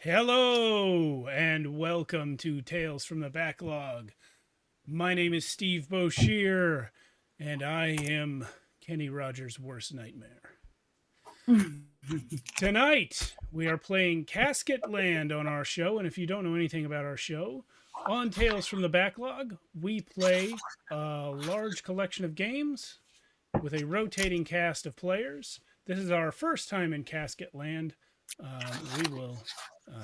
Hello and welcome to Tales from the Backlog. My name is Steve Boshier and I am Kenny Rogers' worst nightmare. Tonight we are playing Casket Land on our show, and if you don't know anything about our show, on Tales from the Backlog, we play a large collection of games with a rotating cast of players. This is our first time in Casket Land. We will,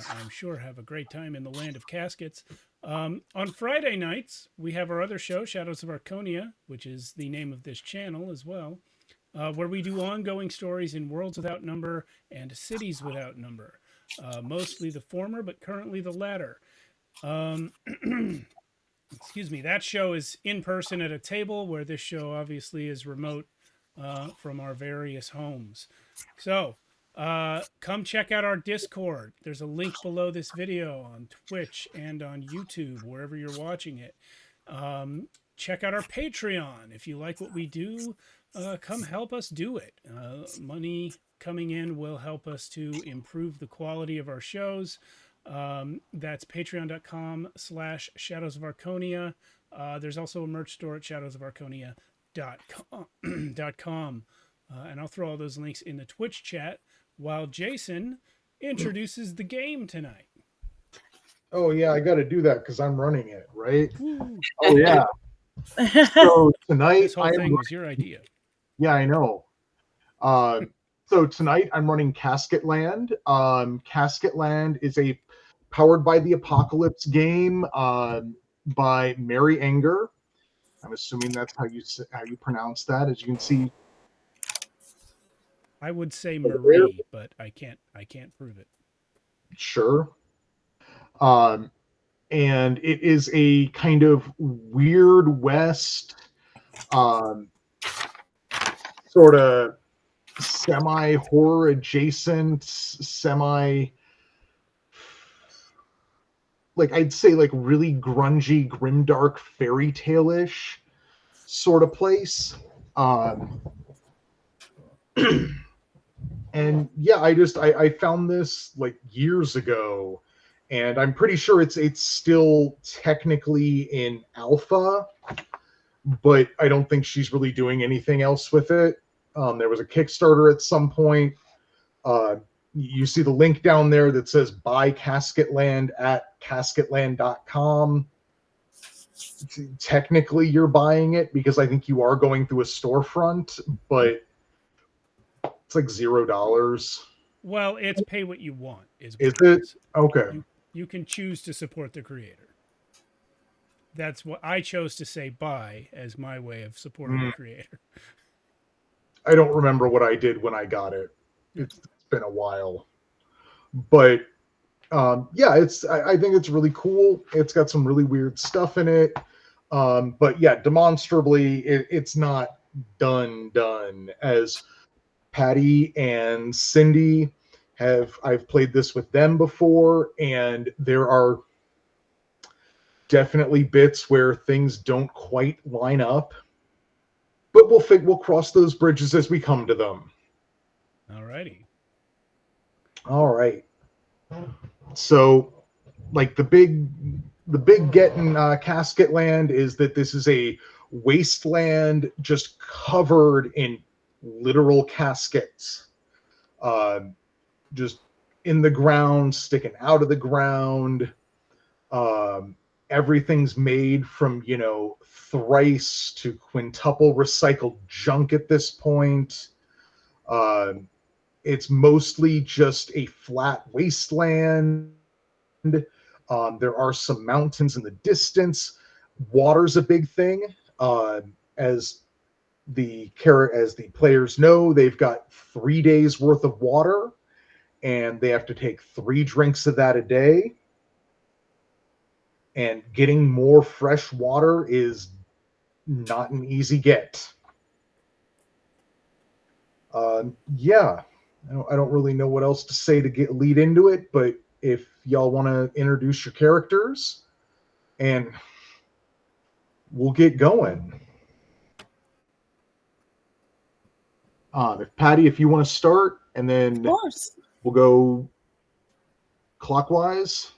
I'm sure, have a great time in the land of caskets. On Friday nights, we have our other show, Shadows of Arconia, which is the name of this channel as well, where we do ongoing stories in Worlds Without Number and Cities Without Number. Mostly the former, but currently the latter. Um, excuse me, that show is in person at a table, where this show obviously is remote from our various homes. So come check out our Discord. There's a link below this video on Twitch and on YouTube, wherever you're watching it. Check out our Patreon. If you like what we do, come help us do it. Money coming in will help us to improve the quality of our shows. That's patreon.com/Shadows of Arconia. There's also a merch store at shadowsofarconia.com. And I'll throw all those links in the Twitch chat while Jason introduces the game tonight. Oh yeah, I got to do that because I'm running it, right? Woo. Oh yeah. So tonight This whole thing was your idea. Yeah, I know. So tonight I'm running Casket Land. Casket Land is a powered by the Apocalypse game by Mary Enger. I'm assuming that's how you pronounce that. As you can see, I would say Marie, but I can't prove it. Sure. And it is a kind of weird West, sort of semi-horror adjacent, like I'd say like really grungy, grimdark, fairy tale-ish sort of place. And yeah, I found this like years ago, and I'm pretty sure it's still technically in alpha, but I don't think she's really doing anything else with it. There was a Kickstarter at some point. You see the link down there that says buy Casketland at casketland.com. Technically, you're buying it because I think you are going through a storefront, but it's like $0. Well, it's pay what you want. Is it? Okay. You can choose to support the creator. That's what I chose to say buy as my way of supporting the creator. I don't remember what I did when I got it. It's been a while. But yeah, I think it's really cool. It's got some really weird stuff in it. But yeah, demonstrably, it's not done. As Patty and Cindy I've played this with them before, and there are definitely bits where things don't quite line up. But we'll cross those bridges as we come to them. Alrighty. All right. So, like the big get in Casket Land is that this is a wasteland just covered in literal caskets, just in the ground, sticking out of the ground. Everything's made from thrice to quintuple recycled junk at this point. It's mostly just a flat wasteland. There are some mountains in the distance. Water's a big thing. As the players know, they've got 3 days worth of water, and they have to take 3 drinks of that a day. And getting more fresh water is not an easy get. Yeah, I don't really know what else to say to lead into it, but if y'all want to introduce your characters, and we'll get going. If Patty, if you want to start, and then we'll go clockwise.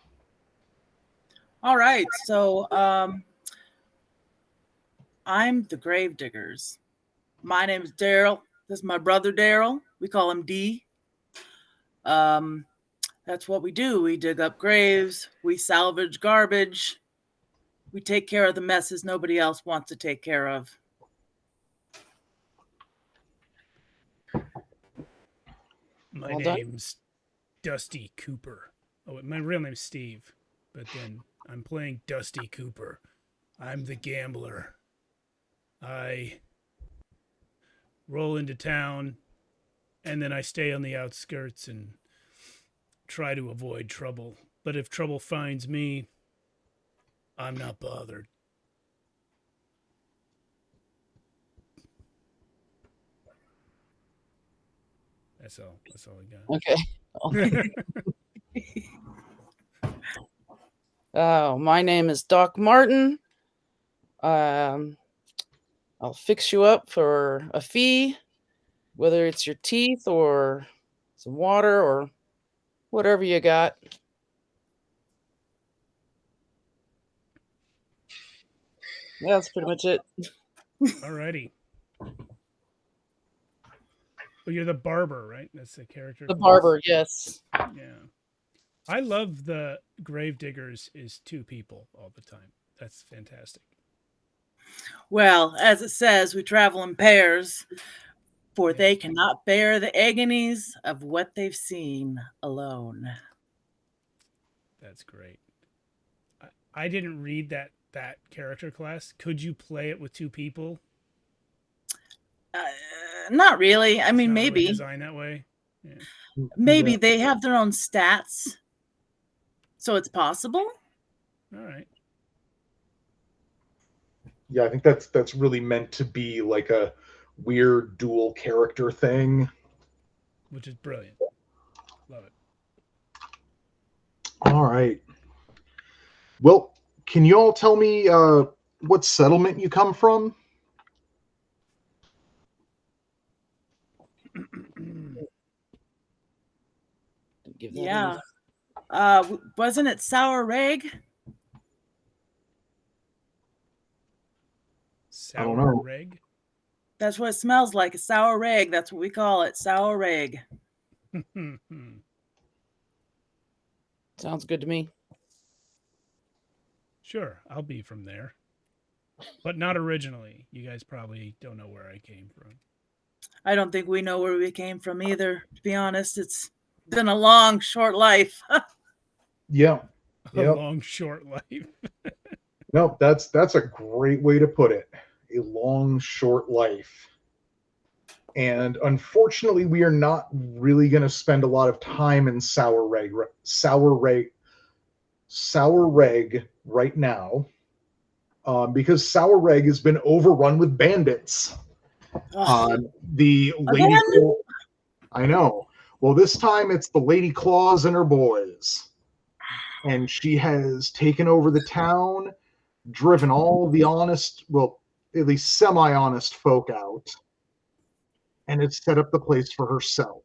All right. So I'm the Gravediggers. My name is Daryl. This is my brother Daryl. We call him D. Um, that's what we do. We dig up graves. We salvage garbage. We take care of the messes nobody else wants to take care of. My Well done. name's Dusty Cooper. Oh, my real name's Steve, but then I'm playing Dusty Cooper. I'm the gambler. I roll into town, and then I stay on the outskirts and try to avoid trouble. But if trouble finds me, I'm not bothered. That's all. That's all I Okay. got. Oh, my name is Doc Martin. I'll fix you up for a fee, whether it's your teeth or some water or whatever you got. Yeah, that's pretty much it. Alrighty. Well, you're the barber, right? That's the character. The class? barber, yes. Yeah. I love the Gravediggers is two people all the time. That's fantastic. Well, as it says, we travel in pairs, for Yeah. they cannot bear the agonies of what they've seen alone. That's great. I didn't read that character class. Could you play it with two people? Not really. I It's mean, not really maybe. designed that way. Yeah. Maybe Yeah. they have their own stats. So it's possible. All right. Yeah, I think that's really meant to be like a weird dual character thing. Which is brilliant. Love it. All right. Well, can you all tell me what settlement you come from? Give that Yeah. any- Wasn't it Sour Reg? I don't Sour know. reg. That's what it smells like. A sour reg. That's what we call it. Sour reg. Sounds good to me. Sure, I'll be from there. But not originally. You guys probably don't know where I came from. I don't think we know where we came from either. To be honest, it's been a long, short life. Yeah. A Yep. long, short life. No, that's a great way to put it. A long, short life. And unfortunately, we are not really going to spend a lot of time in Sour Reg right now, because Sour Reg has been overrun with bandits. The lady, Again? I know. Well, this time it's the Lady Claus and her boys, and she has taken over the town, driven all the honest, well, at least semi-honest folk out, and has set up the place for herself.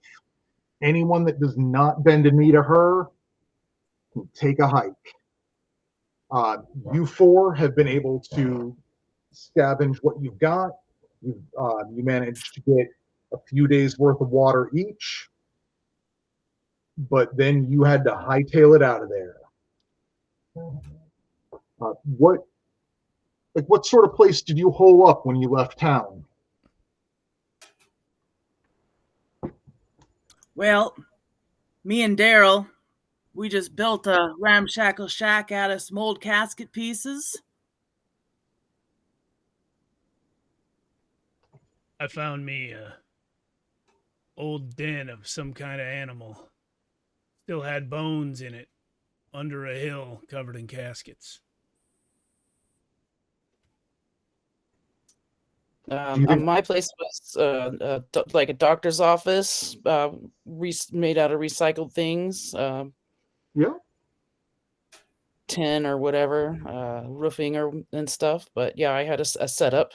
Anyone that does not bend a knee to her can take a hike. You four have been able to scavenge what you've got. You managed to get a few days worth of water each, but then you had to hightail it out of there. What sort of place did you hole up when you left town? Well, me and Daryl, we just built a ramshackle shack out of some old casket pieces. I found me a old den of some kind of animal. Still had bones in it under a hill covered in caskets. My place was like a doctor's office, made out of recycled things. Yeah. Tin or whatever, roofing and stuff. But yeah, I had a setup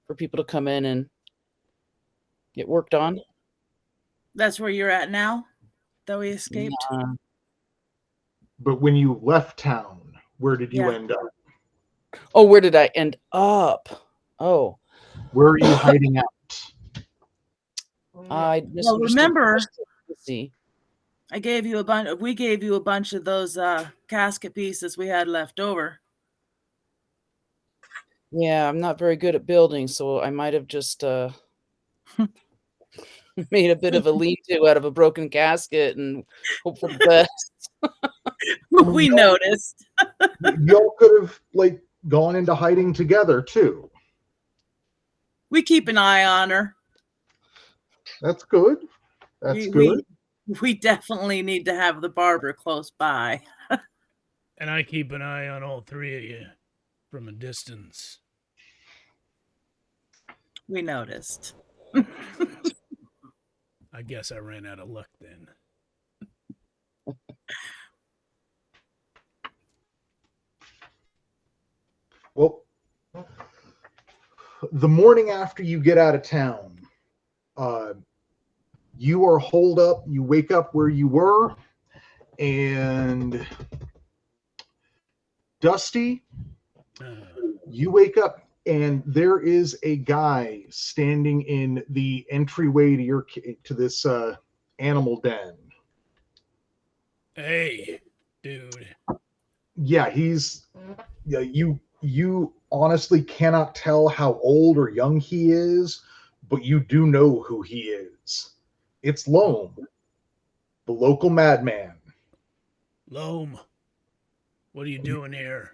for people to come in and get worked on. That's where you're at now? That we escaped? But when you left town, where did you Yeah. end up? Oh, where did I end up? Oh, Where are you hiding out? I Well, misunderstood. remember, Let's see. I gave you a bunch. We gave you a bunch of those casket pieces we had left over. Yeah, I'm not very good at building, so I might have just made a bit of a lean-to out of a broken casket and hope for the best. We noticed. Y'all could have like gone into hiding together too. We keep an eye on her. That's good. That's We, good. we definitely need to have the barber close by. And I keep an eye on all three of you from a distance. We noticed. I guess I ran out of luck then. Well, the morning after you get out of town, you are holed up. You wake up where you were, and Dusty, you wake up and there is a guy standing in the entryway to this animal den. Hey, dude. Yeah, you honestly cannot tell how old or young he is, but you do know who he is. It's Loam, the local madman. Loam, what are you doing here?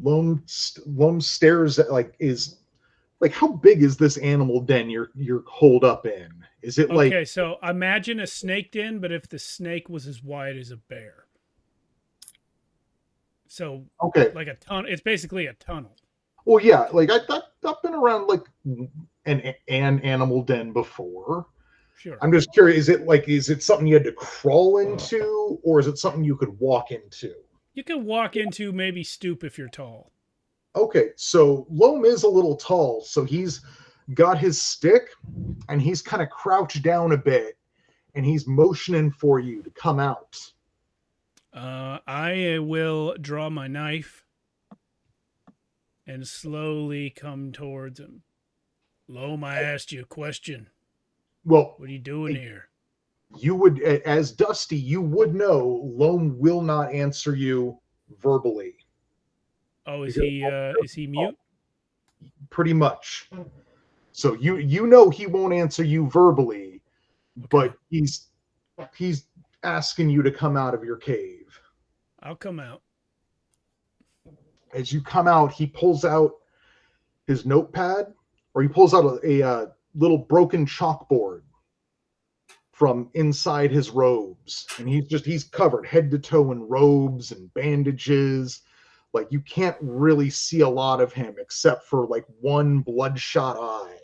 Loam stares at how big is this animal den you're holed up in? Is it like Okay, so imagine a snake den, but if the snake was as wide as a bear. So okay? like a tunnel. It's basically a tunnel. Well, yeah, like I've been around like an animal den before. Sure. I'm just curious, is it something you had to crawl into, or is it something you could walk into? You can walk into, maybe stoop if you're tall. Okay, so Loam is a little tall, so he's got his stick and he's kind of crouched down a bit and he's motioning for you to come out. I will draw my knife and slowly come towards him. Loam, I asked you a question. Well, What are you doing here? you would, as Dusty, you would know Loam will not answer you verbally. Oh, is he mute? Pretty much. So you know he won't answer you verbally, but he's asking you to come out of your cave. I'll come out. As you come out, he pulls out his notepad, or he pulls out a little broken chalkboard from inside his robes, and he's covered head to toe in robes and bandages. Like you can't really see a lot of him except for like one bloodshot eye.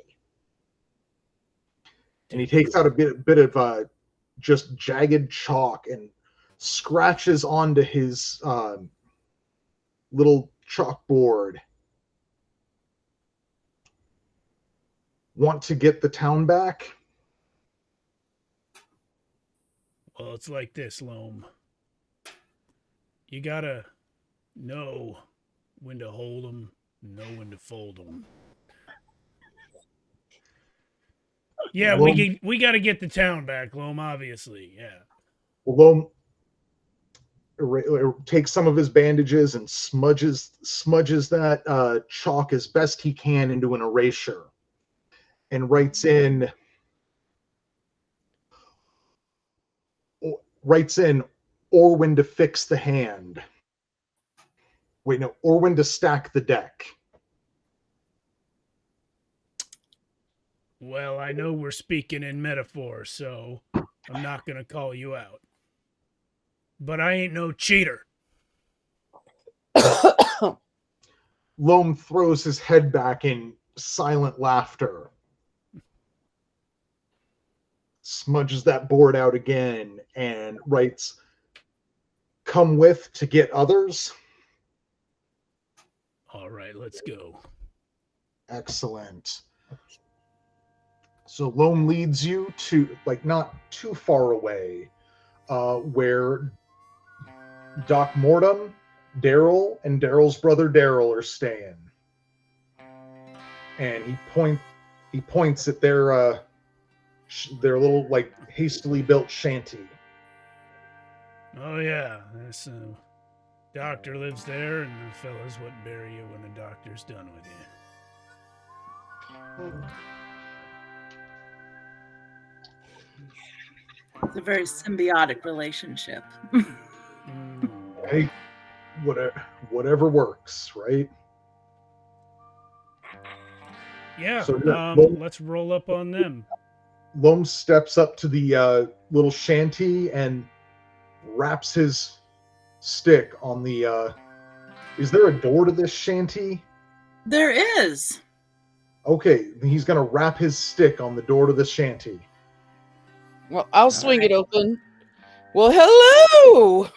And he takes out a bit of just jagged chalk and scratches onto his little chalkboard. Want to get the town back? Well, it's like this, Loam. You gotta know when to hold them, know when to fold them. Yeah, Loam, we got to get the town back, Loam. Obviously, yeah. Loam takes some of his bandages and smudges that chalk as best he can into an erasure, and writes in or when to fix the hand. Wait, no, or when to stack the deck. Well, I know we're speaking in metaphor, so I'm not going to call you out. But I ain't no cheater. Loam throws his head back in silent laughter. Smudges that board out again and writes, "Come with to get others." All right, let's go. Excellent. So Loam leads you to, like, not too far away, where Doc Mortem, Daryl, and Daryl's brother Daryl are staying. And he points at their little like hastily built shanty. Oh yeah, this doctor lives there, and the fellas wouldn't bury you when the doctor's done with you. It's a very symbiotic relationship. Hey, whatever works, right? Yeah, So, let's roll up on them. Loam steps up to the little shanty and wraps his stick on the. Is there a door to this shanty? There is. Okay, he's gonna wrap his stick on the door to the shanty. Well, I'll swing it open. Well, hello!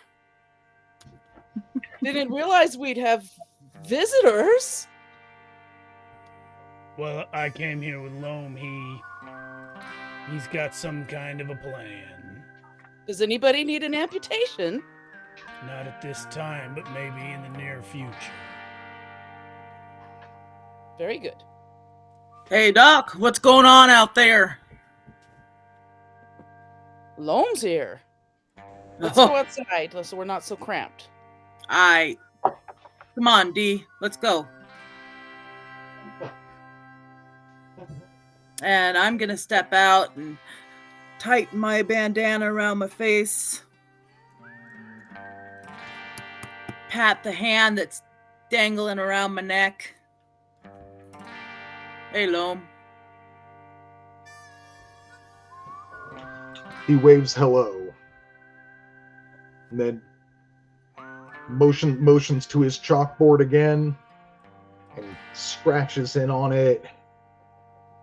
Didn't realize we'd have visitors. Well, I came here with Loam. He's got some kind of a plan. Does anybody need an amputation? Not at this time, but maybe in the near future. Very good. Hey, Doc, what's going on out there? Loam's here. Let's go outside so we're not so cramped. Come on, D. Let's go. And I'm going to step out and tighten my bandana around my face. Pat the hand that's dangling around my neck. Hey, Loam. He waves hello. And then motions to his chalkboard again and scratches in on it.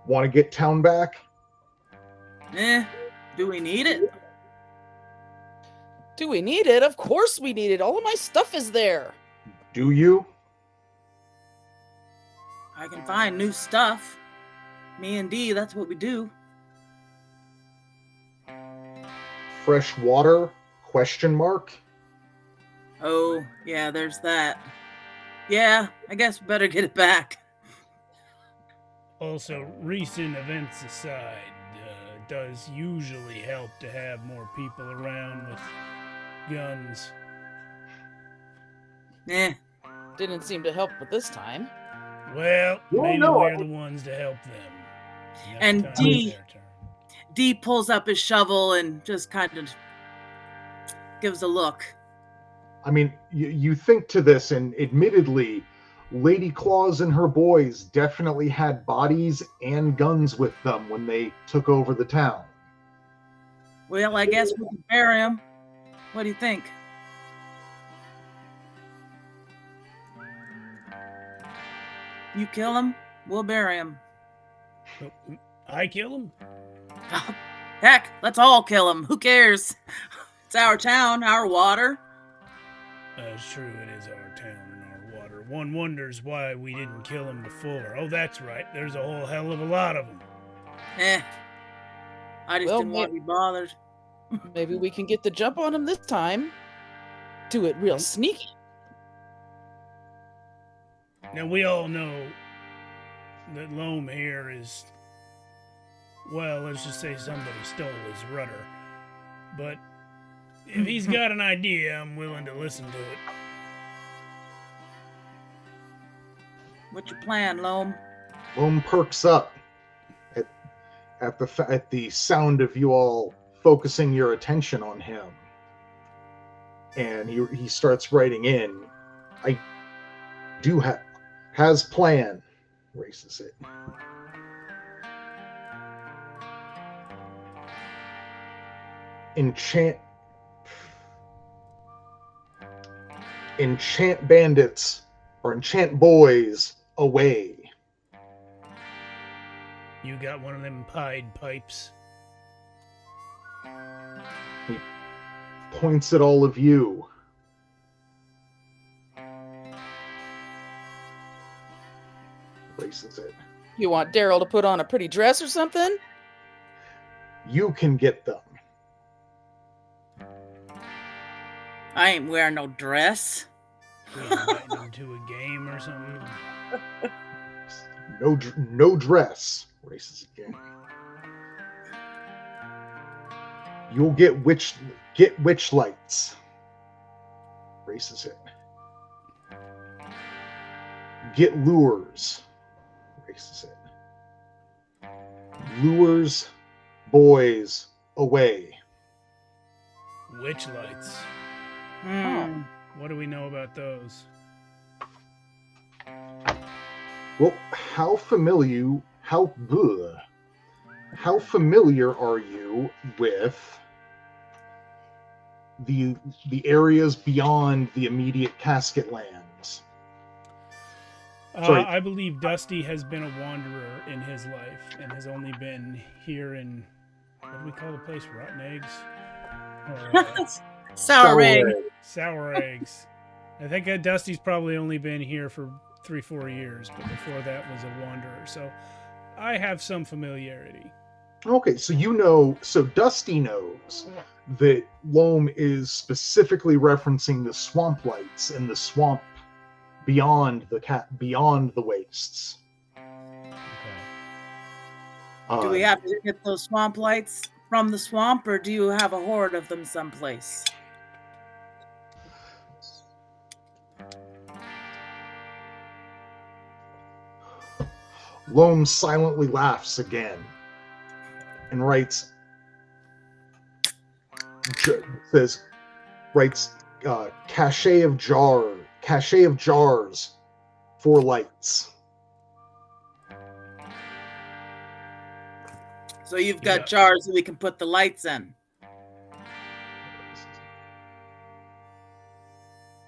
Want to get town back? Do we need it? Do we need it? Of course we need it. All of my stuff is there. Do you? I can find new stuff. Me and D, that's what we do. Fresh water? Question mark? Oh, yeah, there's that. Yeah, I guess we better get it back. Also, recent events aside, does usually help to have more people around with guns. Didn't seem to help with this time. Well, maybe we're the ones to help them. And D pulls up his shovel and just kind of gives a look. I mean, you think to this, and admittedly, Lady Claus and her boys definitely had bodies and guns with them when they took over the town. Well, I guess we can bury him. What do you think? You kill him, we'll bury him. I kill him? Heck, let's all kill him. Who cares? It's our town, our water. It's true, it is our town and our water. One wonders why we didn't kill him before. Oh, that's right. There's a whole hell of a lot of them. I just didn't want to be bothered. Maybe we can get the jump on him this time. Do it real sneaky. Now, we all know that Loam here is, well, let's just say somebody stole his rudder. But if he's got an idea, I'm willing to listen to it. What's your plan, Loam? Loam perks up at the sound of you all focusing your attention on him. And he starts writing in, I do has plan. Erases it. Enchant bandits or enchant boys away. You got one of them Pied Pipes. He points at all of you. Erases it. You want Daryl to put on a pretty dress or something? You can get them. I ain't wearing no dress. We inviting them to a game or something. No dress. Races again. You'll get witch lights. Races it. Get lures. Races it. Lures boys away. Witch lights. Hmm. What do we know about those? Well, how familiar are you with the areas beyond the immediate Casket lands? Sorry. I believe Dusty has been a wanderer in his life and has only been here in, what do we call the place? Rotten eggs? Or, Sour egg. sour eggs. I think Dusty's probably only been here for 3-4 years, but before that was a wanderer. So I have some familiarity. Okay, so Dusty knows that Loam is specifically referencing the swamp lights and the swamp beyond the wastes. Okay. Do we have to get those swamp lights from the swamp, or do you have a horde of them someplace? Loam silently laughs again and writes cache of jars for lights. So you've got Yeah. jars that we can put the lights in.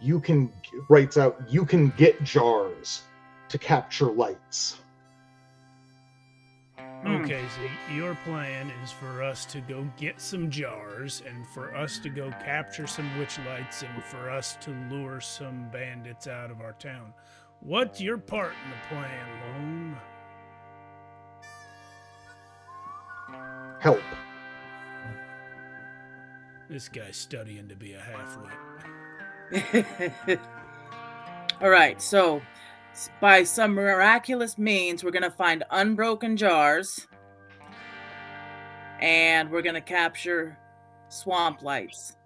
You can get jars to capture lights. Okay, so your plan is for us to go get some jars and for us to go capture some witch lights and for us to lure some bandits out of our town. What's your part in the plan, Loam? Help. This guy's studying to be a half-wit. All right, so by some miraculous means, we're going to find unbroken jars and we're going to capture swamp lights.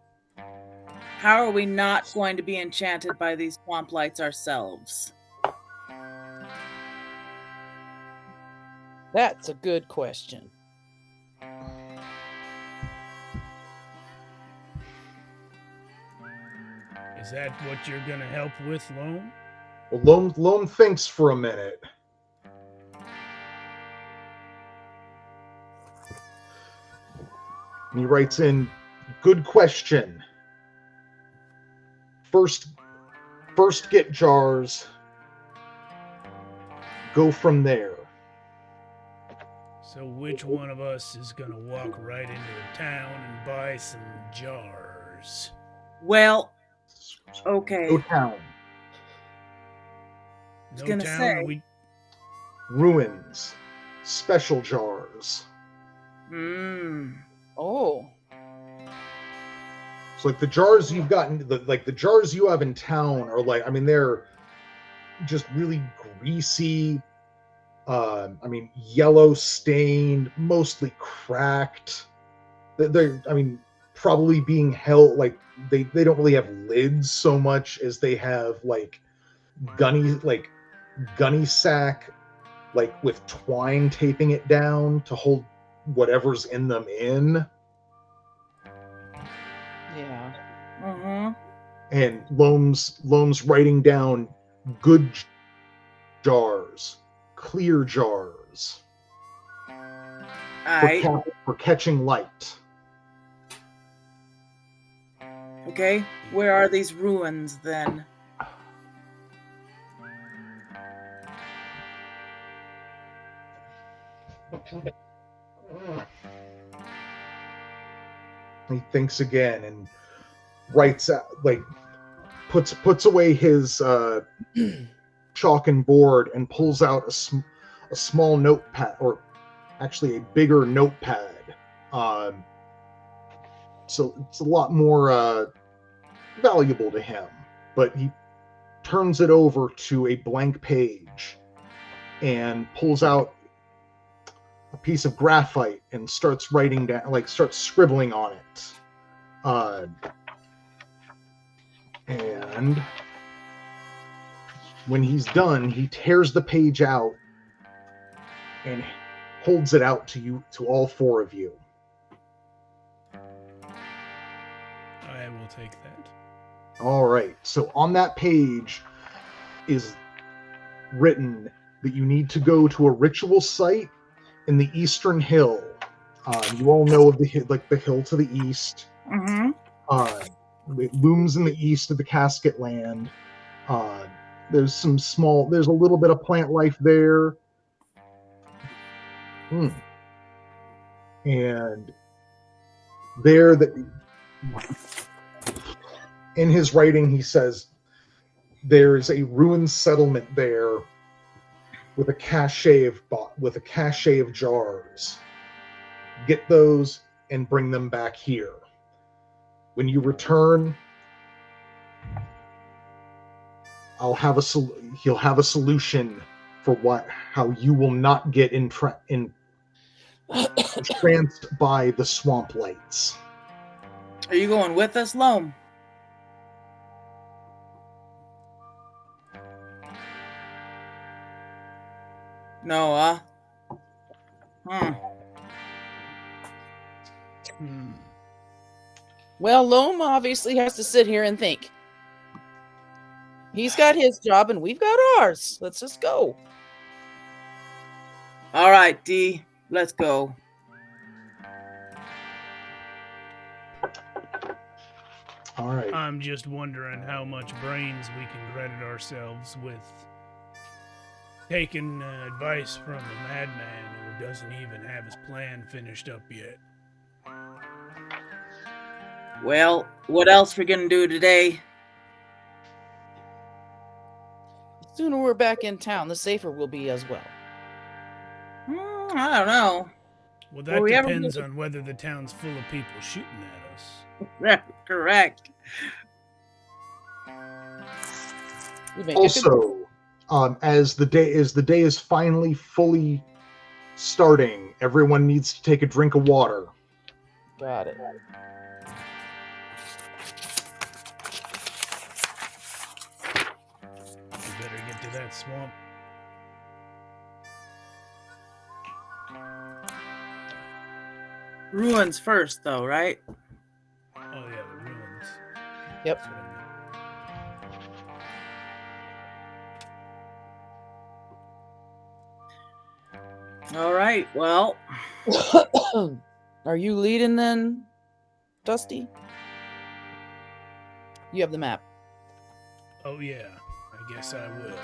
How are we not going to be enchanted by these swamp lights ourselves? That's a good question. Is that what you're gonna help with, Loam? Well, Loam thinks for a minute. And he writes in, good question. First get jars. Go from there. So which one of us is gonna walk right into a town and buy some jars? Well, okay. Go town. No gonna town? say- Are we... Ruins. Special jars. Oh, So like the jars you've gotten, the jars you have in town are like, I mean, they're just really greasy. Yellow stained, mostly cracked. They're probably being held like they don't really have lids so much as they have like gunny sack, like with twine taping it down to hold whatever's in them in. yeah. And Loam's writing down good jars, clear jars for catching light. Okay, where are these ruins then? He thinks again and writes out, like puts away his chalk and board and pulls out a small notepad, or actually a bigger notepad. So it's a lot more valuable to him, but he turns it over to a blank page and pulls out a piece of graphite and starts writing down, like starts scribbling on it. And when he's done, he tears the page out and holds it out to you, to all four of you. I will take that. All right. So on that page is written that you need to go to a ritual site in the Eastern Hill. You all know of the hill to the east. Mm-hmm. It looms in the east of the Casket land. There's a little bit of plant life there. And there, that in his writing, he says there's a ruined settlement there with a cache of jars. Get those and bring them back here. When you return, he'll have a solution for how you will not get entranced by the swamp lights. Are you going with us, Loam? No, Well, Loam obviously has to sit here and think. He's got his job and we've got ours. Let's just go. All right, D, let's go. All right. I'm just wondering how much brains we can credit ourselves with taking advice from a madman who doesn't even have his plan finished up yet. Well, what else we gonna do today? The sooner we're back in town, the safer we'll be as well. I don't know. Well, that depends on whether the town's full of people shooting at us. Correct. Also, as the day is finally fully starting, everyone needs to take a drink of water. Got it. We better get to that swamp. Ruins first, though, right? Oh yeah, the ruins. Yep. That's what I mean. All right. Well, are you leading then, Dusty? You have the map. Oh yeah, I guess I will.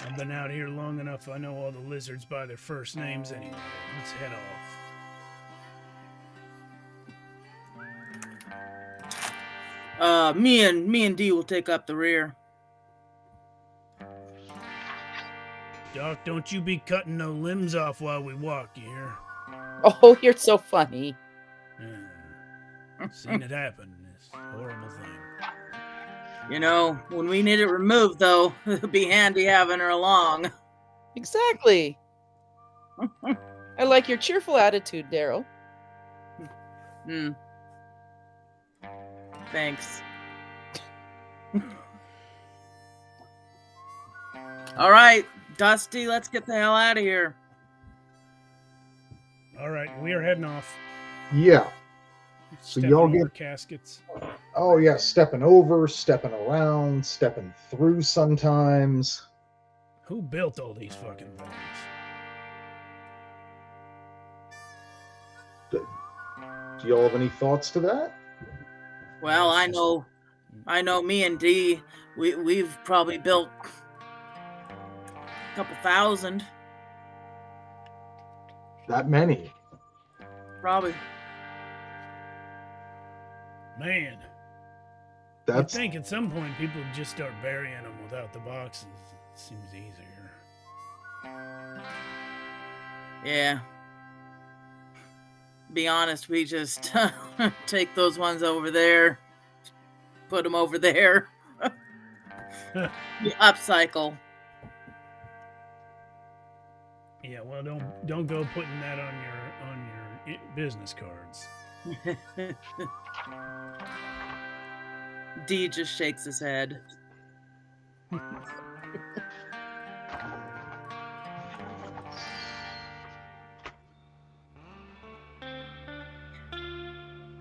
I've been out here long enough. I know all the lizards by their first names anyway. Let's head off. me and D will take up the rear. Doc, don't you be cutting no limbs off while we walk, you hear? Oh, you're so funny. Seen it happen. This horrible thing. You know, when we need it removed, though, it'll be handy having her along. Exactly. I like your cheerful attitude, Daryl. Thanks. All right, Dusty, let's get the hell out of here. All right, we are heading off. Yeah. So Stepping y'all over get caskets. Oh yeah, stepping over, stepping around, stepping through sometimes. Who built all these fucking things? Do y'all have any thoughts to that? Well, I know me and D, we've probably built a couple thousand. That many? Probably. Man. I think at some point people would just start burying them without the boxes. It seems easier. Yeah. Be honest, we just take those ones over there. put them over there. You upcycle. Yeah, well, don't go putting that on your business cards. D just shakes his head.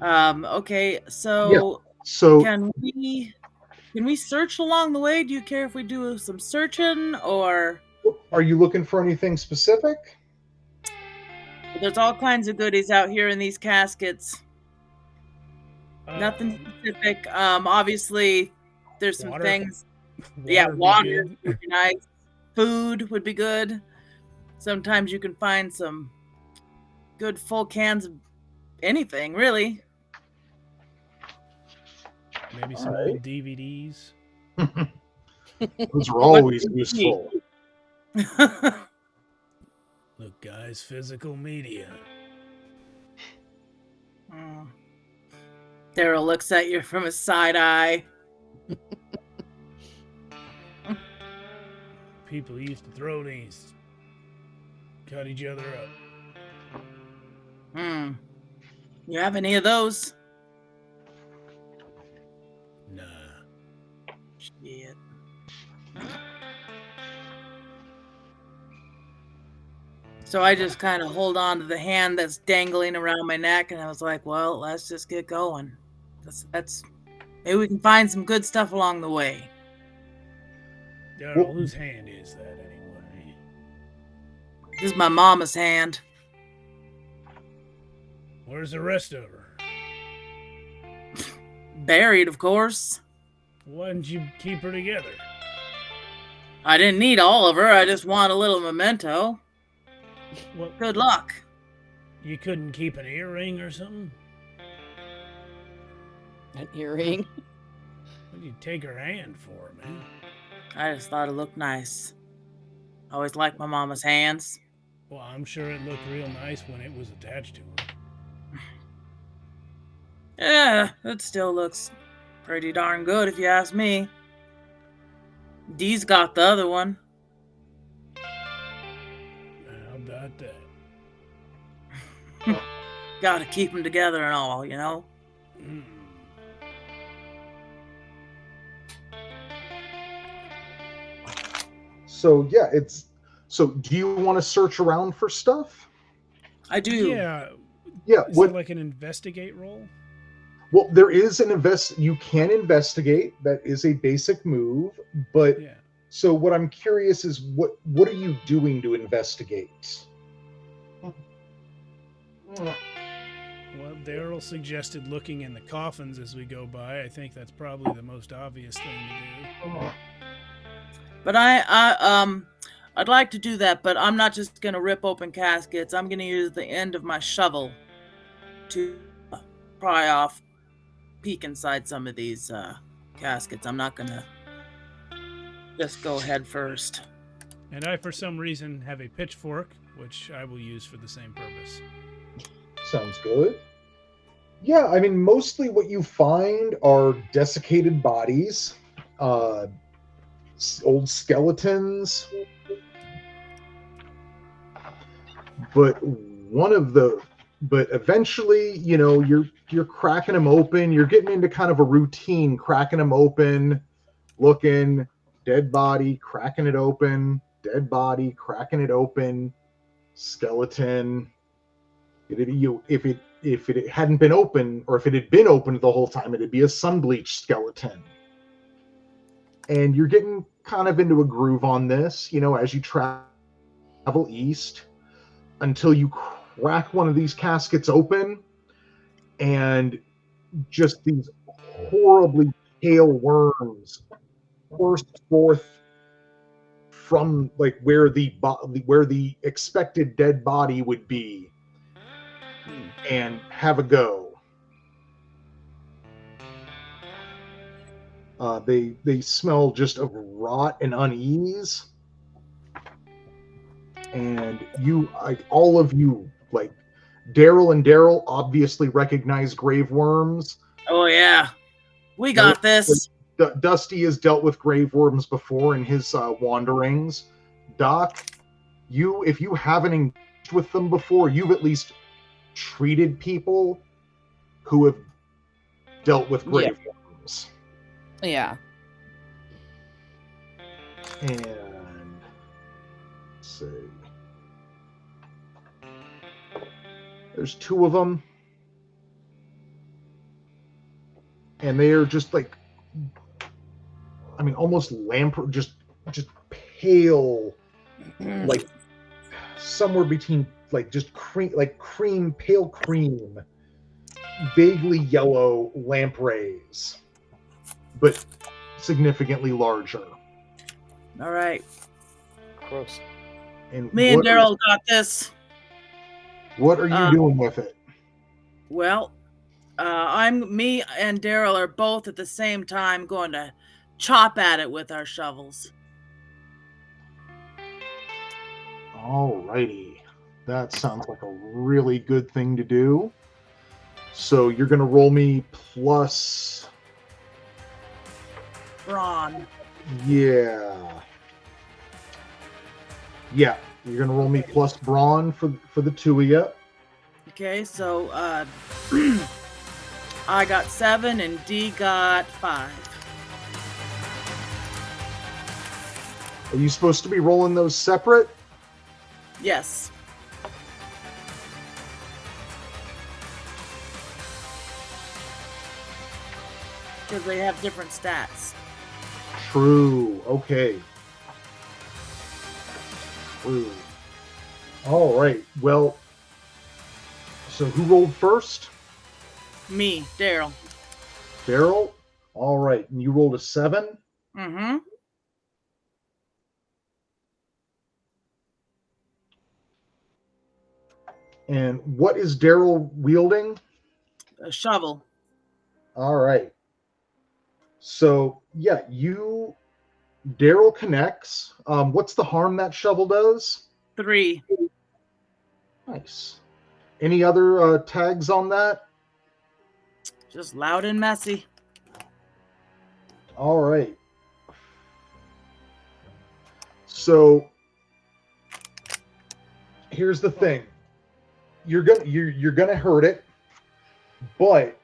Okay, so So can we search along the way? Do you care if we do some searching, or are you looking for anything specific? there's all kinds of goodies out here in these caskets? Nothing specific. Obviously there's some Water? things. Yeah, Water water would be would be nice. Food would be good. Sometimes you can find some good full cans of anything, really. Maybe some old DVDs. Those are always useful. Look, guys, physical media. Daryl looks at you from a side eye. People used to throw these, cut each other up. You have any of those? Nah. Shit. So I just kind of hold on to the hand that's dangling around my neck, and I was like, well, let's just get going. That's maybe we can find some good stuff along the way. Daryl, whose hand is that anyway? This is my mama's hand. Where's the rest of her? Buried, of course. Why didn't you keep her together? I didn't need all of her. I just want a little memento. Well, Good luck. you couldn't keep an earring or something? An earring. What'd you take her hand for, man? I just thought it looked nice. I always liked my mama's hands. Well, I'm sure it looked real nice when it was attached to her. Yeah, it still looks pretty darn good if you ask me. Dee's got the other one. How about that? Gotta keep them together and all, you know? Mm. So yeah, so do you want to search around for stuff? I do. Yeah. Yeah. Is it like an investigate roll? Well, there is you can investigate. That is a basic move, but Yeah. so what I'm curious is what are you doing to investigate? Well, Daryl suggested looking in the coffins as we go by. I think that's probably the most obvious thing to do. But I'd like to do that, but I'm not just gonna rip open caskets. I'm gonna use the end of my shovel to pry off, peek inside some of these caskets. I'm not gonna just go head first. And I, for some reason, have a pitchfork, which I will use for the same purpose. Sounds good. Yeah, I mean, mostly what you find are desiccated bodies, old skeletons, but eventually, you know, you're cracking them open. You're getting into kind of a routine, cracking them open, looking, dead body, cracking it open, dead body, cracking it open, skeleton. If it hadn't been open, or if it had been open the whole time, it'd be a sun-bleached skeleton. And you're getting kind of into a groove on this, you know, as you travel east, until you crack one of these caskets open, and just these horribly pale worms burst forth from like where the expected dead body would be, and have a go. They smell just of rot and unease, and all of you, like Daryl obviously recognize grave worms. Oh yeah, We got this. Dusty has dealt with grave worms before in his wanderings. Doc, if you haven't engaged with them before, you've at least treated people who have dealt with grave worms. Yeah. And let's see. There's 2 of them. And they are just like, I mean, almost just pale, like somewhere between like just cream, pale cream, vaguely yellow lampreys, but significantly larger. All right. Gross. And Me and Daryl got this. What are you doing with it? Well, me and Daryl are both at the same time going to chop at it with our shovels. Alrighty. That sounds like a really good thing to do. So you're going to roll me plus... Brawn. Yeah. Yeah. You're going to roll me plus brawn for the 2 of you. Okay, so I got 7 and D got 5. Are you supposed to be rolling those separate? Yes. Because they have different stats. True. Okay. True. All right. Well, so who rolled first? Me, Daryl. Daryl? All right. And you rolled a 7? Mm-hmm. And what is Daryl wielding? A shovel. All right. So, yeah, Daryl connects. What's the harm that shovel does? 3. Nice. Any other tags on that? Just loud and messy. All right. So, here's the thing. You're gonna hurt it, but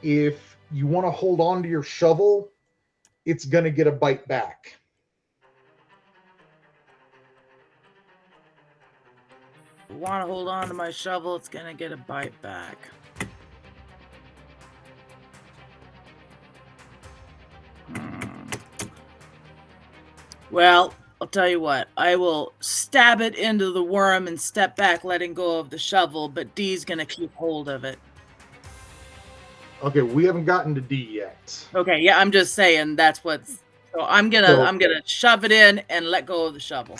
if you want to hold on to your shovel, it's gonna get a bite back. If I want to hold on to my shovel, it's going to get a bite back. Well, I'll tell you what. I will stab it into the worm and step back, letting go of the shovel, but D's going to keep hold of it. Okay, we haven't gotten to D yet. Okay, yeah, I'm just saying that's what's... So I'm gonna shove it in and let go of the shovel.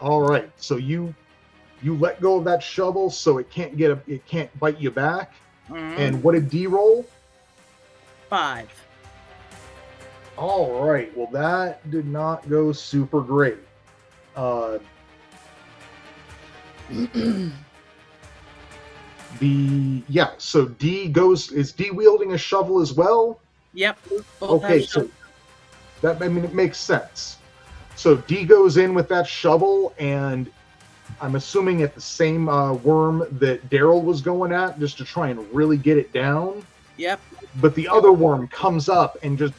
All right, so you let go of that shovel so it can't bite you back. Mm-hmm. And what did D roll? 5. All right, well that did not go super great. So D goes. Is D wielding a shovel as well? Yep. Okay, so it makes sense. So D goes in with that shovel, and I'm assuming at the same worm that Daryl was going at, just to try and really get it down. Yep. But the other worm comes up and just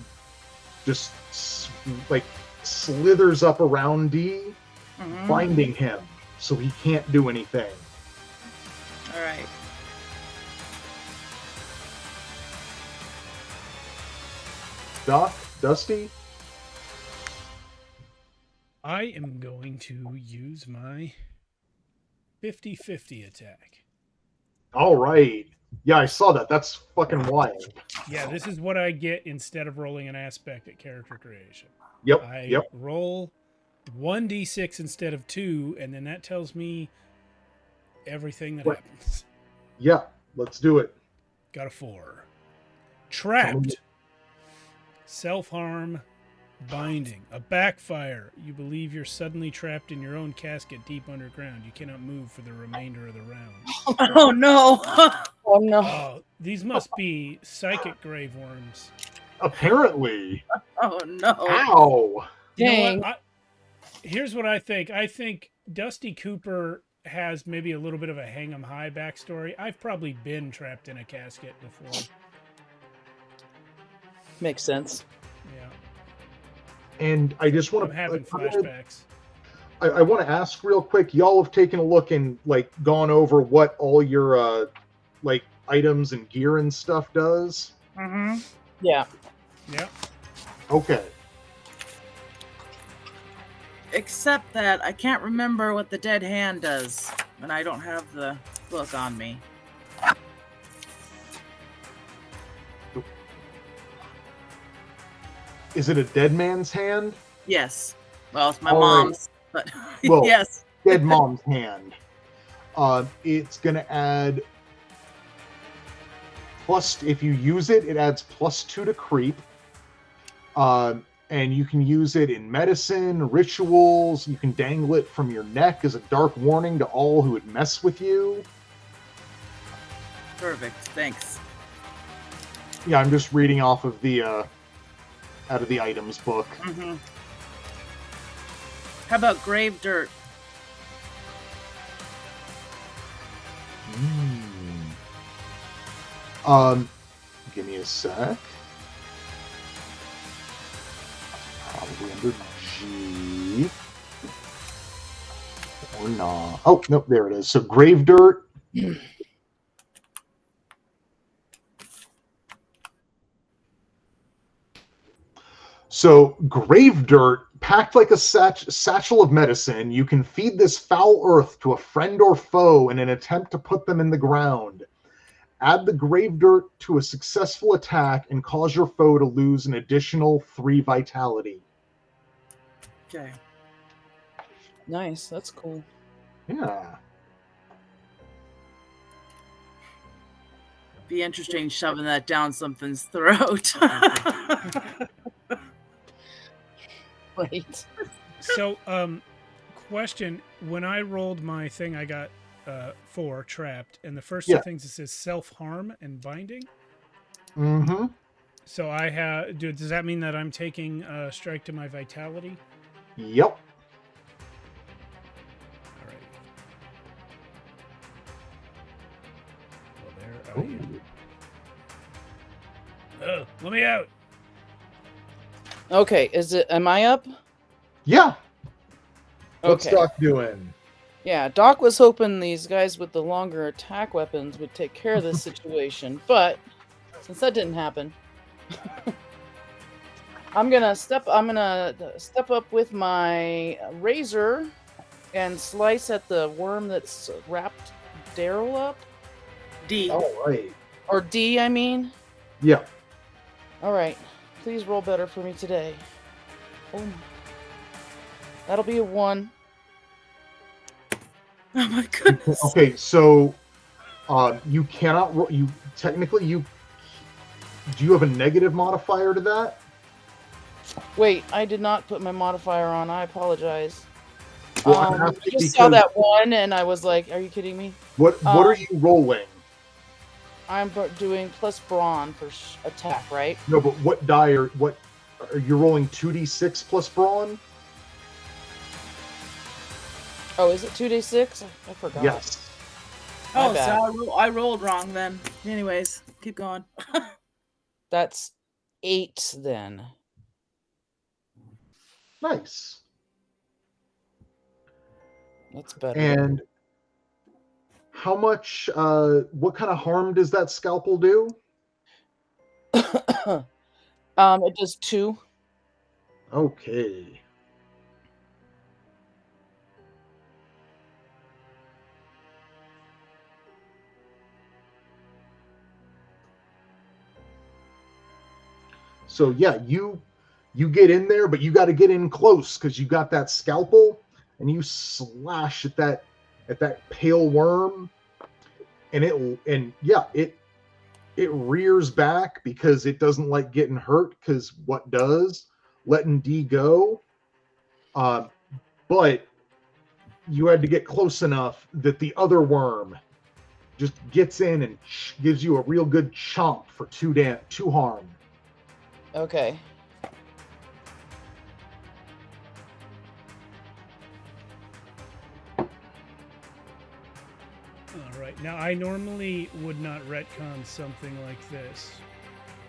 like slithers up around D, binding him, so he can't do anything. All right. Doc, Dusty? I am going to use my 50-50 attack. All right. Yeah, I saw that. That's fucking wild. Yeah, this is what I get instead of rolling an aspect at character creation. Yep. I Yep. roll 1d6 instead of 2, and then that tells me everything that happens. Yeah, let's do it. Got a 4. Trapped. Self-harm. Binding. A backfire. You believe you're suddenly trapped in your own casket deep underground. You cannot move for the remainder of the round. Oh no. Oh no. Oh, these must be psychic grave worms. Apparently. Oh no. Ow. You know Dang. what? Here's what I think. I think Dusty Cooper has maybe a little bit of a hang 'em high backstory. I've probably been trapped in a casket before. Makes sense. Yeah, And I just want I'm to having flashbacks. I want to ask real quick. Y'all have taken a look and like gone over what all your like items and gear and stuff does. Mm-hmm. Yeah. Yeah. Okay. Except that I can't remember what the dead hand does when I don't have the book on me. Is it a dead man's hand? Yes. Well, it's my All right. mom's, but Well, yes. Dead mom's hand. It's gonna add plus if you use it, it adds +2 to creep. And you can use it in medicine, rituals. You can dangle it from your neck as a dark warning to all who would mess with you. Perfect. Thanks. Yeah, I'm just reading off of the out of the items book. Mm-hmm. How about grave dirt? Give me a sec. Probably under G. Or not. Oh, nope, there it is. So grave dirt. So grave dirt, packed like a satchel of medicine, you can feed this foul earth to a friend or foe in an attempt to put them in the ground. Add the grave dirt to a successful attack and cause your foe to lose an additional 3 vitality. Okay. Nice. That's cool. Yeah. Be interesting shoving that down something's throat. Right. So, question: when I rolled my thing, I got 4 trapped, and the first two Yeah. things it says self-harm and binding. Mm-hmm. So I have. Does that mean that I'm taking a strike to my vitality? Yep. All right. Well, there I am. Oh, let me out! Okay. Am I up? Yeah. What's Okay. Doc doing? Yeah, Doc was hoping these guys with the longer attack weapons would take care of this situation, but since that didn't happen, I'm gonna step up with my razor and slice at the worm that's wrapped Daryl up, D. All right. or D, I mean. Yeah. All right, please roll better for me today. Oh, that'll be a 1. Oh my goodness. Okay, so you cannot you technically you do you have a negative modifier to that? Wait, I did not put my modifier on. I apologize. Well, I'm I asking just saw because that 1 and I was like, are you kidding me? what are you rolling? I'm doing plus brawn for attack, right? No, but what die are you rolling 2d6 plus brawn? Oh, is it 2d6? I forgot. Yes. My Oh, bad. so I rolled wrong then. Anyways, keep going. That's 8 then. Nice. That's better. And how much what kind of harm does that scalpel do? It does 2. Okay. So yeah, you get in there, but you got to get in close because you got that scalpel, and you slash at that pale worm, and it rears back because it doesn't like getting hurt. Because what does letting D go, but you had to get close enough that the other worm just gets in and gives you a real good chomp for 2 harm. Okay. All right. Now, I normally would not retcon something like this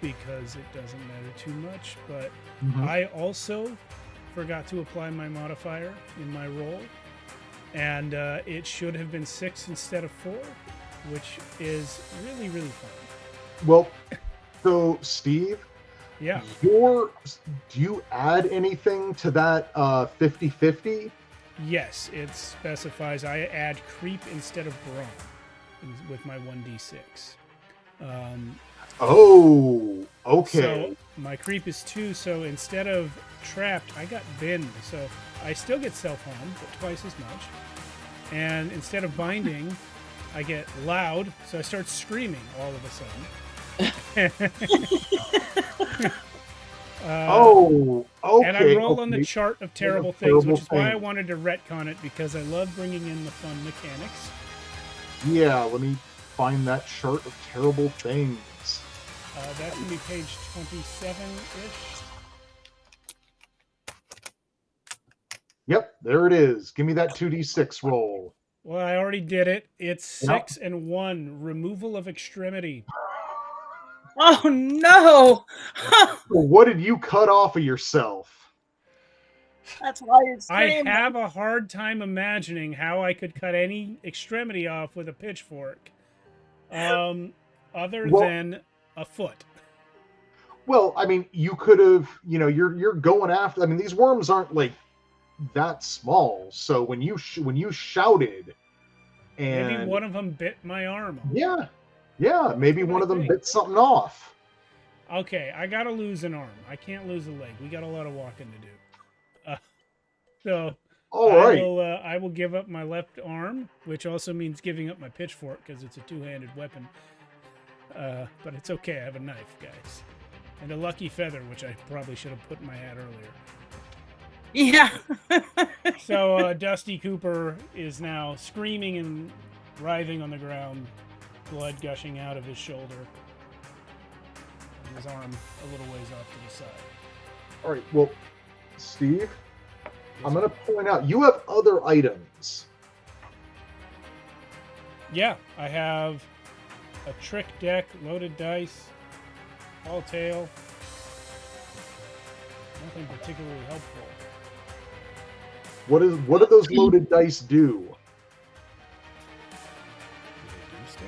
because it doesn't matter too much, but I also forgot to apply my modifier in my roll, and it should have been 6 instead of 4, which is really, really fun. Well, so Steve, Yeah. do you add anything to that 50-50? Yes, it specifies I add creep instead of brawn with my 1d6. Oh, okay. So my creep is 2, so instead of trapped, I got binned. So I still get self-harm, but twice as much. And instead of binding, I get loud, so I start screaming all of a sudden. Okay. And I roll on the okay. chart of terrible things, terrible which is why I things. wanted to retcon it, because I love bringing in the fun mechanics. Yeah, let me find that chart of terrible things. That's going to be page 27-ish. Yep, there it is. Give me that 2d6 roll. Well, I already did it. It's Yep. 6 and 1. Removal of extremity. Oh no! What did you cut off of yourself? That's why you're I screaming. have a hard time imagining how I could cut any extremity off with a pitchfork, other Well- than a foot. Well, I mean, you could have, you're going after. I mean, these worms aren't like that small. So when you shouted, and Maybe one of them bit my arm off. yeah, maybe That's what one I of them think. bit something off. Okay, I gotta lose an arm. I can't lose a leg. We got a lot of walking to do. So All right. I will give up my left arm, which also means giving up my pitchfork because it's a two-handed weapon. But it's okay. I have a knife, guys, and a lucky feather, which I probably should have put in my hat earlier. Yeah. So Dusty Cooper is now screaming and writhing on the ground, blood gushing out of his shoulder, and his arm a little ways off to the side. All right. Well, Steve, I'm going to point out you have other items. Yeah, I have a trick deck, loaded dice, all tail. Nothing particularly helpful. What do those loaded dice do? Do they do stuff?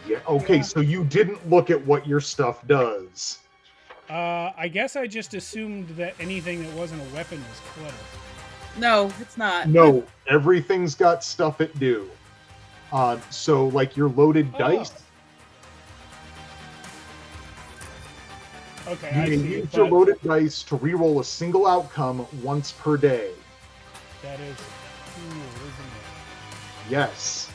Yeah. Okay. Yeah. So you didn't look at what your stuff does. I guess I just assumed that anything that wasn't a weapon was clutter. No, it's not. No, everything's got stuff it do. So like your loaded Oh. dice, Okay, you I can see. use your But loaded dice to reroll a single outcome once per day. that is cool, isn't Yes.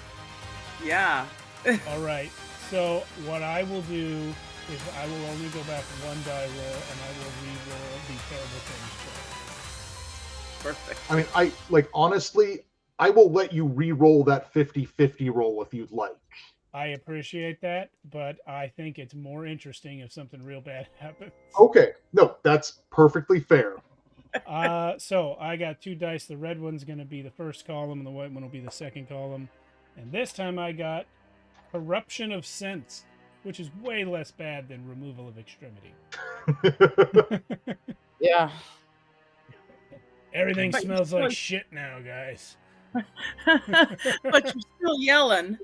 Yeah. it? All right. So what I will do is I will only go back one die roll, and I will re-roll the terrible things check. Perfect. I mean, honestly, I will let you re-roll that 50-50 roll if you'd like. I appreciate that, but I think it's more interesting if something real bad happens. Okay. No, that's perfectly fair. So I got 2 dice. The red one's going to be the first column, and the white one will be the second column. And this time I got corruption of sense, which is way less bad than removal of extremity. Yeah. Everything But smells you're like still- shit now, guys. But you're still yelling.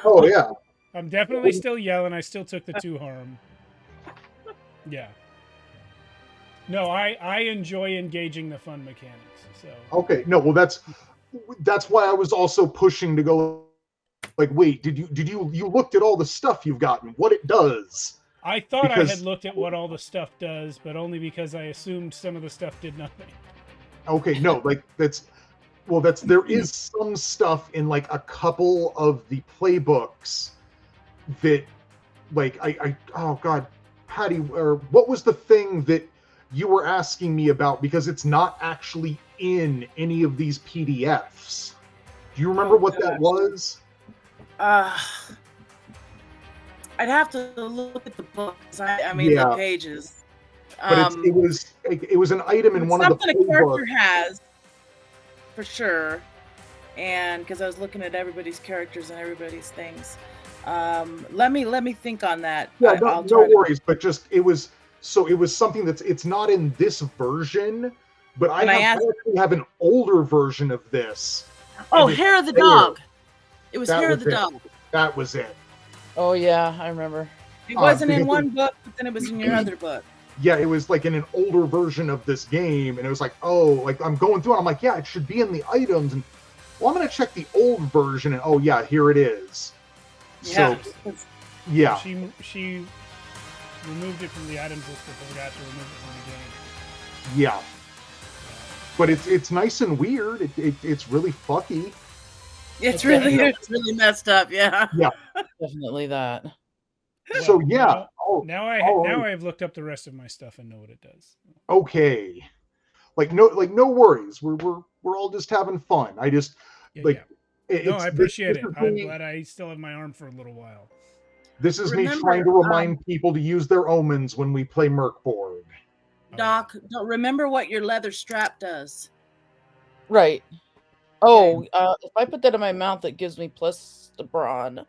Oh, yeah. I'm definitely still yelling. I still took the 2 harm. Yeah. No, I enjoy engaging the fun mechanics. So Okay. No, well, that's why I was also pushing to go. Like, wait, did you looked at all the stuff you've gotten, what it does? I thought I Because- had looked at what all the stuff does, but only because I assumed some of the stuff did nothing. Okay, no, there is some stuff in like a couple of the playbooks that, like, I oh god, Patty, or what was the thing that you were asking me about, because it's not actually in any of these PDFs. Do you remember what that was? I'd have to look at the books. I mean, Yeah. the pages. But it was an item in one of the something a character playbooks. has, for sure. And because I was looking at everybody's characters and everybody's things. Let me think on that. Yeah, I'll no try to- worries. But just it was something it's not in this version, but I actually have an older version of this. Oh, and it's Hair of the there. Dog. It was That Hair of was the it. Dog. That was it. Oh yeah, I remember. It wasn't in because one book, but then it was in your other book. Yeah, it was like in an older version of this game, and it was like, oh, like I'm going through, and I'm like, yeah, it should be in the items, and well, I'm gonna check the old version, and oh yeah, here it is. Yeah. So, yeah, She removed it from the items list, but forgot to remove it from the game. yeah. But it's nice and weird. It's really fucky. It's Okay. really messed up. Yeah. Definitely that. So Well, yeah. Now I've looked up the rest of my stuff and know what it does. Okay. No worries. We're all just having fun. I just Yeah. No, I appreciate it. is I'm me- glad I still have my arm for a little while. This is me Remember, trying to remind people to use their omens when we play Merkborg. Doc, don't remember what your leather strap does. Right. Oh, if I put that in my mouth, it gives me plus the brawn.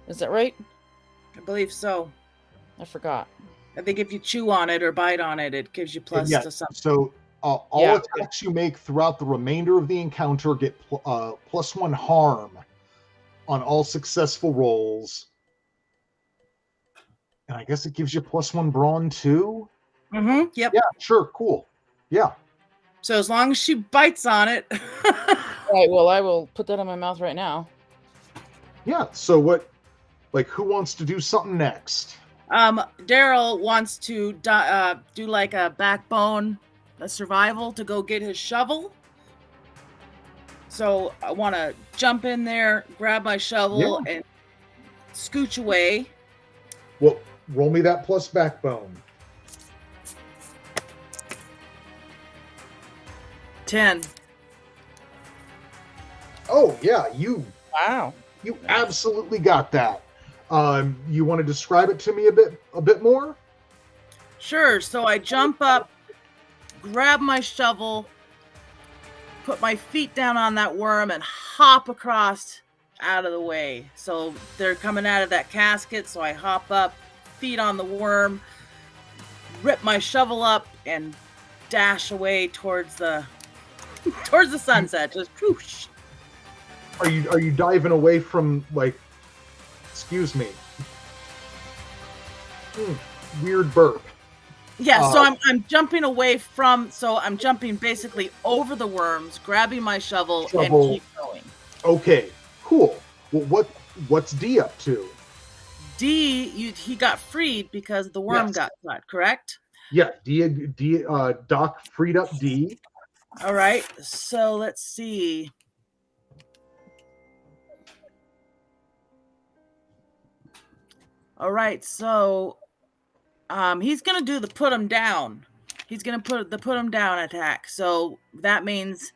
Is that right? I believe so. I forgot. I think if you chew on it or bite on it, it gives you plus Yeah, to something. so all Yeah. attacks you make throughout the remainder of the encounter get +1 harm on all successful rolls. And I guess it gives you +1 brawn too? Mm-hmm. Yep. Yeah, sure, cool. Yeah. So as long as she bites on it. Right. Well, I will put that in my mouth right now. Yeah, so who wants to do something next? Daryl wants to do like a backbone, a survival to go get his shovel. So I want to jump in there, grab my shovel, and scooch away. Well, roll me that plus backbone. 10. Oh, yeah, you Wow. absolutely got that. You want to describe it to me a bit more? Sure. So I jump up, grab my shovel, put my feet down on that worm, and hop across out of the way. So they're coming out of that casket. So I hop up, feet on the worm, rip my shovel up, and dash away towards the sunset. Just whoosh. Are you diving away from excuse me. Weird burp. Yeah, so I'm jumping away from. So I'm jumping basically over the worms, grabbing my shovel. And keep going. Okay, cool. Well, what's D up to? D, he got freed because the worm got cut. Correct? Yeah, Doc freed up D. All right. So let's see. All right, so he's gonna do the put him down. He's gonna put him down attack. So that means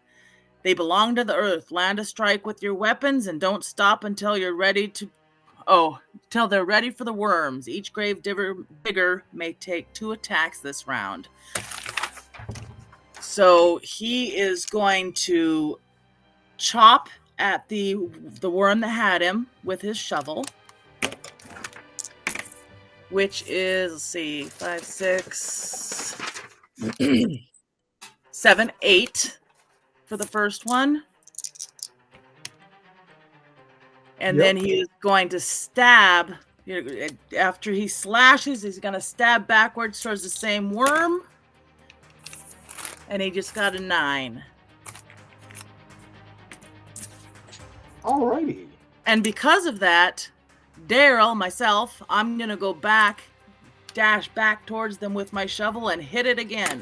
they belong to the earth. Land a strike with your weapons and don't stop until you're ready to. Till they're ready for the worms. Each grave digger may take 2 attacks this round. So he is going to chop at the worm that had him with his shovel. Which is, let's see, 5, 6, 7, 8 for the first one. And then he is going to stab. After he slashes, he's going to stab backwards towards the same worm. And he just got a 9. Alrighty. And because of that, Daryl, myself, I'm going to go back, dash back towards them with my shovel and hit it again.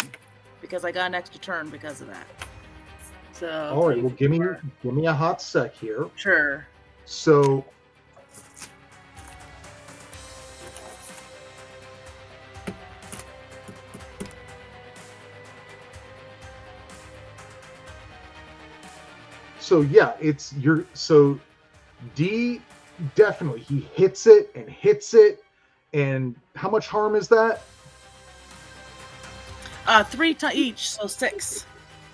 Because I got an extra turn because of that. So. All right, well, give me a hot sec here. Sure. So. So yeah, it's your so D definitely he hits it, and how much harm is that? 3 to each, so 6.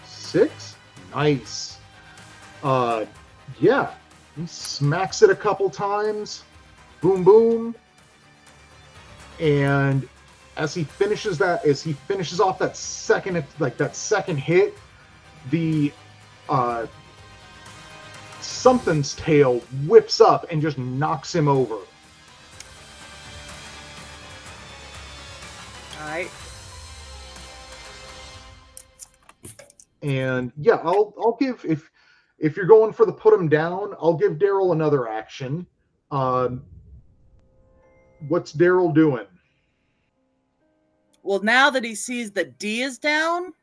6? Nice. Yeah. He smacks it a couple times. Boom boom. And as he finishes off that second hit, the something's tail whips up and just knocks him over. All right. And yeah, I'll give if you're going for the put him down, I'll give Daryl another action. What's Daryl doing? Well, now that he sees that D is down,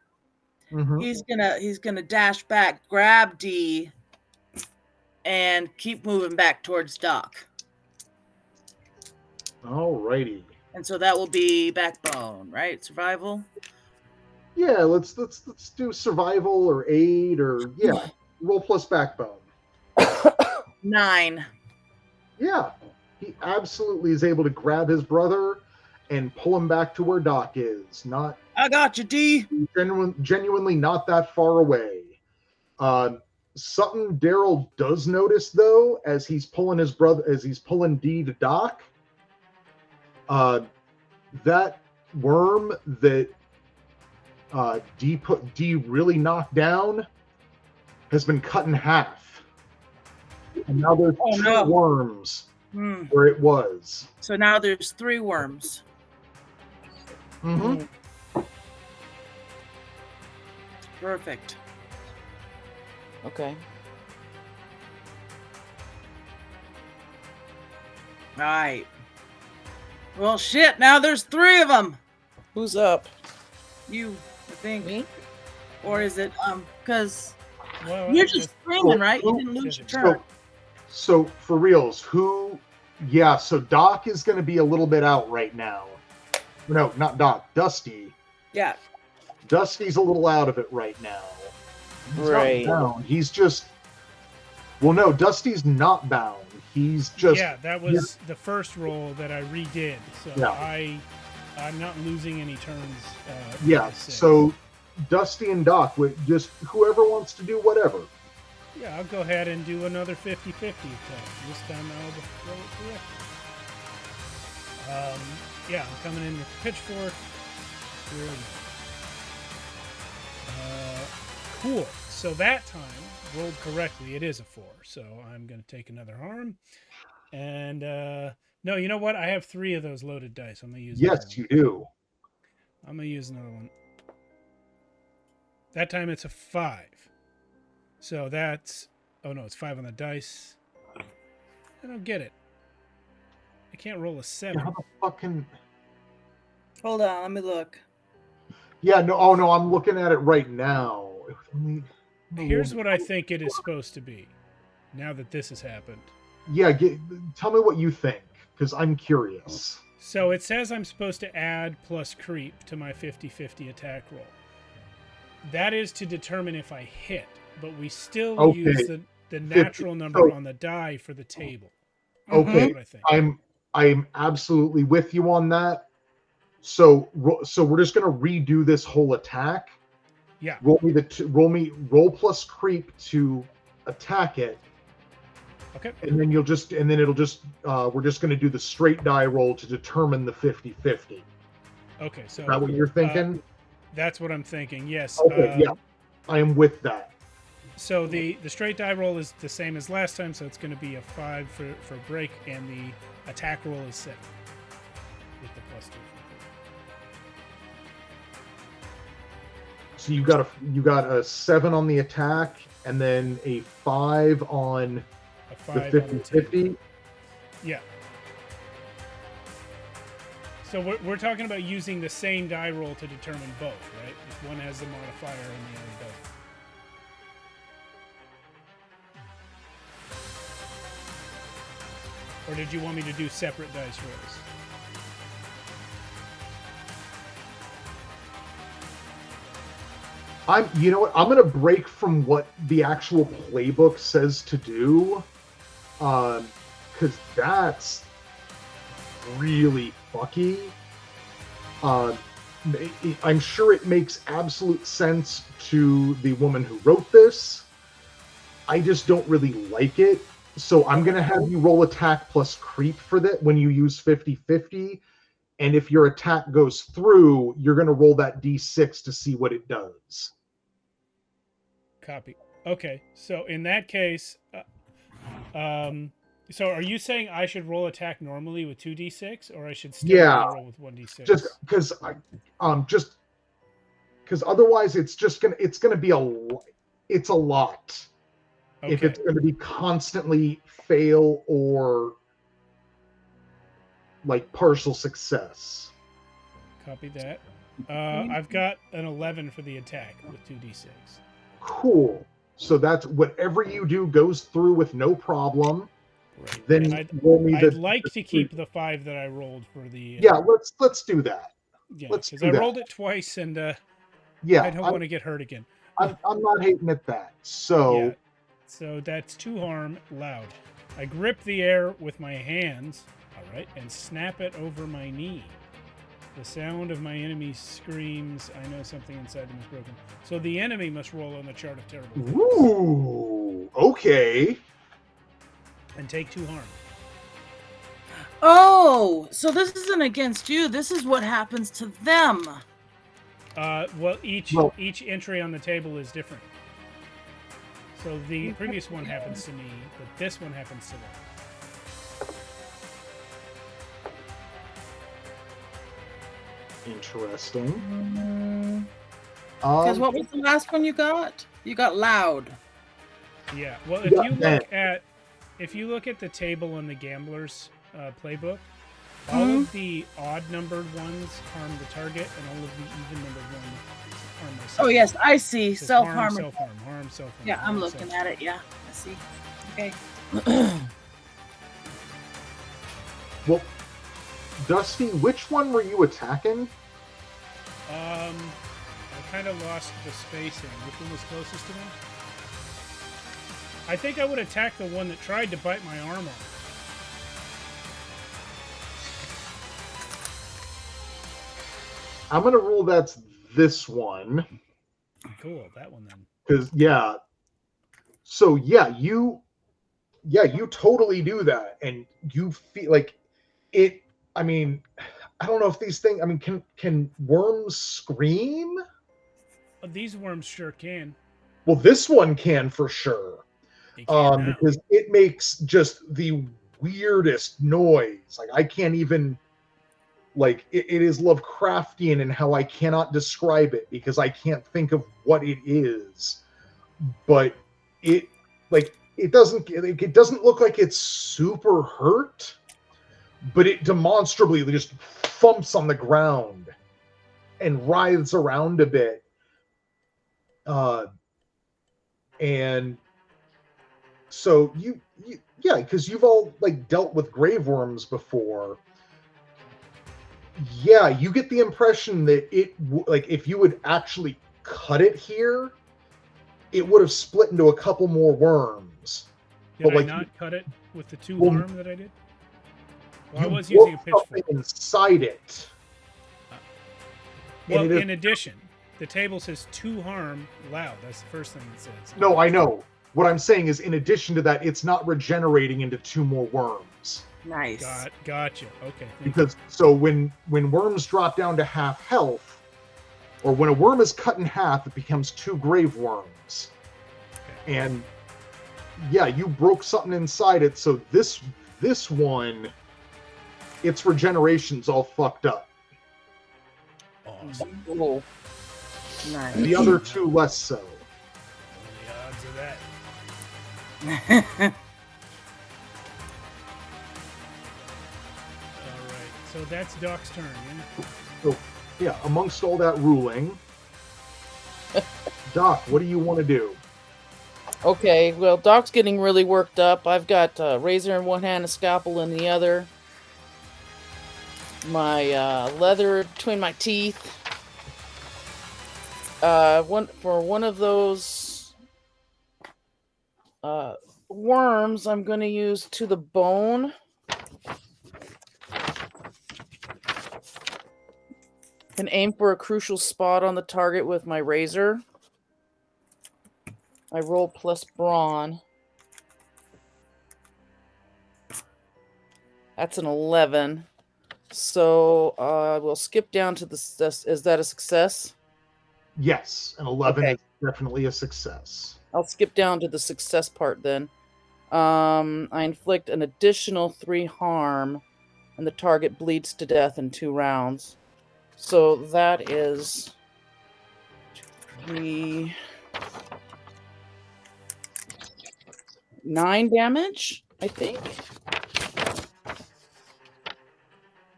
Mm-hmm. he's gonna dash back, grab D, and keep moving back towards Doc. Alrighty. And so that will be backbone, right? Survival. Yeah, let's do survival or aid or roll plus backbone. 9. Yeah, he absolutely is able to grab his brother and pull him back to where Doc is. Not I got you, D. genuinely not that far away. Something Daryl does notice though, as he's pulling D to Doc. That worm that D really knocked down has been cut in half, and now there's two worms where it was. So now there's 3 worms. Mm-hmm. Perfect. Okay. All right. Well, shit. Now there's 3 of them. Who's up? You, I think. Me? Or is it because Well, you're just screaming, right? You didn't lose your turn. So for reals, who? Yeah. So Doc is going to be a little bit out right now. No, not Doc. Dusty. Yeah. Dusty's a little out of it right now. He's Right. not bound. He's just. Well, no, Dusty's not bound. He's just. Yeah, that was the first roll that I redid. So Yeah. I'm not losing any turns. Yeah. to 6. So Dusty and Doc, with just whoever wants to do whatever. Yeah, I'll go ahead and do another 50-50 attack. This time I'll roll it correctly. Yeah, I'm coming in with the pitchfork. Here we go. Cool. So that time, rolled correctly, it is a 4. So I'm going to take another harm. And no, you know what? I have 3 of those loaded dice. I'm going to use Yes, you do. I'm going to use another one. That time it's a 5. So that's... Oh, no, it's 5 on the dice. I don't get it. I can't roll a 7. How the fucking... Hold on, let me look. Yeah, no, oh no, I'm looking at it right now. Here's what I think it is supposed to be, now that this has happened. Yeah, tell me what you think, because I'm curious. So it says I'm supposed to add plus creep to my 50-50 attack roll. That is to determine if I hit, but we still use the natural number on the die for the table. Okay, I think. I'm absolutely with you on that. So we're just gonna redo this whole attack. Yeah. Roll plus creep to attack it. Okay. And then it'll just we're just gonna do the straight die roll to determine the 50-50. Okay, so Is that what you're thinking? That's what I'm thinking. Yes. Okay, yeah. I am with that. So the straight die roll is the same as last time, so it's going to be a 5 for break, and the attack roll is 7 with the plus 2. So you got a 7 on the attack, and then a 5 on A 5 the on the 50-50. Yeah. So we're talking about using the same die roll to determine both, right? If one has the modifier and the other doesn't. Or did you want me to do separate dice rolls? You know what? I'm gonna break from what the actual playbook says to do, because that's really fucky. I'm sure it makes absolute sense to the woman who wrote this. I just don't really like it. So I'm going to have you roll attack plus creep for that when you use 50-50. And if your attack goes through, you're going to roll that d6 to see what it does. Copy. Okay, so in that case, so are you saying I should roll attack normally with 2d6, or I should still Yeah. only roll with 1d6? Just because otherwise it's gonna be it's a lot. Okay. If it's going to be constantly fail or like partial success. Copy that. I've got an 11 for the attack with 2d6. Cool. So that's whatever you do goes through with no problem. Right. Then And I'd like to keep the 5 that I rolled for the. Yeah, let's do that. Yeah, let's because do I that. rolled it twice, and yeah, I don't want to get hurt again. I'm not hating at that. So. Yeah. So that's 2 harm loud. I grip the air with my hands, all right, and snap it over my knee. The sound of my enemy screams, I know something inside them is broken. So the enemy must roll on the chart of terrible things. Ooh, okay. And take 2 harm. Oh, so this isn't against you. This is what happens to them. Well, each entry on the table is different. So the previous one happens to me, but this one happens to them. Interesting. Because what was the last one you got? You got loud. Yeah. Well, if you look at the table in the Gambler's playbook, all of the odd numbered ones harm the target, and all of the even numbered ones harm myself. Oh yes, I see. Self-harm. Harm, self-harm. Yeah, I'm looking at it. Yeah, I see. Okay. Well, Dusty, which one were you attacking? I kind of lost the spacing. Which one was closest to me? I think I would attack the one that tried to bite my arm off. I'm gonna rule that's this one. Cool, that one then. Because so you totally do that, and you feel like it. I mean, I don't know if these things. I mean, can worms scream? These worms sure can. Well, this one can for sure. Because it makes just the weirdest noise. Like I can't even. Like it is Lovecraftian in how I cannot describe it because I can't think of what it is. But it doesn't look like it's super hurt, but it demonstrably just thumps on the ground and writhes around a bit. And so because you've all like dealt with grave worms before. Yeah, you get the impression that if you would actually cut it here, it would have split into a couple more worms. Did I not cut it with the 2 harm that I did? Well, I was using a pitchfork inside it. Well, in addition, the table says 2 harm loud. That's the first thing it says. No, I know. What I'm saying is, in addition to that, it's not regenerating into 2 more worms. Nice. Gotcha. Okay. Because so when worms drop down to half health, or when a worm is cut in half, it becomes 2 grave worms. Okay. And yeah, you broke something inside it, so this one, its regeneration's all fucked up. Awesome. Cool. Nice. The other 2 less so. What are the odds of that? So that's Doc's turn, yeah? So, yeah, amongst all that ruling, Doc, what do you want to do? Okay, well, Doc's getting really worked up. I've got a razor in one hand, a scalpel in the other. My leather between my teeth. one of those worms, I'm going to use to the bone. Can aim for a crucial spot on the target with my razor. I roll plus brawn. That's an 11. So we'll skip down to the. Is that a success? Yes, an 11 Okay. is definitely a success. I'll skip down to the success part then. I inflict an additional 3 harm, and the target bleeds to death in 2 rounds. So that is 3, 9 damage, I think.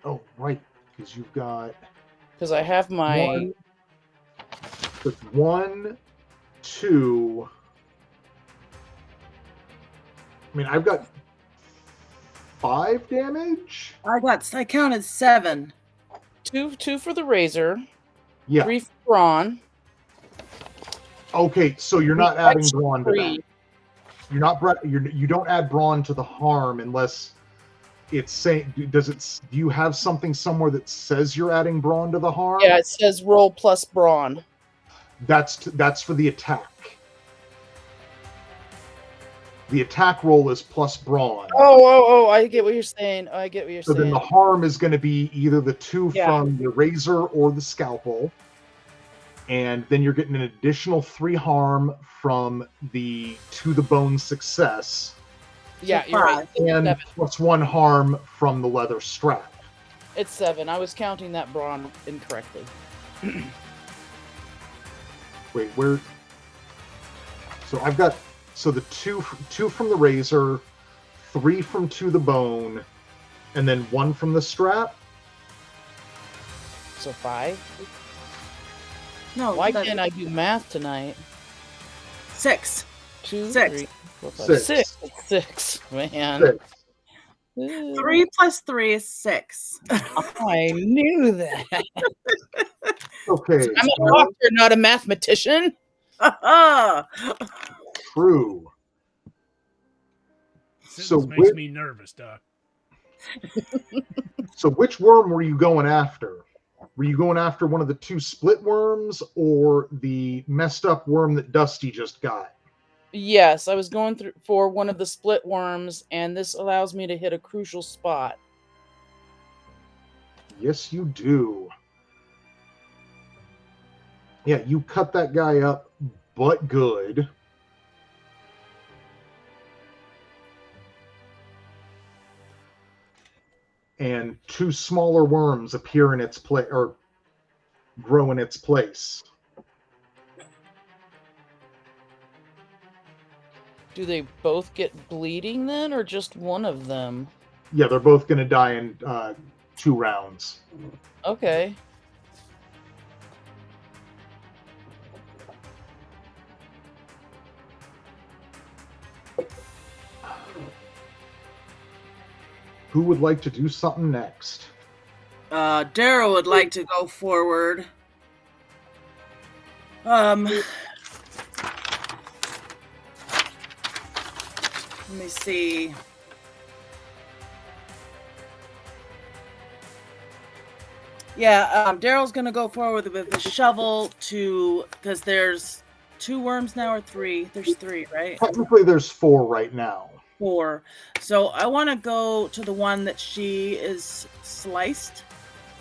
Oh, right, because you've got Because I have my. one, 2. I mean, I've got 5 damage. I counted 7. 2 for the razor, Yeah. 3 for brawn. Okay, so you're not adding Extra brawn to 3. that. You don't add brawn to the harm unless it's saying. Do you have something somewhere that says you're adding brawn to the harm? Yeah, it says roll plus brawn. That's for the attack. The attack roll is plus brawn. Oh! I get what you're saying. So then the harm is going to be either the 2 Yeah. from the razor or the scalpel, and then you're getting an additional 3 harm from the to the bone success, Yeah, So you're right. 5. and 7. plus 1 harm from the leather strap. It's 7. I was counting that brawn incorrectly. Wait, where? So I've got the 2 from the razor, 3 from to the bone, and then 1 from the strap. So 5. No, Why can't I do math tonight? 6. 2, 6. 3, 4, 5, 6. 6, man. 6. 3 plus 3 is 6. I knew that. Okay, I'm a doctor, not a mathematician. true. Sentence makes me nervous, Doc. So which worm were you going after? Were you going after one of the 2 split worms or the messed up worm that Dusty just got? Yes, I was going through for one of the split worms, and this allows me to hit a crucial spot. Yes, you do. Yeah, you cut that guy up, but good. And 2 smaller worms appear in its place, or grow in its place. Do they both get bleeding then, or just one of them? Yeah, they're both going to die in 2 rounds. Okay. Who would like to do something next? Daryl would like to go forward. Let me see. Yeah, Daryl's gonna go forward with the shovel because there's 2 worms now, or 3. There's 3, right? Technically, there's 4 right now. 4. So I want to go to the one that she is sliced.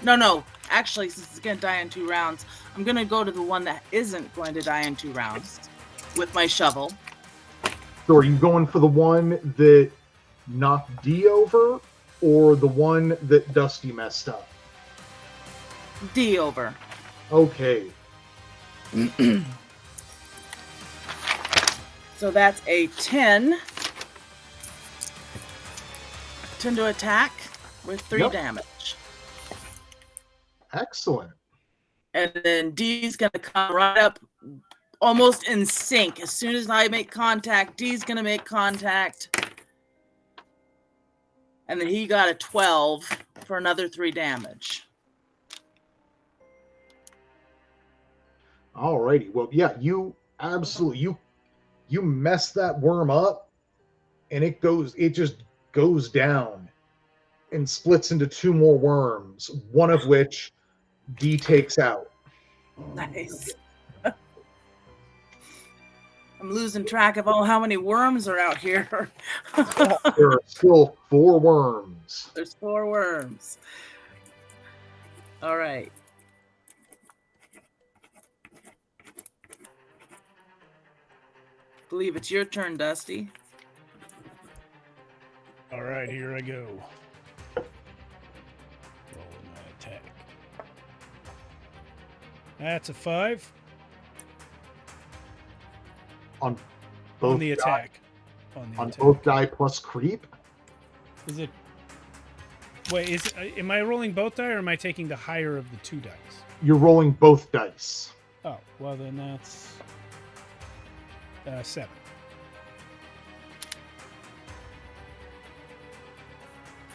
No. Actually, since it's going to die in 2 rounds, I'm going to go to the one that isn't going to die in 2 rounds with my shovel. So are you going for the one that knocked D over, or the one that Dusty messed up? D over. Okay. So that's a 10. 10 to attack with 3 damage. Excellent. And then D's going to come right up almost in sync. As soon as I make contact, D's going to make contact. And then he got a 12 for another 3 damage. Alrighty. Well, yeah, you absolutely you mess that worm up, and it just goes down and splits into two more worms, one of which D takes out. Nice. I'm losing track of how many worms are out here. There are still 4 worms. There's 4 worms. All right. Believe it's your turn, Dusty. All right, here I go. Rolling my attack. That's a 5 On both on the die, attack. On the on attack. both die plus creep. Is it? Wait, am I rolling both die or am I taking the higher of the 2 dice? You're rolling both dice. Oh, well then that's 7.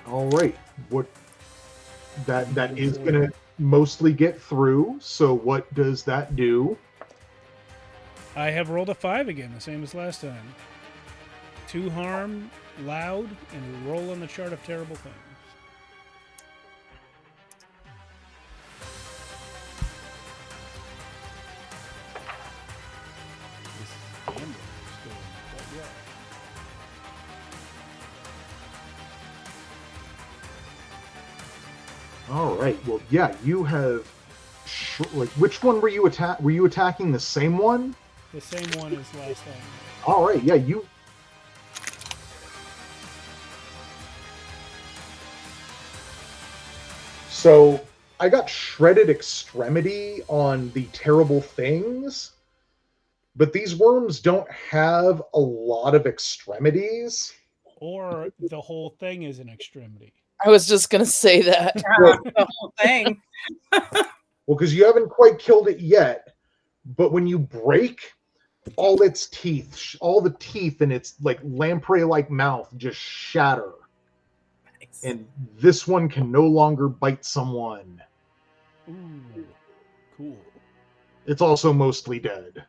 All right. What that is going to mostly get through. So what does that do? I have rolled a 5 again, the same as last time. 2 harm, loud, and roll on the chart of terrible things. This gambling is going quite well. All right. Well, yeah, you have like which one were you attacking the same one? The same one as last time. All right. Yeah, you So I got shredded extremity on the terrible things, but these worms don't have a lot of extremities. Or the whole thing is an extremity. I was just gonna say that. Yeah, the whole thing. Well, because you haven't quite killed it yet, but when you break, all its teeth, all the teeth in its like lamprey-like mouth just shatter. Nice. And this one can no longer bite someone. Ooh, cool. It's also mostly dead.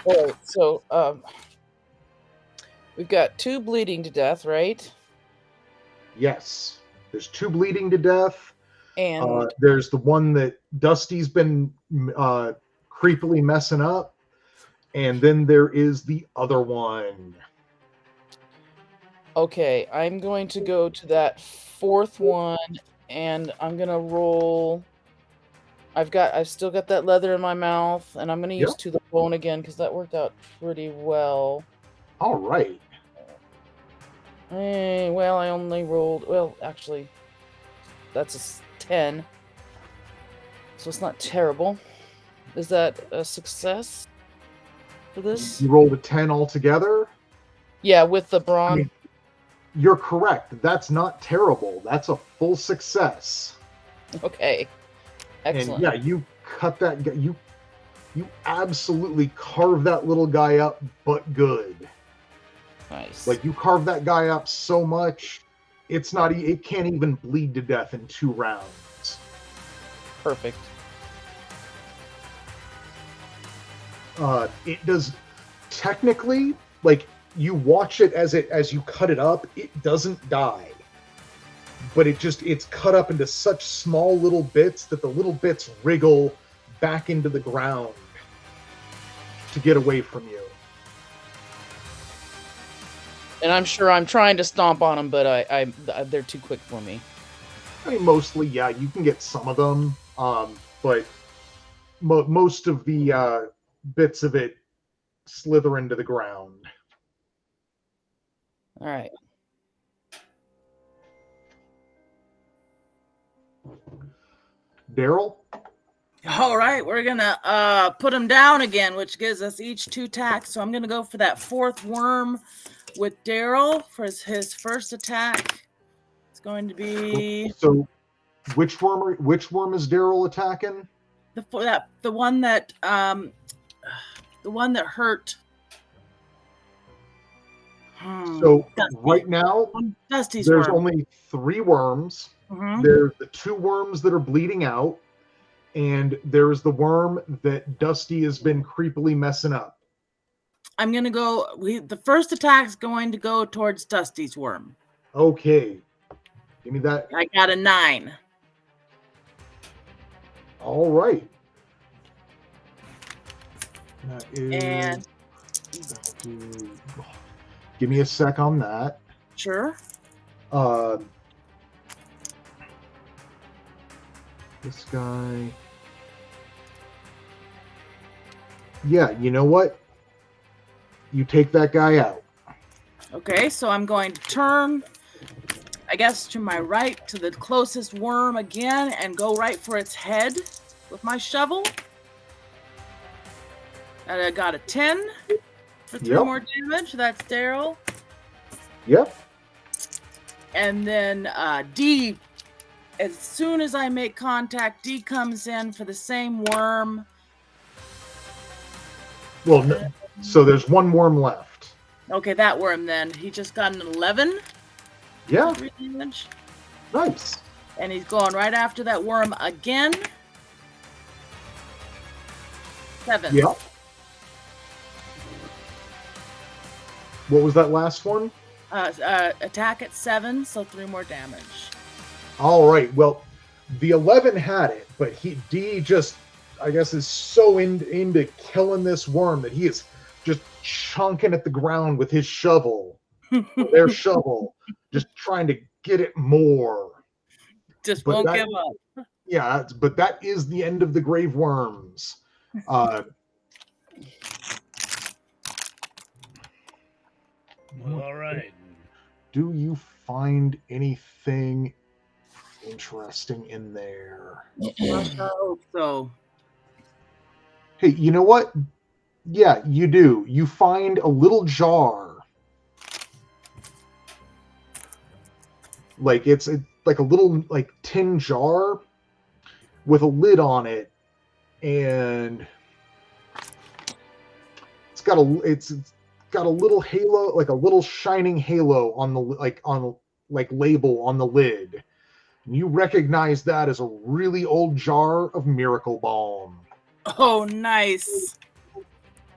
All right, so we've got 2 bleeding to death, right? Yes. There's 2 bleeding to death. And There's the one that Dusty's been creepily messing up. And then there is the other one. okay, I'm going to go to that 4th one, and I'm gonna roll. I've still got that leather in my mouth, and I'm gonna use Yep. to the bone again because that worked out pretty well. All right. Well, I only rolled. Well, actually, that's a 10, so it's not terrible. Is that a success for this? You rolled a 10 altogether. Yeah, with the brawn. I mean, you're correct. That's not terrible. That's a full success. Okay, excellent. And yeah, you cut that guy. You absolutely carve that little guy up, but good. Nice. Like you carve that guy up so much, it's not. It can't even bleed to death in 2 rounds. Perfect. It does technically, like you watch it as you cut it up, it doesn't die. But it's cut up into such small little bits that the little bits wriggle back into the ground to get away from you. And I'm sure I'm trying to stomp on them, but they're too quick for me. I mean, mostly, yeah, you can get some of them, but most of the bits of it slither into the ground. All right. Daryl? All right, we're gonna put them down again, which gives us each 2 attacks. So I'm gonna go for that 4th worm with Daryl for his first attack. It's going to be So, which worm is Daryl attacking? the one that hurt. So Dusty. right now, Dusty's there's worm. only 3 worms. Mhm. There's the 2 worms that are bleeding out, and there's the worm that Dusty has been creepily messing up. I'm gonna go. The first attack's going to go towards Dusty's worm. Okay. Give me that. I got a 9. All right. That is. And that'll do- Give me a sec on that. sure. This guy. Yeah, you know what? You take that guy out. Okay, so I'm going to turn, I guess, to my right to the closest worm again and go right for its head with my shovel. And I got a 10 for 3 Yep. more damage. That's Daryl. Yep. And then D, as soon as I make contact, D comes in for the same worm. Well, no, so there's 1 worm left. Okay, that worm then. He just got an 11 Yeah, for 3 damage. nice. And he's going right after that worm again. 7. Yep. What was that last one? Attack at 7, so 3 more damage. All right. Well, the 11 had it, but D just, I guess, is so into killing this worm that he is just chunking at the ground with his shovel, their shovel, just trying to get it more. Just But won't that- give up. Yeah, but that is the end of the grave worms. Well, all right. Do you find anything interesting in there? I hope so. Hey, you know what? Yeah, you do. You find a little jar. Like it's like a little like tin jar with a lid on it, and it's got a little halo, like a little shining halo on the label on the lid. And you recognize that as a really old jar of Miracle Balm. Oh, nice.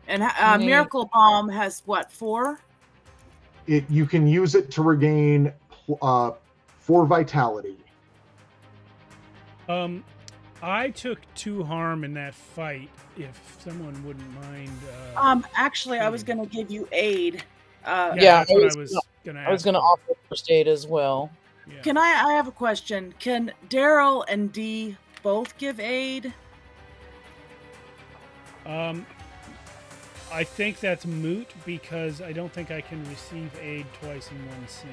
And Neat. Miracle Balm has what, 4? You can use it to regain 4 vitality. I took 2 harm in that fight. If someone wouldn't mind. Actually, I was gonna give you aid. Yeah, Yeah, that's what I was gonna. I was ask going to for. offer first aid as well. Yeah. Can I have a question? Can Daryl and D both give aid? I think that's moot because I don't think I can receive aid twice in one scene.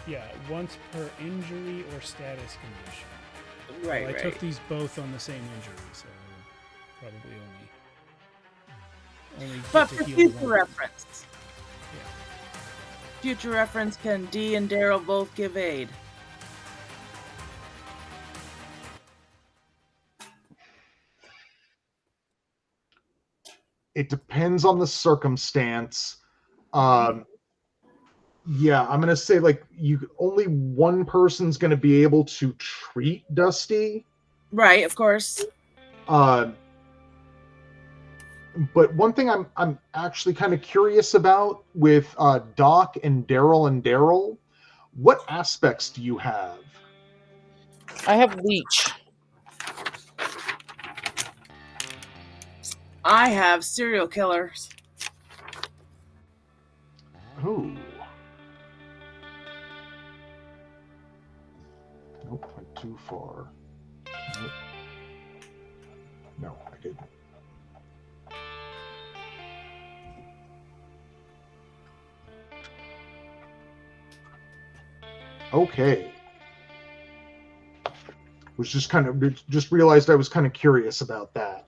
Yeah, once per injury or status condition. Right, Well, I right. took these both on the same injury, so probably only But get for to heal future one. reference. Future reference, can D and Daryl both give aid? It depends on the circumstance. Yeah, I'm gonna say like only one person's gonna be able to treat Dusty. Right, of course. But one thing I'm actually kind of curious about with Doc and Daryl, what aspects do you have? I have leech. I have serial killers. Ooh. Nope, went too far. Nope. No, I didn't. Okay. Just realized I was kind of curious about that.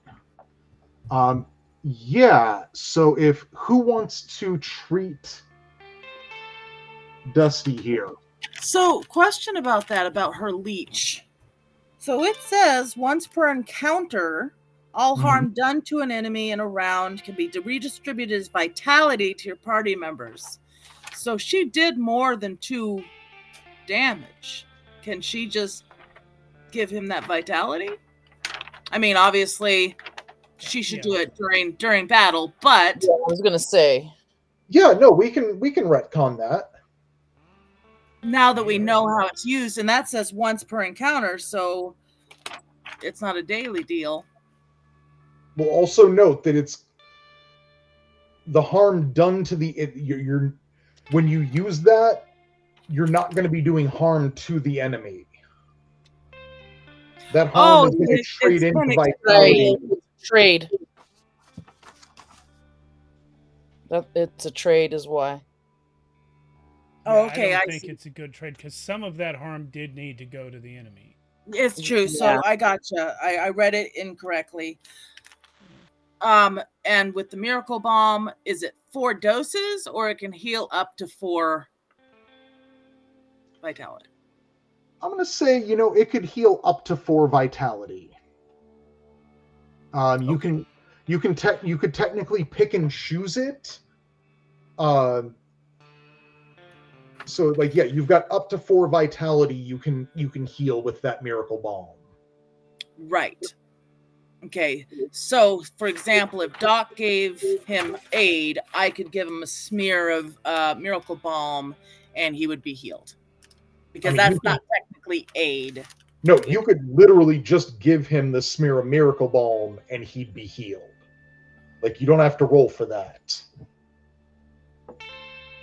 Yeah, so who wants to treat Dusty here? So, question about that, about her leech. So it says once per encounter, All harm done to an enemy in a round can be redistributed as vitality to your party members. So she did more than 2 damage. Can she just give him that vitality? I mean, obviously, she should do it during battle, but Yeah, I was gonna say. Yeah, no, we can retcon that. now that we know how it's used, and that says once per encounter, so it's not a daily deal. We'll also note that it's the harm done to you're when you use that, you're not going to be doing harm to the enemy. That harm is going to trade into vitality. Trade. That it's a trade is why. Oh, okay. I don't think it's a good trade because some of that harm did need to go to the enemy. It's true. So I gotcha. I read it incorrectly. And with the Miracle Bomb, is it 4 doses or it can heal up to 4 vitality? I'm going to say, it could heal up to 4 vitality. You could technically pick and choose it. So like, yeah, you've got up to 4 vitality. You can heal with that Miracle Bomb. Right. Okay. So, for example, if Doc gave him aid, I could give him a smear of Miracle Balm, and he would be healed. Because that's not technically aid. No, you could literally just give him the smear of Miracle Balm, and he'd be healed. Like, you don't have to roll for that.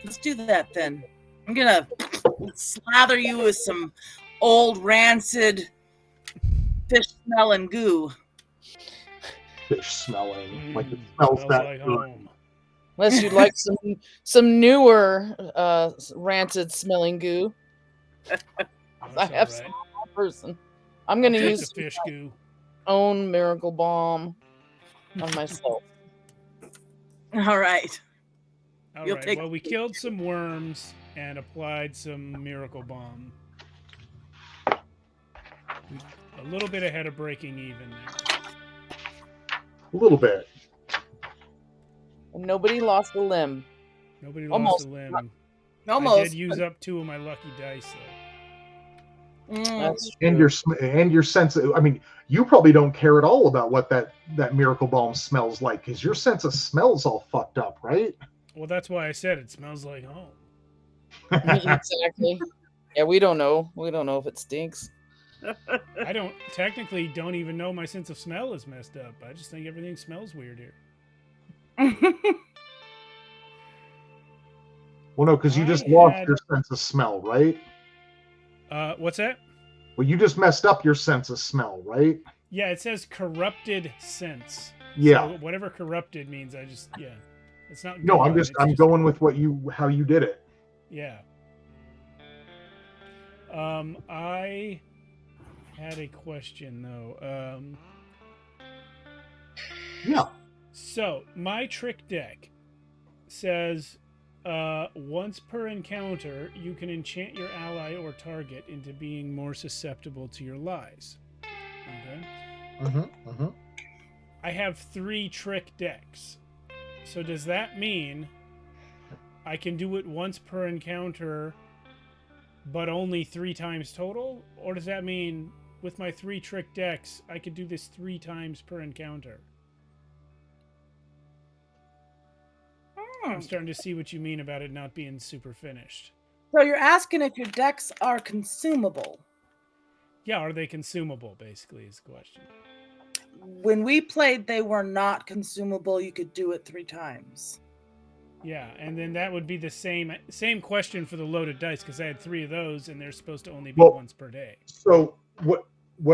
Let's do that then. I'm gonna slather you with some old rancid fish smelling goo. Fish smelling, like it smells that like good. home. Unless you'd like some newer rancid smelling goo. I have some person. I'm gonna use the fish goo. Own Miracle Balm on myself. All right. All right. Well, we killed some worms and applied some Miracle Bomb. A little bit ahead of breaking even there. A little bit. And nobody lost a limb. Nobody lost a limb. Almost. I did use up 2 of my lucky dice, though. That's and your sense of, I mean, you probably don't care at all about what that Miracle Balm smells like, because your sense of smell's all fucked up, right? Well, that's why I said it smells like home. Exactly. Yeah, we don't know. We don't know if it stinks. I don't even know my sense of smell is messed up. I just think everything smells weird here. Well, no, because you just lost your sense of smell, right? What's that? Well, you just messed up your sense of smell, right? Yeah, it says corrupted sense. Yeah. So whatever corrupted means, it's not. No, I'm going with how you did it. Yeah. I had a question though. Yeah. So my trick deck says once per encounter, you can enchant your ally or target into being more susceptible to your lies. Okay. I have 3 trick decks. So does that mean I can do it once per encounter, but only 3 times total? Or does that mean with my 3 trick decks, I could do this 3 times per encounter? I'm starting to see what you mean about it not being super finished. So you're asking if your decks are consumable. Yeah, are they consumable, basically, is the question. When we played, they were not consumable. You could do it 3 times. Yeah, and then that would be the same question for the loaded dice, because I had 3 of those, and they're supposed to only be once per day. So what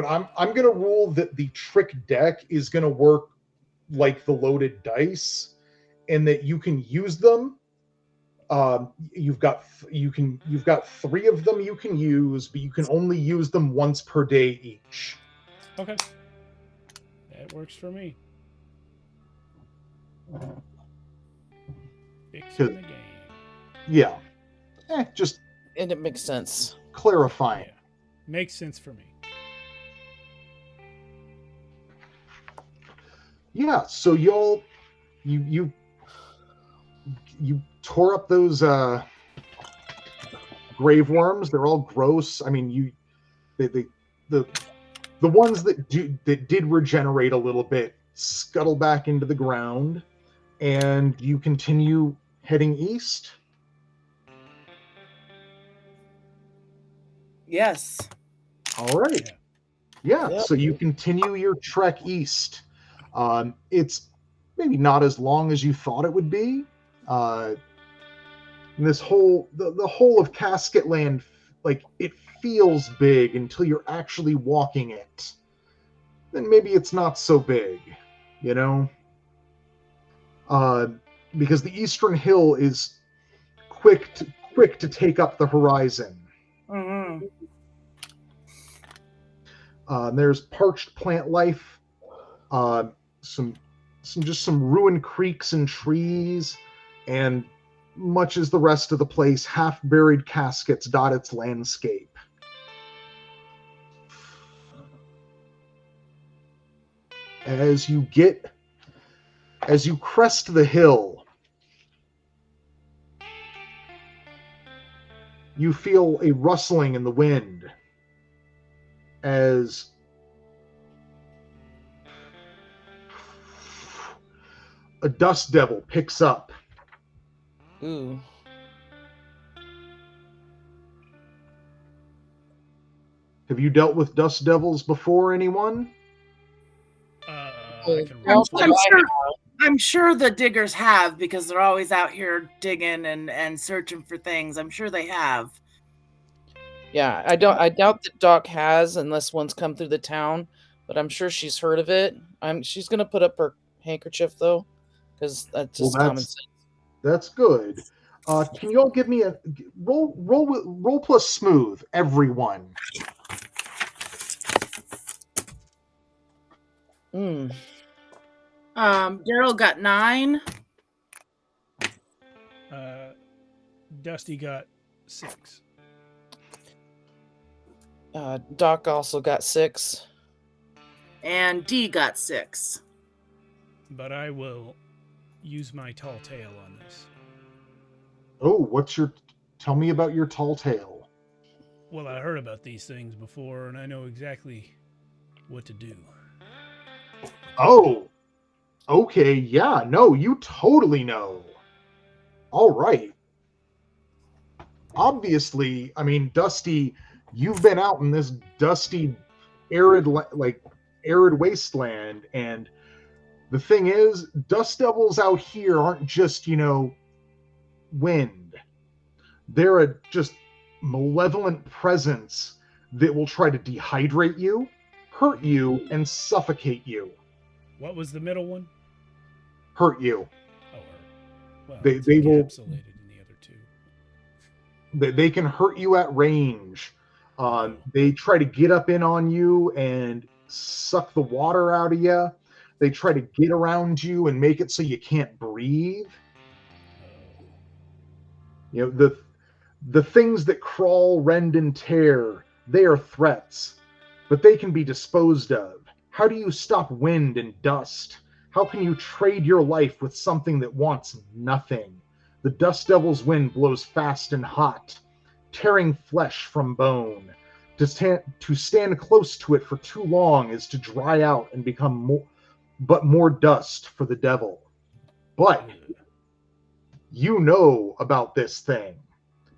I'm going to rule that the trick deck is going to work like the loaded dice, and that you can use them. You've got 3 of them you can use, but you can only use them once per day each. Okay. That works for me. Fixing the game. Yeah. Just And it makes sense. Clarifying. Yeah. Makes sense for me. Yeah, so you tore up those grave worms. They're all gross. I mean, they the the ones that did regenerate a little bit scuttle back into the ground, and you continue heading east. Yes. All right. Yeah. Yep. So you continue your trek east. It's maybe not as long as you thought it would be. Uh, and this the whole of Casket Land, like it feels big until you're actually walking it. Then maybe it's not so big, you know. Uh, because the Eastern Hill is quick to take up the horizon. Mm-hmm. There's parched plant life, uh, some some ruined creeks and trees, and much as the rest of the place, half buried caskets dot its landscape. As you crest the hill, you feel a rustling in the wind as a dust devil picks up. Ooh. Have you dealt with dust devils before, anyone? I can Well, roll. I'm I sure. I'm sure the diggers have, because they're always out here digging and searching for things. I'm sure they have. Yeah, I doubt that Doc has, unless one's come through the town, but I'm sure she's heard of it. She's gonna put up her handkerchief though, because that's Well, just common sense. that's good. Can you all give me a roll plus smooth, everyone? Mm. Daryl got 9. Dusty got 6. Doc also got 6. And D got 6. But I will use my tall tale on this. Oh, tell me about your tall tale. Well, I heard about these things before, and I know exactly what to do. Oh, okay, yeah, no, you totally know. All right. Obviously, I mean, Dusty, you've been out in this dusty, arid, arid wasteland, and the thing is, dust devils out here aren't just, wind. They're a just malevolent presence that will try to dehydrate you, hurt you, and suffocate you. What was the middle one? Hurt you. Oh, well, They it's they will encapsulated in the other two. they can hurt you at range. They try to get up in on you and suck the water out of you. They try to get around you and make it so you can't breathe. You know, the things that crawl, rend, and tear, they are threats, but they can be disposed of. How do you stop wind and dust? How can you trade your life with something that wants nothing? The dust devil's wind blows fast and hot, tearing flesh from bone. To stand close to it for too long is to dry out and become more dust for the devil. But you know about this thing,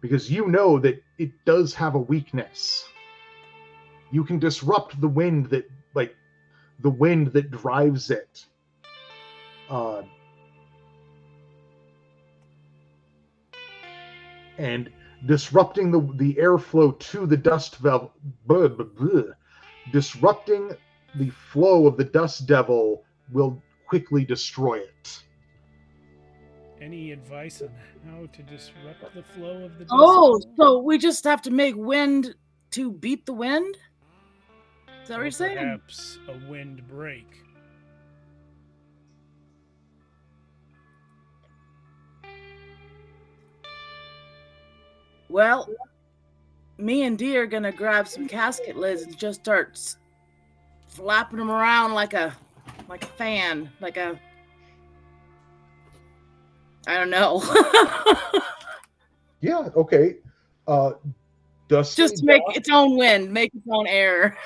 because you know that it does have a weakness. You can disrupt the wind that drives it. And disrupting the airflow to the dust valve, disrupting the flow of the dust devil will quickly destroy it. Any advice on how to disrupt the flow of the dust? Oh, so we just have to make wind to beat the wind? Is that what you're saying? Perhaps a wind break. Well, me and Dee are gonna grab some casket lids and just start flapping them around like a like a fan, like a. I don't know. Yeah. Okay. Dusty. Just make its own wind, make its own air.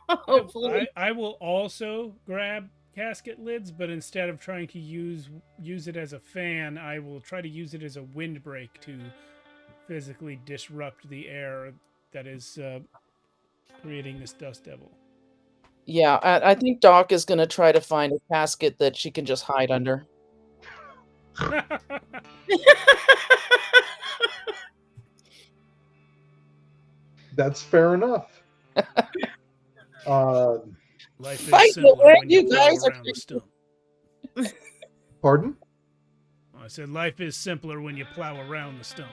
Hopefully. I will also grab casket lids, but instead of trying to use it as a fan, I will try to use it as a windbreak to physically disrupt the air that is creating this dust devil. Yeah, I think Doc is gonna try to find a casket that she can just hide under. That's fair enough. Life Fight is simpler away, when you you plow guys are around the stump. Pardon? I said life is simpler when you plow around the stump.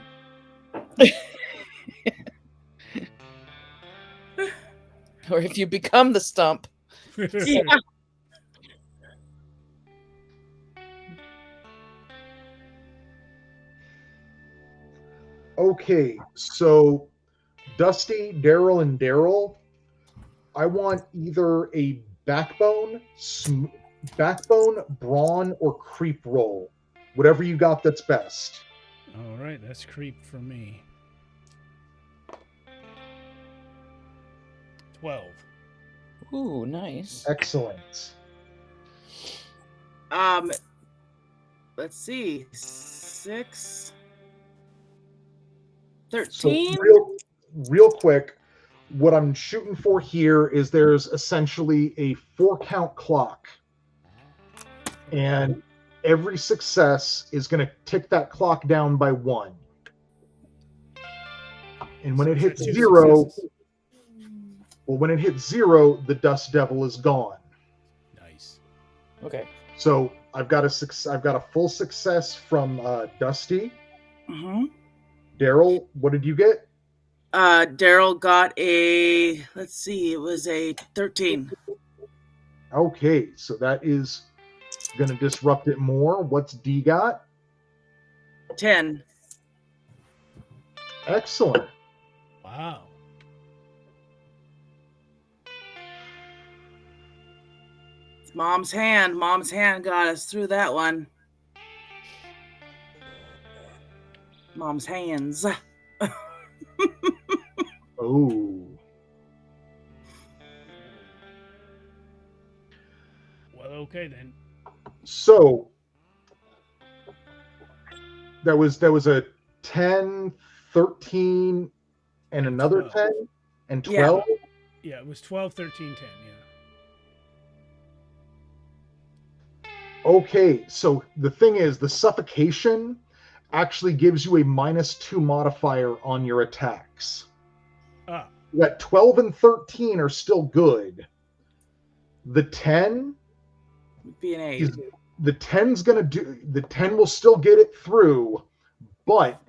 Or if you become the stump. Yeah. Okay, so Dusty, Daryl, and Daryl, I want either a backbone, brawn, or creep roll. Whatever you got that's best. All right, that's creep for me. 12. Ooh, nice. Excellent. Let's see. 6. So 13. real quick, what I'm shooting for here is there's essentially a 4-count clock. And every success is going to tick that clock down by 1. And when So it is that hits 2 0, successes? well, when it hits 0, the dust devil is gone. Nice. Okay. So I've got a full success from Dusty. Mm-hmm. Daryl, what did you get? Daryl got a, let's see, it was a 13. Okay, so that is going to disrupt it more. What's D got? 10. Excellent. Wow. Mom's hand got us through that one. Mom's hands. Oh. Well, okay then. So that was a 10, 13, and another 12. 10 and 12. Yeah, it was 12, 13, 10. Yeah. Okay, so the thing is, the suffocation actually gives you a -2 modifier on your attacks. Ah, That 12 and 13 are still good. The 10 Would be an 8. is the 10 will still get it through, but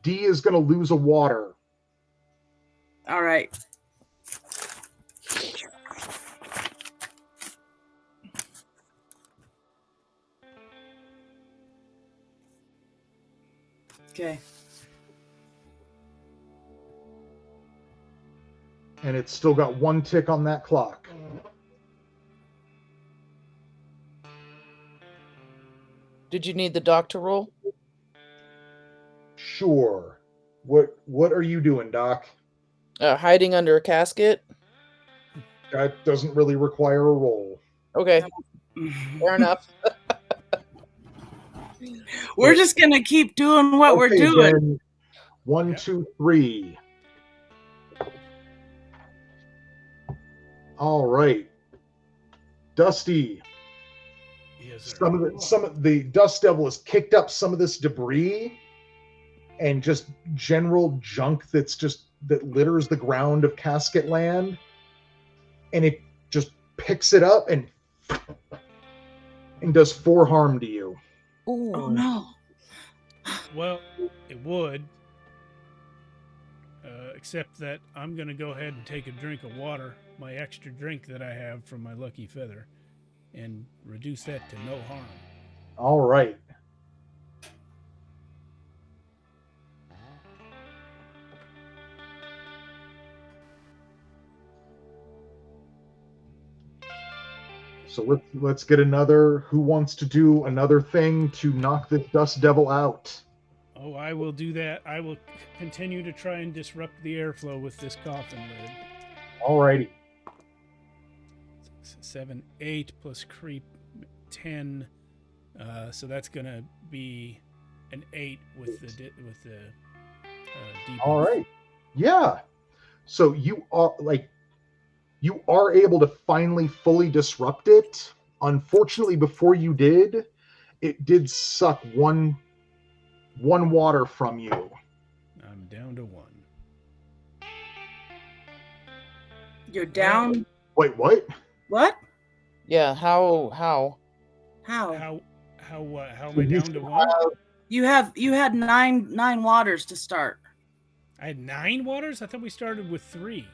D is gonna lose a water. All right. Okay. And it's still got 1 tick on that clock. Did you need the doc to roll? Sure. What are you doing, Doc? Hiding under a casket? That doesn't really require a roll. Okay, fair enough. We're just going to keep doing what we're Okay, doing. then 1, Yep. 2, 3. All right. Dusty, yes, sir. some of the dust devil has kicked up some of this debris and just general junk that litters the ground of Casket Land, and it just picks it up and does 4 harm to you. Ooh. Oh, no. Well, it would. Except that I'm going to go ahead and take a drink of water, my extra drink that I have from my lucky feather, and reduce that to no harm. All right. So let's get another. Who wants to do another thing to knock this dust devil out? Oh, I will do that. I will continue to try and disrupt the airflow with this coffin lid. Alrighty. 7, 8 plus creep 10. So that's gonna be an 8 with the debuff. All right. Yeah. So you are able to finally fully disrupt it. Unfortunately, before you did, it did suck one water from you. I'm down to 1. You're down. Wait, what? What? Yeah, how? How? How am I down to 1? You had nine waters to start. I had 9 waters. I thought we started with 3.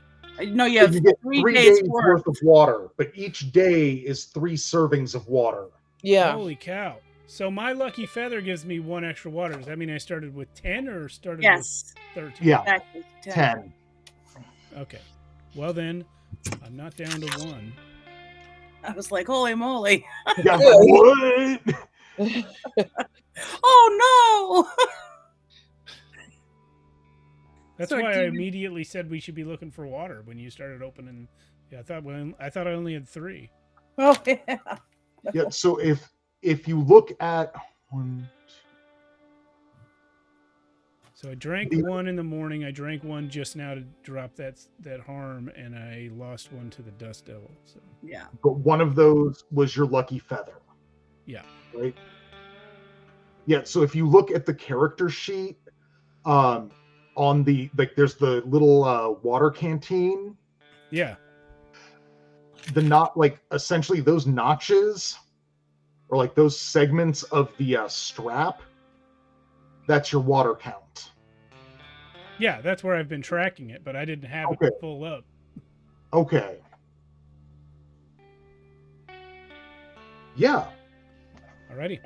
No, you So have you get 3 3 days days worth. worth of water, but each day is 3 servings of water. Yeah. Holy cow! So my lucky feather gives me 1 extra water. Does that mean I started with 10 or started Yes. with 13? Yeah, Exactly. 10. Okay. Well then, I'm not down to 1. I was like, holy moly. Yeah, what? Oh no. That's So why do I you- immediately said we should be looking for water when you started opening. Yeah, I thought I only had 3. Oh yeah. Yeah, so if you look at one, So I drank 1 in the morning. I drank 1 just now to drop that harm, and I lost 1 to the dust devil. So Yeah. but one of those was your lucky feather. yeah. Right? Yeah, so if you look at the character sheet, on the there's the little water canteen. Yeah. Essentially those notches, or like those segments of the strap, that's your water count. Yeah, that's where I've been tracking it, but I didn't have Okay. it full up. Okay. Yeah. Alrighty.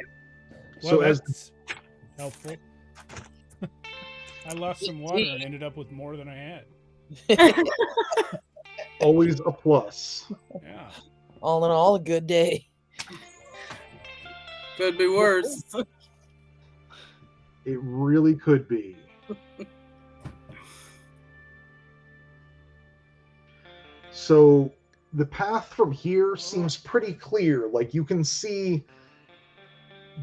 Well, So as that's helpful. I lost some water and ended up with more than I had. always a plus. Yeah. All in all, a good day. Could be worse. It really could be. So the path from here seems pretty clear. Like you can see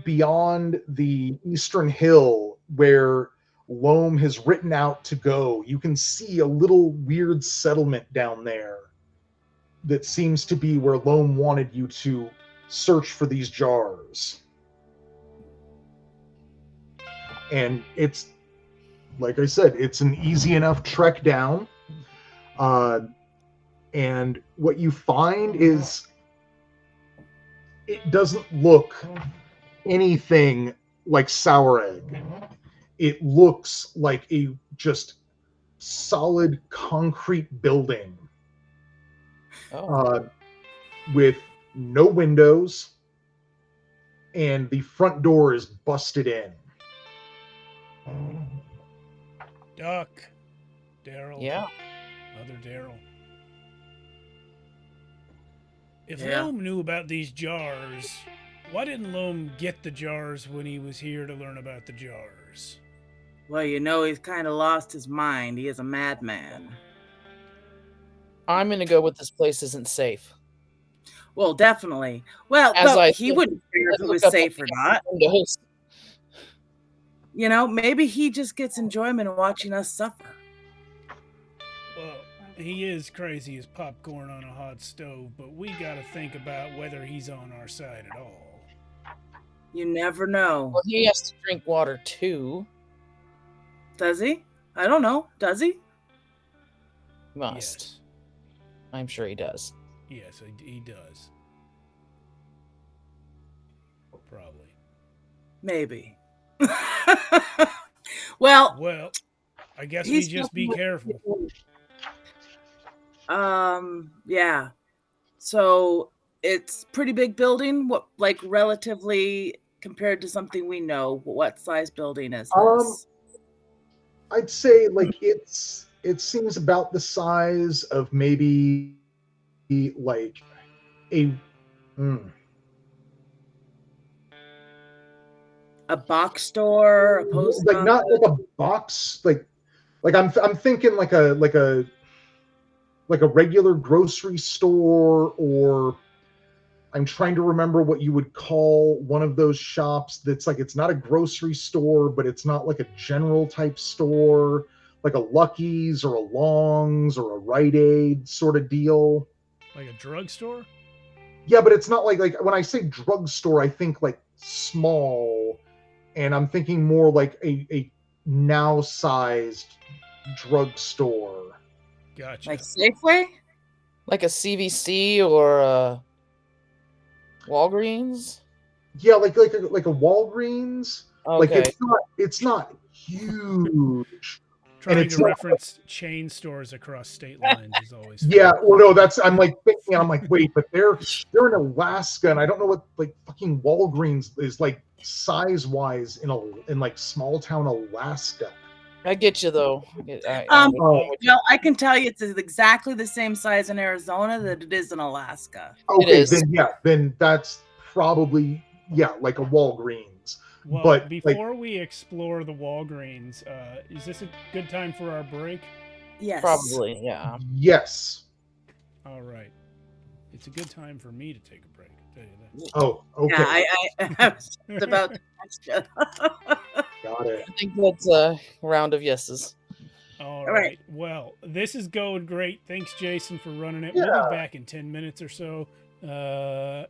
beyond the eastern hill where Loam has written out to go. You can see a little weird settlement down there that seems to be where Loam wanted you to search for these jars. And it's, like I said, it's an easy enough trek down. And what you find is it doesn't look anything like Sour Egg. It looks like a just solid concrete building Oh, with no windows, and the front door is busted in. Duck. Daryl. yeah. Other Daryl. If Yeah. Loam knew about these jars, why didn't Loam get the jars when he was here to learn about the jars? Well, you know, he's kind of lost his mind. He is a madman. I'm gonna go with this place isn't safe. Well, definitely. Well, As I he look- wouldn't care if it look was up safe at or the not. windows. You know, maybe he just gets enjoyment in watching us suffer. Well, he is crazy as popcorn on a hot stove, but we gotta think about whether he's on our side at all. You never know. Well, he has to drink water too. Does he? I don't know. Does he? Must. I'm sure he does. Yes, he does. Probably. Maybe. Well, Well, I guess we He's just be careful. yeah. So it's pretty big building. What, like, relatively compared to something we know? What size building is this? I'd say like it seems about the size of maybe like a Hmm. A box store, a post Like not office. like a box, like I'm thinking like a regular grocery store, or I'm trying to remember what you would call one of those shops that's like it's not a grocery store, but it's not like a general type store, like a Lucky's or a Long's or a Rite Aid sort of deal. Like a drugstore? Yeah, but it's not like when I say drugstore, I think like small, and I'm thinking more like a now sized drugstore. Gotcha. Like Safeway? Like a CVC or a Walgreens? Yeah, like a Walgreens. Like Okay. it's not huge, and Trying it's to not. reference chain stores across state lines is always fun. Yeah, well, no, that's I'm like thinking, I'm like, wait, but they're in Alaska, and I don't know what like fucking Walgreens is like size wise in like small town Alaska. I get you though. I'm Um, with you. Well, I can tell you it's exactly the same size in Arizona that it is in Alaska. Okay, is. then that's probably like a Walgreens. Well, But like before we explore the Walgreens, is this a good time for our break? Yes. Probably, yeah. yes. All right. It's a good time for me to take a break. I'll tell you that. Oh, okay. Yeah, I was just about to ask you. Got it. I think that's a round of yeses. All right. right. Well, this is going great. Thanks, Jason, for running it. Yeah. We'll be back in 10 minutes or so. We'll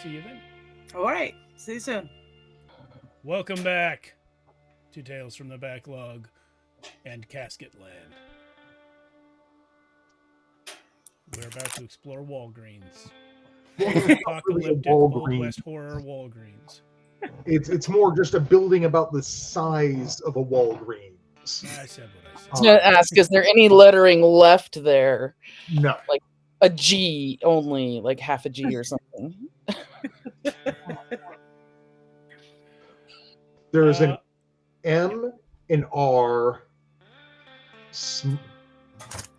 see you then. All right. See you soon. Welcome back to Tales from the Backlog and Casket Land. We're about to explore Walgreens. Apocalyptic Old Walgreens. West horror Walgreens. It's more just a building about the size of a Walgreens. I said what I I said. was going to ask, is there any lettering left there? No. Like a G only, like half a G or something. There's an M, an R,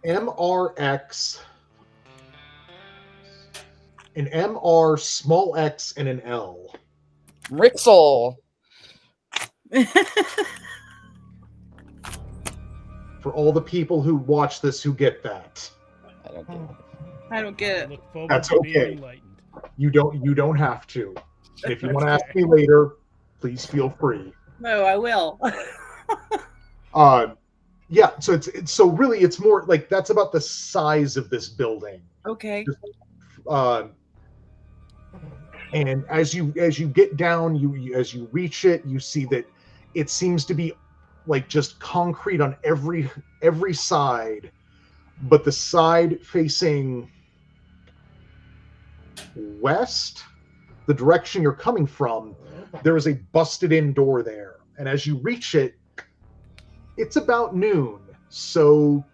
MRX, an MR, small X, and an L. Rixel. For all the people who watch this who get that. I don't get it. I don't get I it. look forward That's to being okay. enlightened. You don't have to. And if you want to ask me later, please feel free. No, I will. Yeah, so it's so really it's more like that's about the size of this building. Okay. And as you get down, as you reach it, you see that it seems to be like just concrete on every side, but the side facing west, the direction you're coming from, there is a busted in door there. And as you reach it, it's about noon, so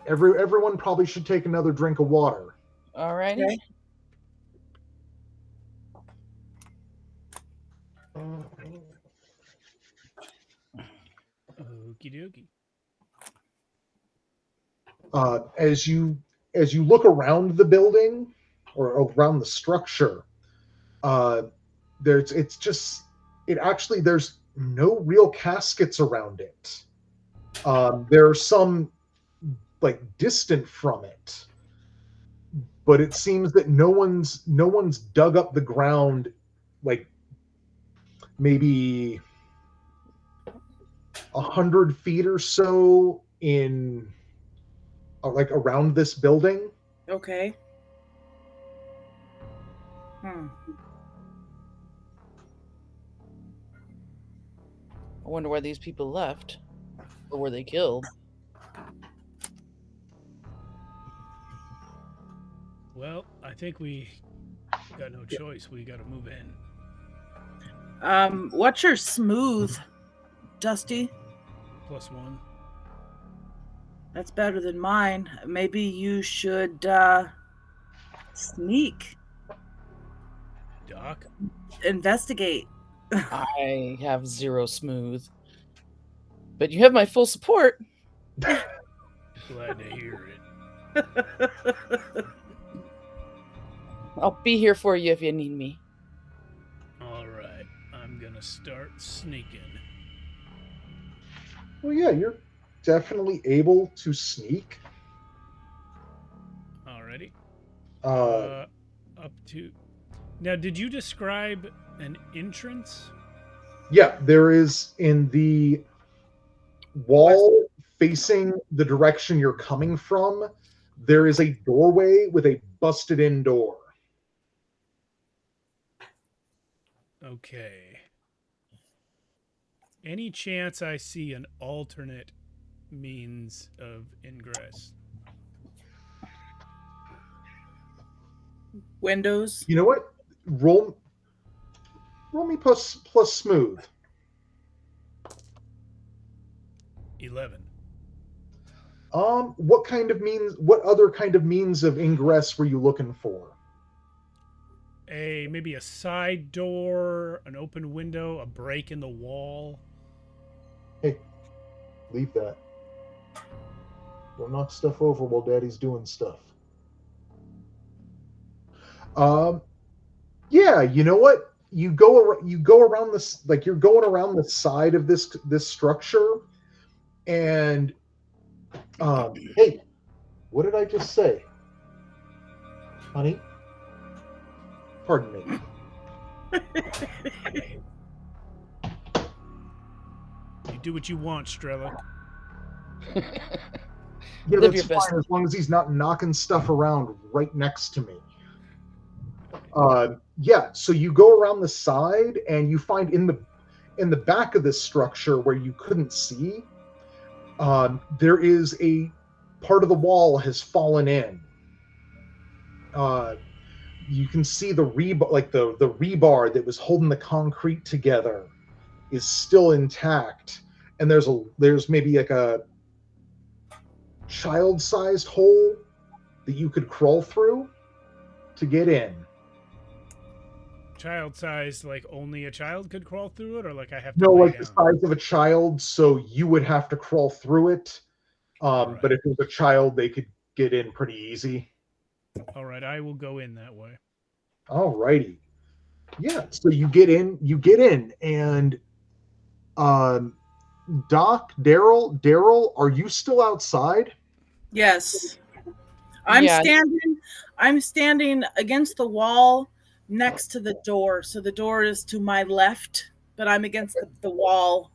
everyone probably should take another drink of water. All righty. Okay. Okie dokie. As you look around the building or around the structure, there's no real caskets around it. There are some like distant from it, but it seems that no one's dug up the ground like maybe 100 feet or so in like around this building. Okay. I wonder why these people left. Or were they killed? Well, I think we got no choice. We got to move in. What's your smooth, Dusty? +1. That's better than mine. Maybe you should sneak, Doc? investigate. I have 0 smooth. But you have my full support. Glad to hear it. I'll be here for you if you need me. All right, I'm gonna start sneaking. Well, yeah, you're definitely able to sneak. Alrighty. Uh, Up to. Now, did you describe an entrance? yeah, there is in the wall facing the direction you're coming from, there is a doorway with a busted in door. Okay. Any chance I see an alternate means of ingress? Windows. You know what? Roll me plus smooth. 11. What other kind of means of ingress were you looking for? Maybe a side door, an open window, a break in the wall. Hey, leave that. Don't knock stuff over while Daddy's doing stuff. Yeah, you know what? You go around this, like you're going around the side of this structure, and hey, what did I just say, honey? Pardon me. You do what you want, Strelick. Yeah, Live that's your best fine as long as he's not knocking stuff around right next to me. Yeah, so you go around the side and you find in the back of this structure where you couldn't see, there is a part of the wall has fallen in. You can see the rebar, like the rebar that was holding the concrete together, is still intact, and there's maybe like a child-sized hole that you could crawl through to get in. Child size, like only a child could crawl through it, or like I have to No, lay like the down? size of a child, so you would have to crawl through it. Right. But if it was a child, they could get in pretty easy. All right, I will go in that way. Alrighty. Yeah, so you get in, and Doc, Daryl, are you still outside? Yes. Yeah. I'm standing against the wall next to the door. So the door is to my left, but I'm against the wall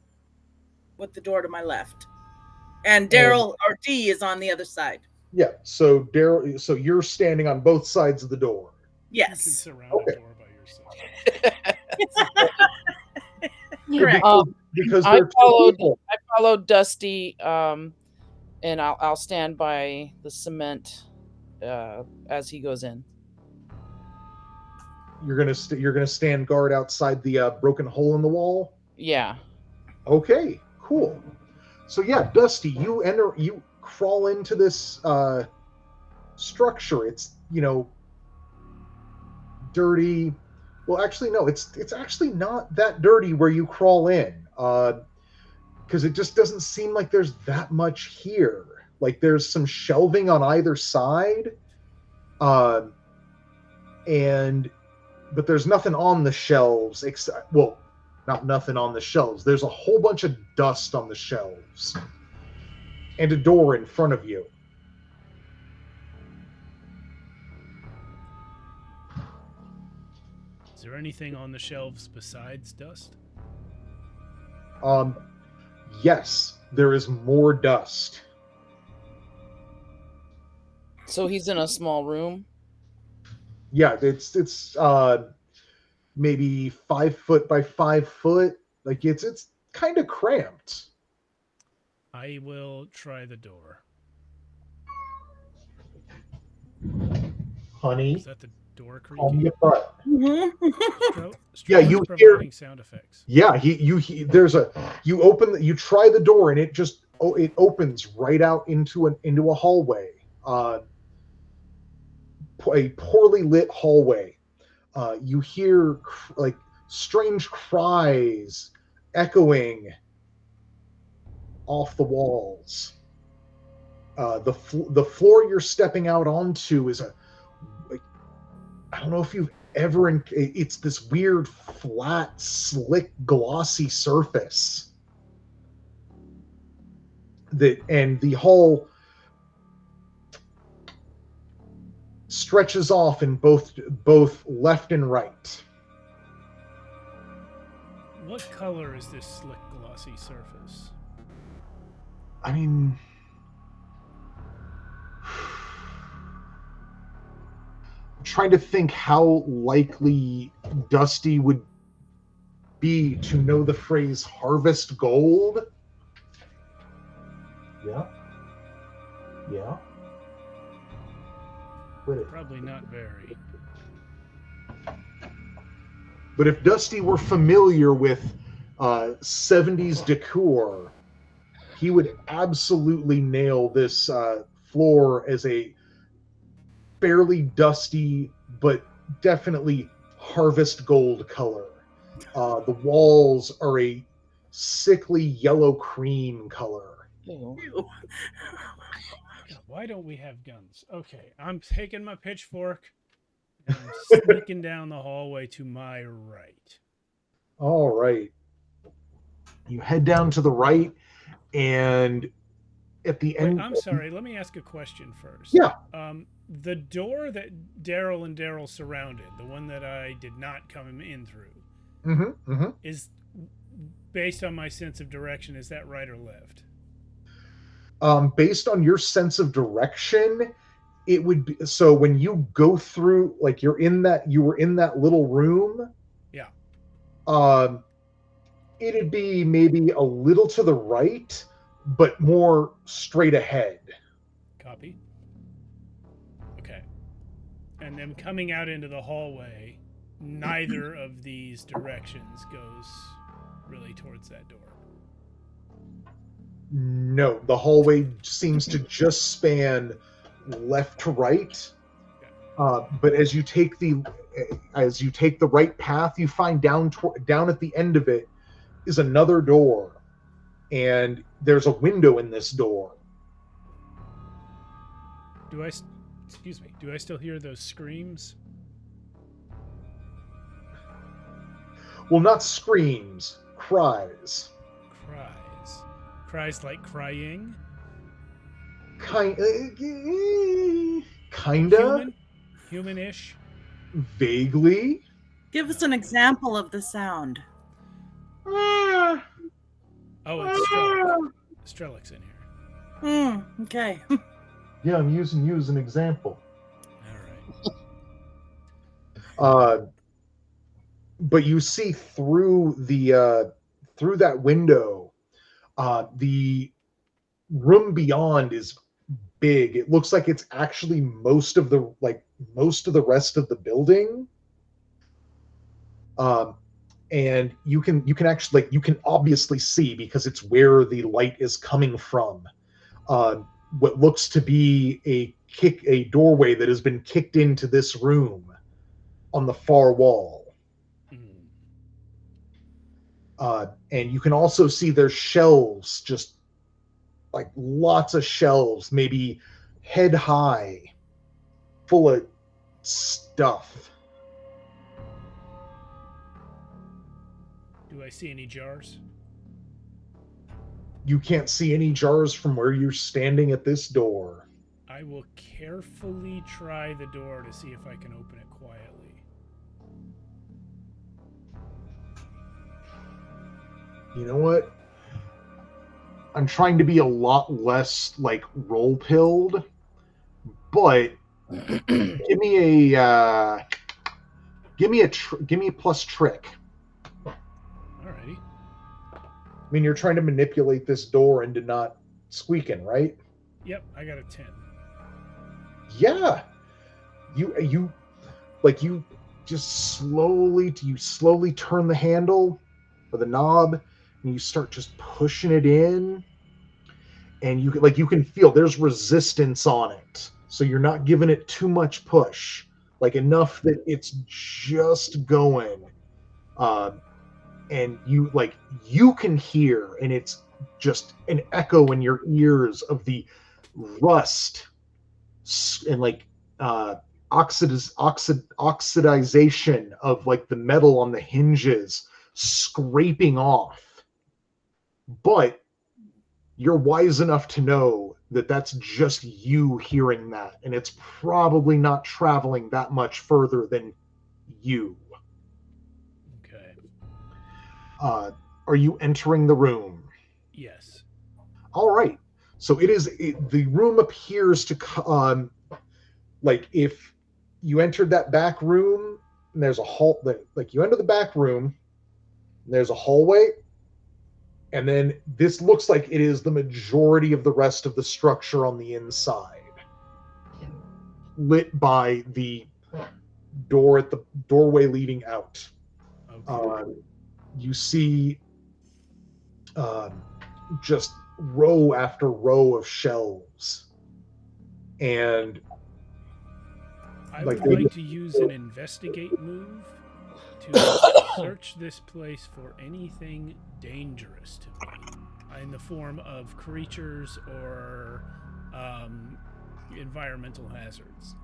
with the door to my left. And Daryl or D is on the other side. Yeah, so Daryl, so you're standing on both sides of the door. You can Yes. surround Okay. a door by yourself. Correct. Because I there are two people. followed Dusty, and I'll stand by the cement as he goes in. You're gonna stand guard outside the broken hole in the wall. Yeah. Okay, cool. So yeah, Dusty, you crawl into this structure. It's dirty. Well, actually, no, it's actually not that dirty where you crawl in, because it just doesn't seem like there's that much here. Like there's some shelving on either side, but there's nothing on the shelves except, well, not nothing on the shelves. There's a whole bunch of dust on the shelves, and a door in front of you. Is there anything on the shelves besides dust? Yes, there is more dust. So he's in a small room. Yeah, it's maybe 5 foot by 5 foot. Like it's kind of cramped. I will try the door. Honey, Is that the door on creaking? your butt. Yeah, you providing hear- sound effects. Yeah, you try the door and it opens right out into a hallway. A poorly lit hallway. You hear like strange cries echoing off the walls. The floor you're stepping out onto is I don't know if you've ever. It's this weird, flat, slick, glossy surface and the hall stretches off in both left and right. What color is this slick, glossy surface? I mean, I'm trying to think how likely Dusty would be to know the phrase harvest gold. Yeah. Yeah. Probably not very. But if Dusty were familiar with 70s decor, he would absolutely nail this floor as a fairly dusty, but definitely harvest gold color. The walls are a sickly yellow cream color. Ew. Ew. Why don't we have guns? Okay, I'm taking my pitchfork and I'm sneaking down the hallway to my right. All right. You head down to the right, and at the Wait, end. I'm sorry. Let me ask a question first. Yeah. The door that Daryl and Daryl surrounded, the one that I did not come in through, is based on my sense of direction. Is that right or left? Based on your sense of direction, it would be so when you go through, like you were in that little room. Yeah. It'd be maybe a little to the right, but more straight ahead. Copy. Okay. And then coming out into the hallway, neither of these directions goes really towards that door. No, the hallway seems to just span left to right. But as you take the right path, you find down at the end of it is another door, and there's a window in this door. Do I still hear those screams? Well, not screams, cries. Cries like crying? Kinda. Human-ish? Vaguely. Give us an example of the sound. Oh, it's Strelix. Strelix in here. Okay. Yeah, I'm using you as an example. All right. But you see through that window, the room beyond is big. It looks like it's actually most of the rest of the building. And you can actually, you can obviously see, because it's where the light is coming from, what looks to be a doorway that has been kicked into this room on the far wall. And you can also see there's shelves, just like lots of shelves, maybe head high, full of stuff. Do I see any jars? You can't see any jars from where you're standing at this door. I will carefully try the door to see if I can open it quietly. You know what? I'm trying to be a lot less like role-pilled, but give me a plus trick. Alrighty. I mean, you're trying to manipulate this door into not squeaking, right? Yep, I got a 10. Yeah. You just slowly turn the handle or the knob, and you start just pushing it in, and you can feel there's resistance on it. So you're not giving it too much push, like enough that it's just going. And you can hear, and it's just an echo in your ears of the rust and oxidization of like the metal on the hinges scraping off. But you're wise enough to know that that's just you hearing that, and it's probably not traveling that much further than you. Okay. Are you entering the room? Yes. All right. So the room appears to like if you entered that back room, and there's a hall, like you enter the back room, and there's a hallway, and then this looks like it is the majority of the rest of the structure on the inside, lit by the door at the doorway leading out. Okay. You see just row after row of shelves, and I like would like to use an investigate move to search this place for anything dangerous to me in the form of creatures or environmental hazards.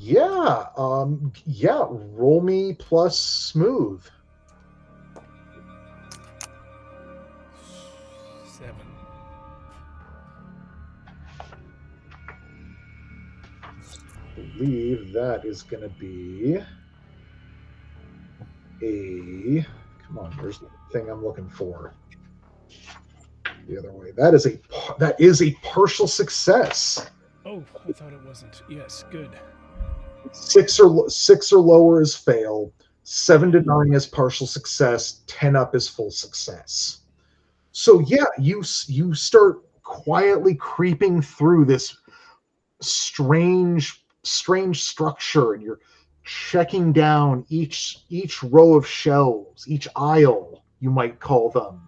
yeah, roll me plus smooth. 7. I believe that is going to be a, come on, where's the thing I'm looking for? The other way. That is a partial success. Oh, I thought it wasn't. Yes, good. 6 or lower is fail. 7 to 9 is partial success. 10 up is full success. So yeah, you start quietly creeping through this strange structure, and you're checking down each row of shelves, each aisle, you might call them.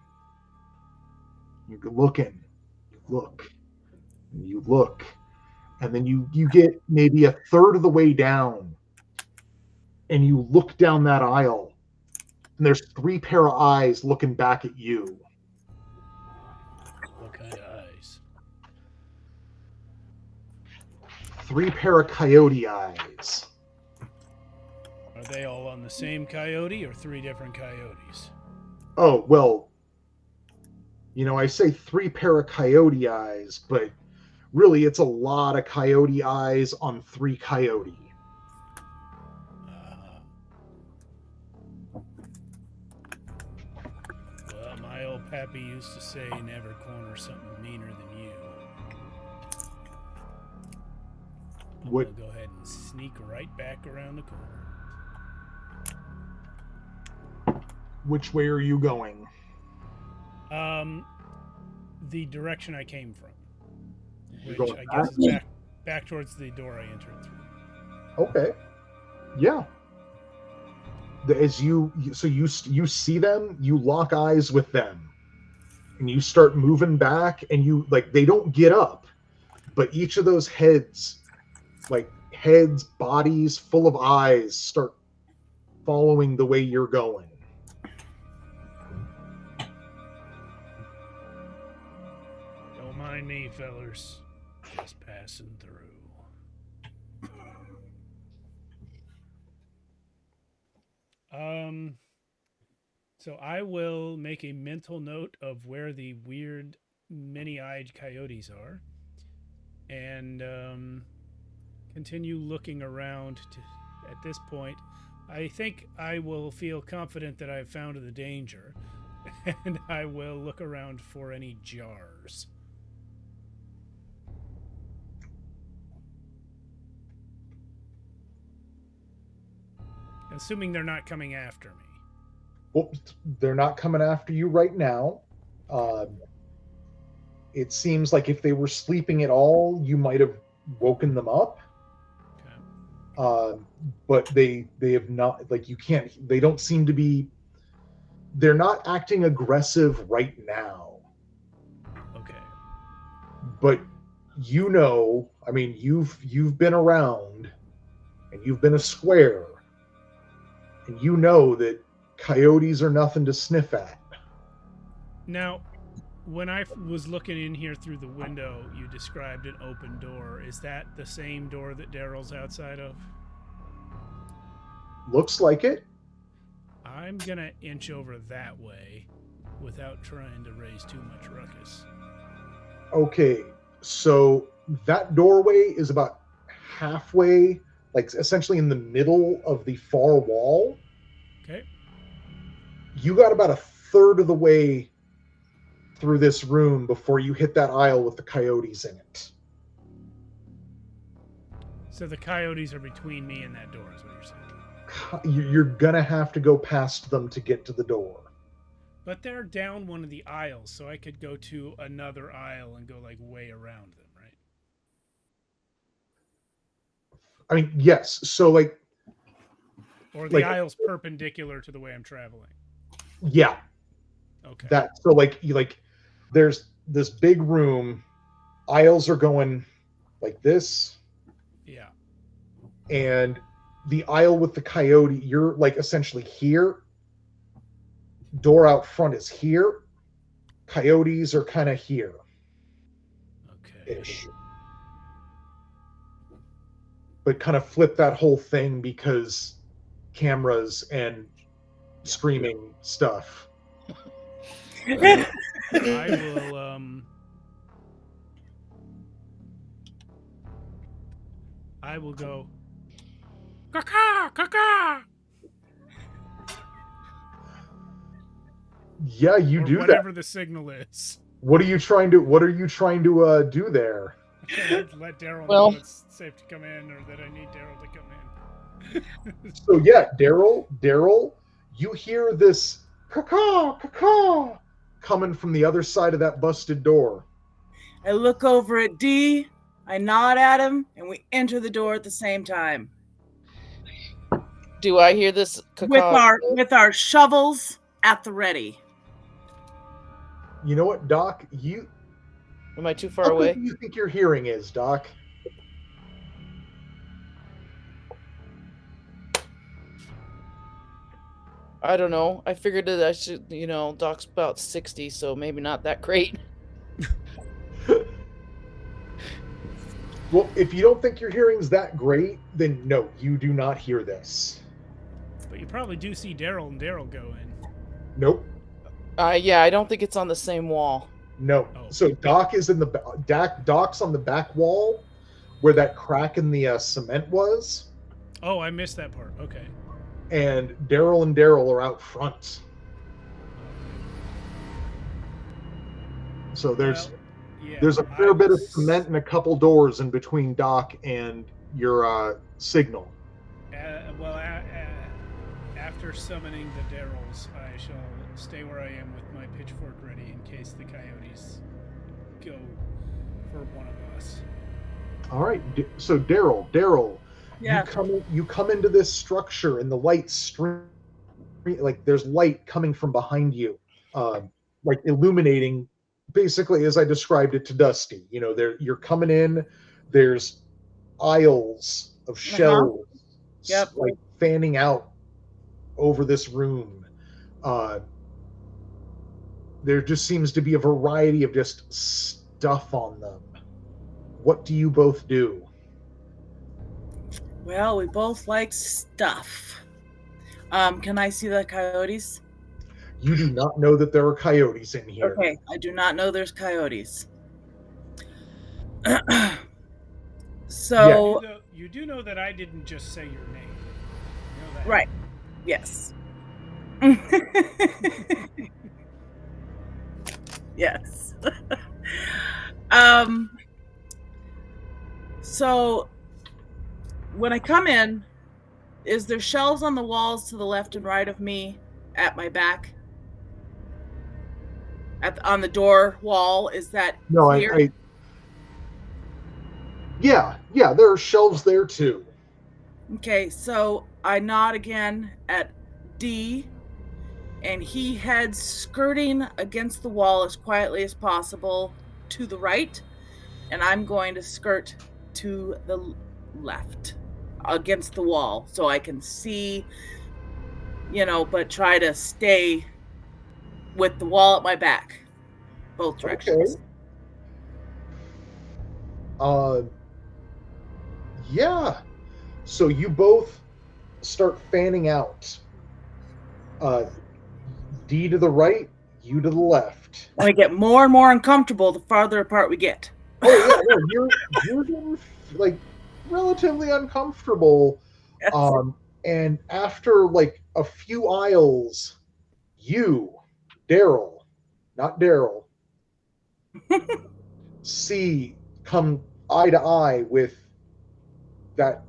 You're looking, you look, and you look, and then you get maybe a third of the way down, and you look down that aisle, and there's 3 pair of eyes looking back at you. What kind of eyes? 3 pair of coyote eyes. Are they all on the same coyote or 3 different coyotes? Oh, well, I say 3 pair of coyote eyes, but really it's a lot of coyote eyes on 3 coyote. Well, my old pappy used to say, never corner something meaner than you. We'll go ahead and sneak right back around the corner. Which way are you going? The direction I came from, You're which going I guess is back towards the door I entered through. Okay. Yeah. As you see them, you lock eyes with them, and you start moving back, and you they don't get up, but each of those heads, bodies full of eyes, start following the way you're going. Don't mind me, fellers. Just passing through. So I will make a mental note of where the weird many-eyed coyotes are, and continue looking around. At this point, I think I will feel confident that I've found the danger, and I will look around for any jars. Assuming they're not coming after me. Well, they're not coming after you right now. It seems like if they were sleeping at all, you might have woken them up. Okay. But they have not. You can't. They don't seem to be. They're not acting aggressive right now. Okay. But I mean, you've been around, and you've been a square, and you know that coyotes are nothing to sniff at. Now, when I was looking in here through the window, you described an open door. Is that the same door that Daryl's outside of? Looks like it. I'm gonna inch over that way without trying to raise too much ruckus. Okay, so that doorway is about halfway, like essentially in the middle of the far wall. Okay. You got about a third of the way through this room before you hit that aisle with the coyotes in it. So the coyotes are between me and that door, is what you're saying. You're gonna have to go past them to get to the door. But they're down one of the aisles, so I could go to another aisle and go like way around them, right? I mean, yes. So like, Or the aisle's perpendicular to the way I'm traveling. Yeah. Okay. That so like you like there's this big room, aisles are going like this, Yeah. and the aisle with the coyote, you're like essentially here. Door out front is here. Coyotes are kind of here. Okay. Ish. But kind of flip that whole thing because cameras and streaming stuff. I will I will go caca caca. Yeah, you or do whatever that. The signal is. What are you trying to do there? Let Daryl Well- know it's safe to come in, or that I need Daryl to come in. So yeah, Daryl, you hear this caca caca coming from the other side of that busted door. I look over at D, I nod at him, and we enter the door at the same time. Do I hear this With our shovels at the ready. You know what, Doc? Am I too far How away? good do you think your hearing is, Doc? I don't know. I figured that I should, Doc's about 60, so maybe not that great. Well, if you don't think your hearing's that great, then no, you do not hear this. But you probably do see Daryl and Daryl go in. Nope. Yeah, I don't think it's on the same wall. No. Oh. So Doc's on the back wall where that crack in the cement was, Oh, I missed that part. Okay. and Daryl are out front. So there's a fair bit of cement and a couple doors in between Doc and your signal. After summoning the Daryls, I shall stay where I am with my pitchfork ready in case the coyotes go for one of us. All right. So Daryl, Yeah. you come into this structure and the light stream, like there's light coming from behind you, like illuminating, basically as I described it to Dusty. You're coming in. There's aisles of shelves, Yep. like fanning out over this room. There just seems to be a variety of just stuff on them. What do you both do? Well, we both like stuff. Can I see the coyotes? You do not know that there are coyotes in here. Okay, I do not know there's coyotes. So, You do know that I didn't just say your name. You know that. right. Yes. Yes. So when I come in, is there shelves on the walls to the left and right of me at my back? On the door wall, is that No, clear? Yeah, there are shelves there too. Okay, so I nod again at D, and he heads skirting against the wall as quietly as possible to the right, and I'm going to skirt to the left against the wall so I can see, but try to stay with the wall at my back. both directions. Okay. Yeah. So you both start fanning out. D to the right, you to the left. And we get more and more uncomfortable the farther apart we get. Oh yeah, no, you're getting like relatively uncomfortable. Yes. And after like a few aisles, you, Daryl, not Daryl, see come eye to eye with that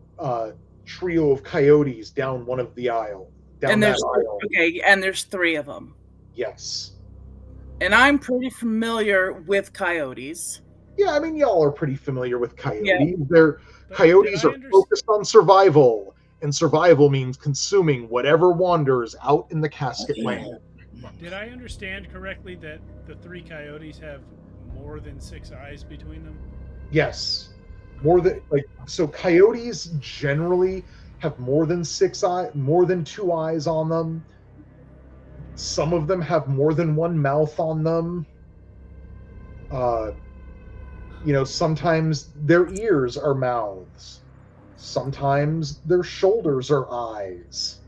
trio of coyotes down one of the aisle. Down And that there's aisle. okay, and there's 3 of them. Yes. And I'm pretty familiar with coyotes. Yeah, I mean y'all are pretty familiar with coyotes. Yeah. They're But coyotes did I are focused on survival, and survival means consuming whatever wanders out in the Casket land. Did I understand correctly that the 3 coyotes have more than 6 eyes between them? Yes. More than like so coyotes generally have more than 2 eyes on them. Some of them have more than 1 mouth on them. Sometimes their ears are mouths. Sometimes their shoulders are eyes.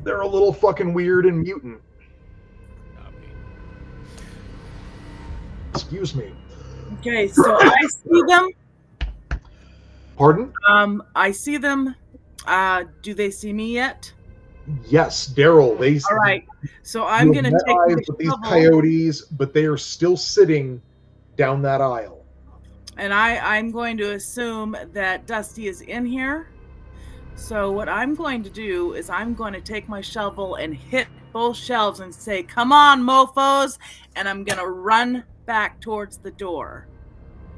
They're a little fucking weird and mutant. Not me. Excuse me. Okay, so I see them. Pardon? I see them. Do they see me yet? Yes, Daryl. All right. So I'm gonna take eyes my with these shovel, coyotes, but they are still sitting down that aisle. and I'm going to assume that Dusty is in here. So what I'm going to do is I'm going to take my shovel and hit both shelves and say, "Come on, mofos!" And I'm gonna run back towards the door,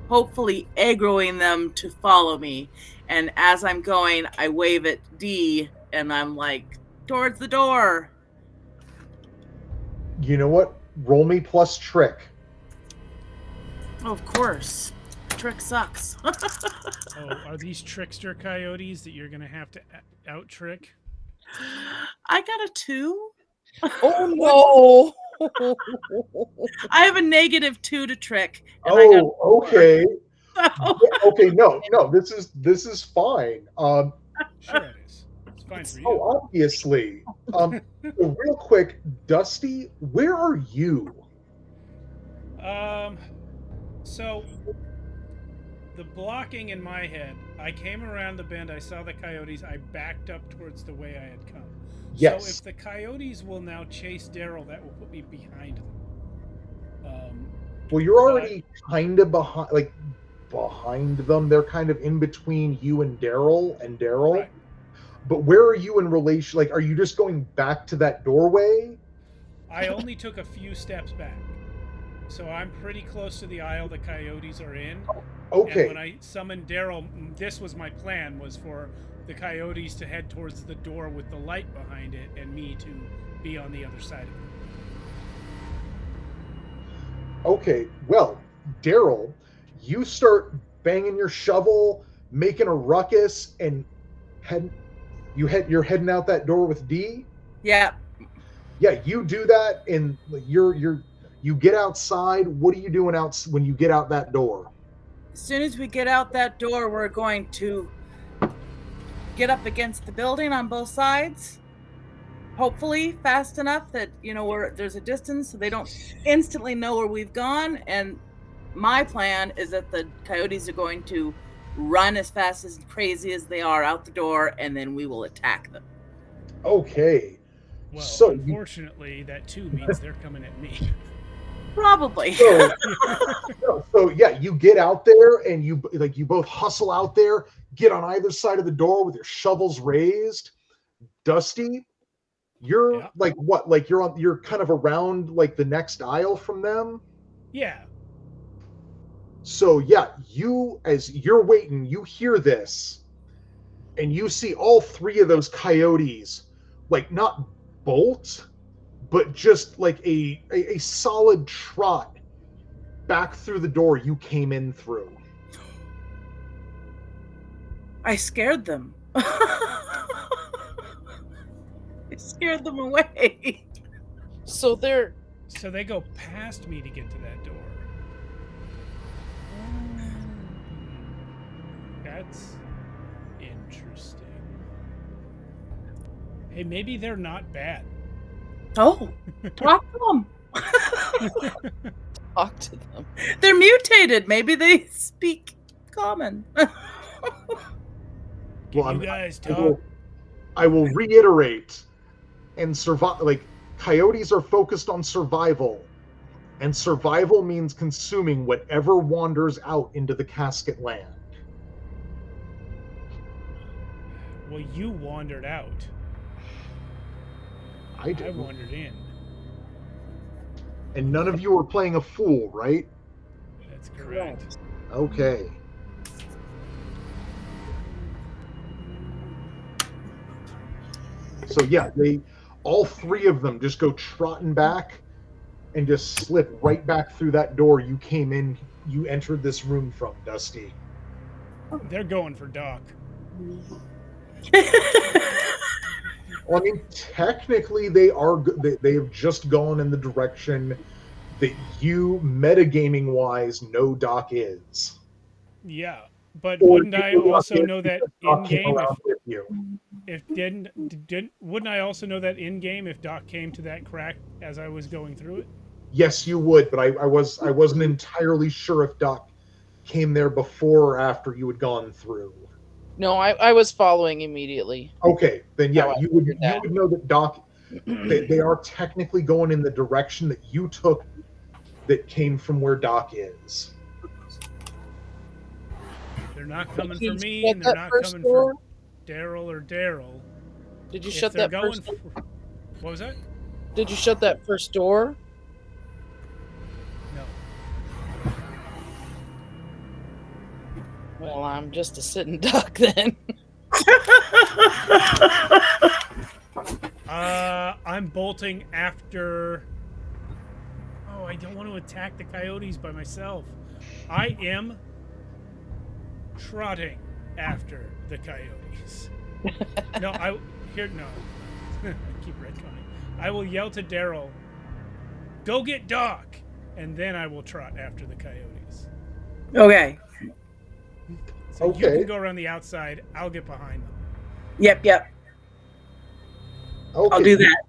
hopefully aggroing them to follow me. And as I'm going, I wave at D, and I'm like, "Towards the door." You know what? Roll me plus trick. Oh, of course. Trick sucks. Oh, are these trickster coyotes that you're gonna have to out trick? I got a 2. Oh no! I have a -2 to trick. And I got a 4. Okay. So- Okay, no, this is fine. Sure it is. It's fine for you. Oh, obviously. So real quick, Dusty, where are you? So the blocking in my head, I came around the bend, I saw the coyotes, I backed up towards the way I had come. Yes. So if the coyotes will now chase Daryl, that will put me behind them. Well, you're already kind of behind them. They're kind of in between you and Daryl. Right. But where are you in relation? Like, are you just going back to that doorway? I only took a few steps back. So I'm pretty close to the aisle the coyotes are in. Okay. And when I summoned Daryl, this was my plan, was for the coyotes to head towards the door with the light behind it and me to be on the other side of it. Okay, well, Daryl, you start banging your shovel, making a ruckus, and you're heading out that door with D. Yeah. Yeah, you do that, and you get outside. What are you doing out when you get out that door? As soon as we get out that door, we're going to get up against the building on both sides. Hopefully fast enough that, there's a distance so they don't instantly know where we've gone. And my plan is that the coyotes are going to run as fast as crazy as they are out the door, and then we will attack them. Okay. Well, So unfortunately, that too means they're coming at me. Probably. So yeah, you get out there and you both hustle out there, get on either side of the door with your shovels raised. Dusty, you're Yeah. like what? Like you're kind of around like the next aisle from them. Yeah. So yeah, as you're waiting, you hear this, and you see all 3 of those coyotes, like not bolt, but just like a solid trot back through the door you came in through. I scared them. I scared them away. So they're So they go past me to get to that door. That's interesting. Hey, maybe they're not bad. Oh, talk to them. Talk to them. They're mutated. Maybe they speak common. Can Well, you guys I talk? I will reiterate and survive. Like, coyotes are focused on survival, and survival means consuming whatever wanders out into the Casket land. Well, you wandered out. I I did, wandered in. and none of you are playing a fool, right? That's correct. Okay. So yeah, all three of them just go trotting back and just slip right back through that door you came in. You entered this room from, Dusty. They're going for Doc. Well, I mean, technically, they have just gone in the direction that you, metagaming wise, know Doc is. Yeah, but Or wouldn't you I know Doc also is know that because Doc in came game around with you. if didn't wouldn't I also know that in game if Doc came to that crack as I was going through it? Yes, you would, but I wasn't entirely sure if Doc came there before or after you had gone through. No, I was following immediately. Okay, then yeah, Oh, I you would figured that. know that Doc they are technically going in the direction that you took that came from where Doc is. They're not coming Did for you me, shut and they're that not first coming door? for Daryl or Daryl. Did you If shut they're that going first door? for, what was that? Did you shut that first door? No. Well, I'm just a sitting duck then. I'm bolting after. Oh, I don't want to attack the coyotes by myself. I am trotting after the coyotes. No, I keep retconning. I will yell to Daryl, "Go get Doc," and then I will trot after the coyotes. Okay. So you Okay. can go around the outside. I'll get behind them. Yep. Okay. I'll do that.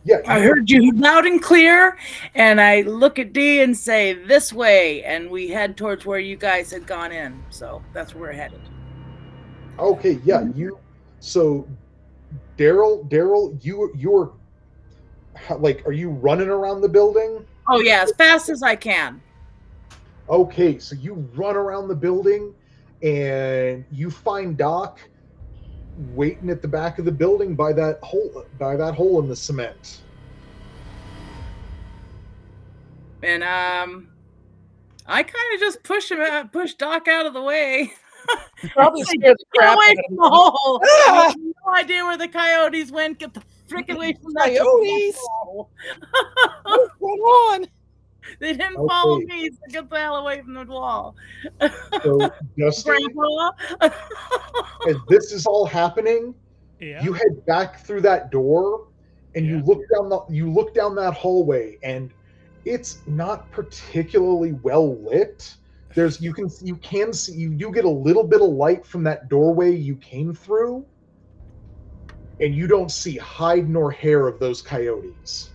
Yeah, I heard you loud and clear, and I look at Dee and say, "This way," and we head towards where you guys had gone in. So that's where we're headed. Okay, yeah, so Daryl, you're like, are you running around the building? Oh yeah, as fast as I can. Okay, so you run around the building and you find Doc waiting at the back of the building by that hole in the cement. And I kind of just push Doc out of the way. Probably scared the Get crap away out of from me. the hole. Ah! I have no idea where the coyotes went. Get the frick away from that Coyotes? hole. What's going on? They didn't follow Okay. me, so get the hell away from the wall. So, Dusty, Grandpa. as this is all happening, Yeah. you head back through that door and Yeah. you look down that hallway, and it's not particularly well lit. You can see you get a little bit of light from that doorway you came through, and you don't see hide nor hair of those coyotes.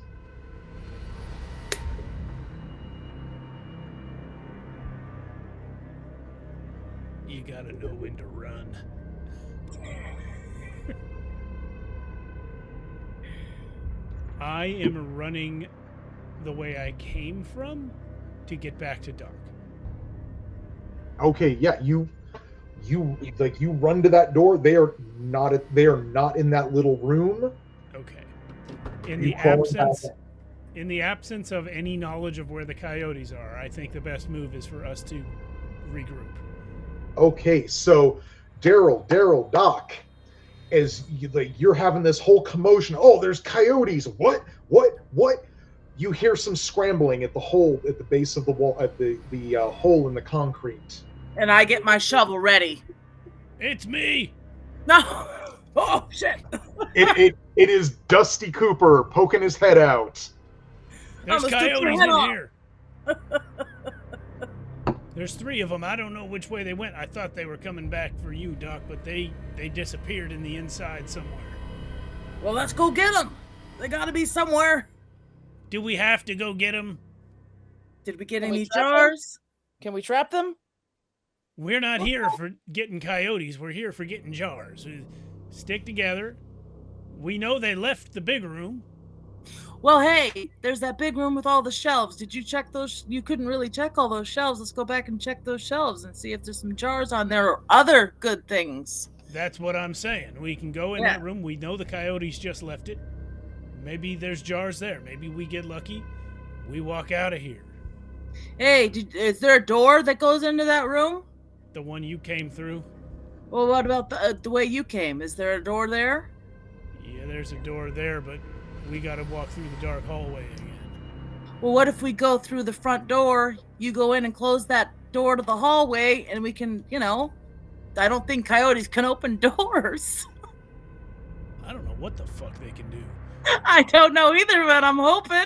You gotta know when to run. I am running the way I came from to get back to Doc. Okay, yeah, you run to that door. They are not in that little room. Okay. In You the crawl back absence in. in the absence of any knowledge of where the coyotes are, I think the best move is for us to regroup. Okay, so Daryl, Doc, as you're having this whole commotion. Oh, there's coyotes! What? You hear some scrambling at the base of the wall, at the hole in the concrete. And I get my shovel ready. It's me. No. Oh shit. It is Dusty Cooper poking his head out. There's almost took your coyotes head in off. here. There's 3 of them. I don't know which way they went. I thought they were coming back for you, Doc, but they disappeared in the inside somewhere. Well, let's go get them. They gotta be somewhere. Do we have to go get them? Did we get Can we any trap them? jars? Can we trap them? We're not here for getting coyotes. We're here for getting jars. Stick together. We know they left the big room. Well, hey, there's that big room with all the shelves. Did you check those? You couldn't really check all those shelves. Let's go back and check those shelves and see if there's some jars on there or other good things. That's what I'm saying. We can go in that room. We know the coyotes just left it. Maybe there's jars there. Maybe we get lucky. We walk out of here. Hey, is there a door that goes into that room? The one you came through? Well, what about the way you came? Is there a door there? Yeah, there's a door there, but we gotta walk through the dark hallway again. Well, what if we go through the front door, you go in and close that door to the hallway, and we can, I don't think coyotes can open doors. I don't know what the fuck they can do. I don't know either, but I'm hoping.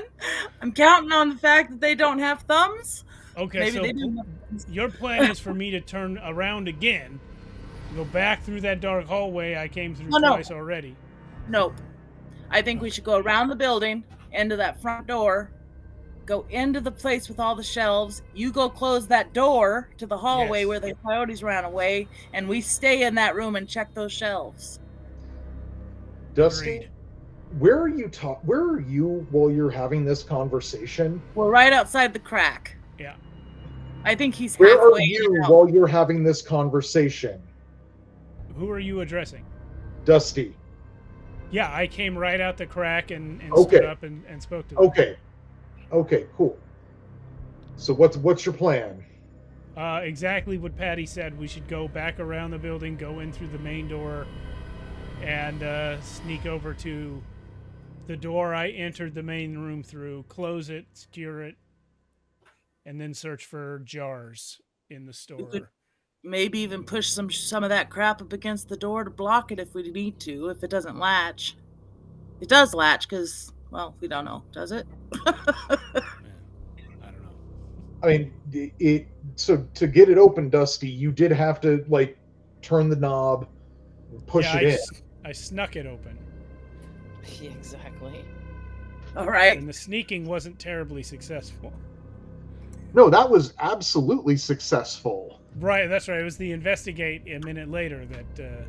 I'm counting on the fact that they don't have thumbs. Okay, Maybe so they do have thumbs. your plan is for me to turn around again, go back through that dark hallway I came through twice already. Nope. I think we should go around the building, into that front door, go into the place with all the shelves. You go close that door to the hallway Yes. where the coyotes ran away, and we stay in that room and check those shelves. Dusty, Agreed. where are you while you're having this conversation? We're right outside the crack. Yeah. I think he's Where are halfway you out. while you're having this conversation? Who are you addressing? Dusty. Yeah, I came right out the crack and Okay. stood up and spoke to them. Okay, cool. So what's your plan? Exactly what Patty said. We should go back around the building, go in through the main door, and sneak over to the door I entered the main room through, close it, secure it, and then search for jars in the store. Maybe even push some of that crap up against the door to block it if we need to, if it doesn't latch. It does latch because, well, we don't know. Does it? Man, I don't know. I mean, so to get it open, Dusty, you did have to turn the knob, and push Yeah, it in. I snuck it open, Yeah, exactly. All right. and the sneaking wasn't terribly successful. No, that was absolutely successful. Right, that's right. It was the investigate a minute later that,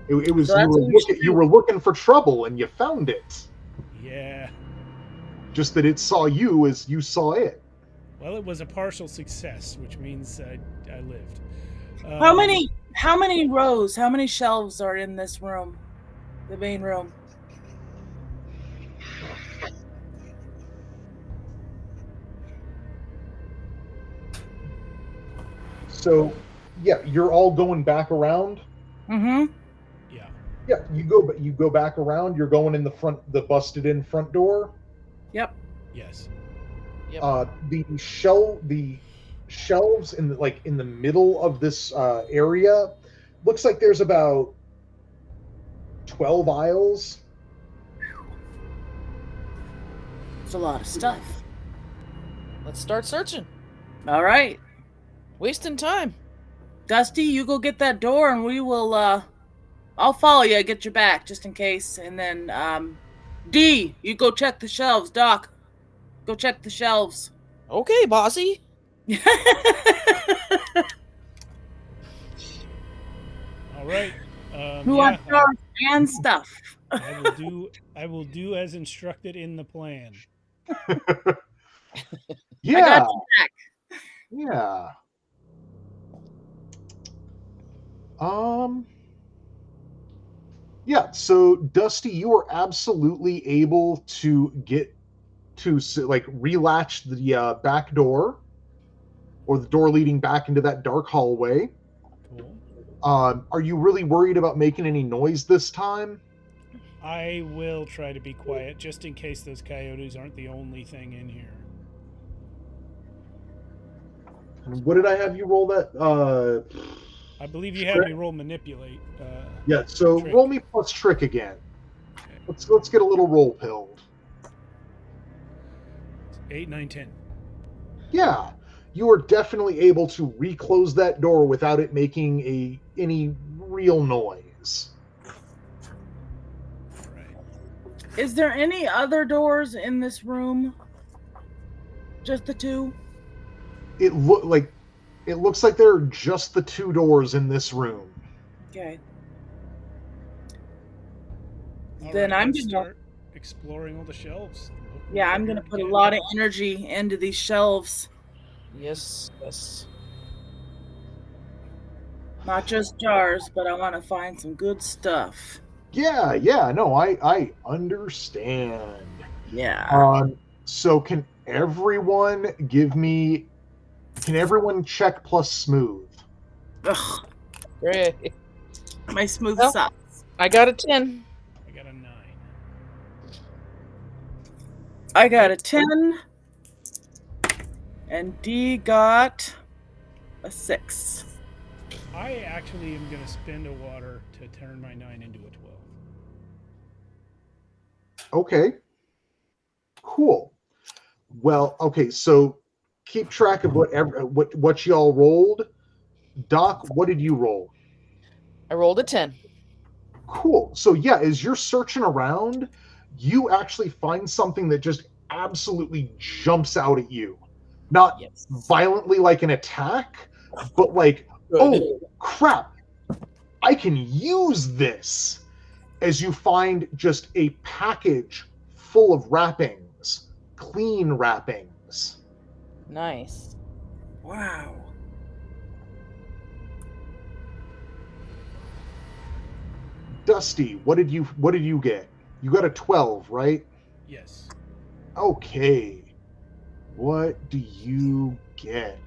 It was So that's what we should you do. were looking for trouble and you found it. yeah. Just that it saw you as you saw it. Well, it was a partial success, which means I lived. How many rows, how many shelves are in this room? The main room. So, yeah, you're all going back around. Mm-hmm. Yeah. Yeah, you go back around. You're going in the busted in front door. Yep. Yes. Yep. The shelves in the middle of this area looks like there's about 12 aisles. It's a lot of stuff. Let's start searching. All right. Wasting time. Dusty, you go get that door and we will, I'll follow you, get your back just in case. And then, D, you go check the shelves. Doc, go check the shelves. Okay, bossy. All right. Who Yeah, wants jars and stuff? I will do as instructed in the plan. Yeah, I got your back. yeah. Yeah, so Dusty, you are absolutely able to get to relatch the back door, or the door leading back into that dark hallway. Cool. Are you really worried about making any noise this time? I will try to be quiet just in case those coyotes aren't the only thing in here. What did I have you roll that? I believe you had me roll manipulate. Yeah, so trick. roll me plus trick again. Okay. Let's get a little roll pilled. 8, 9, 10. Yeah, you are definitely able to reclose that door without it making any real noise. Right. Is there any other doors in this room? Just the two? It looks like there are just the two doors in this room. Okay. All Then right, I'm let's gonna start exploring all the shelves. Look Yeah, what I'm we're gonna put a getting. lot of energy into these shelves. Yes, yes. Not just jars, but I want to find some good stuff. Yeah, no, I understand. Yeah. So can everyone check plus smooth? Ugh, Great. my smooth Well, sucks. I got a 10. I got a 9. I got a 10, and D got a 6. I actually am going to spend a water to turn my 9 into a 12. Okay, cool. Well, okay, so keep track of what y'all rolled. Doc, what did you roll? I rolled a 10. Cool. So yeah, as you're searching around, you actually find something that just absolutely jumps out at you. Not Yes. violently like an attack, but like, Good. oh crap, I can use this. As you find just a package full of wrappings, clean wrappings. Nice. Wow. Dusty, what did you get? You got a 12, right? Yes. Okay. What do you get?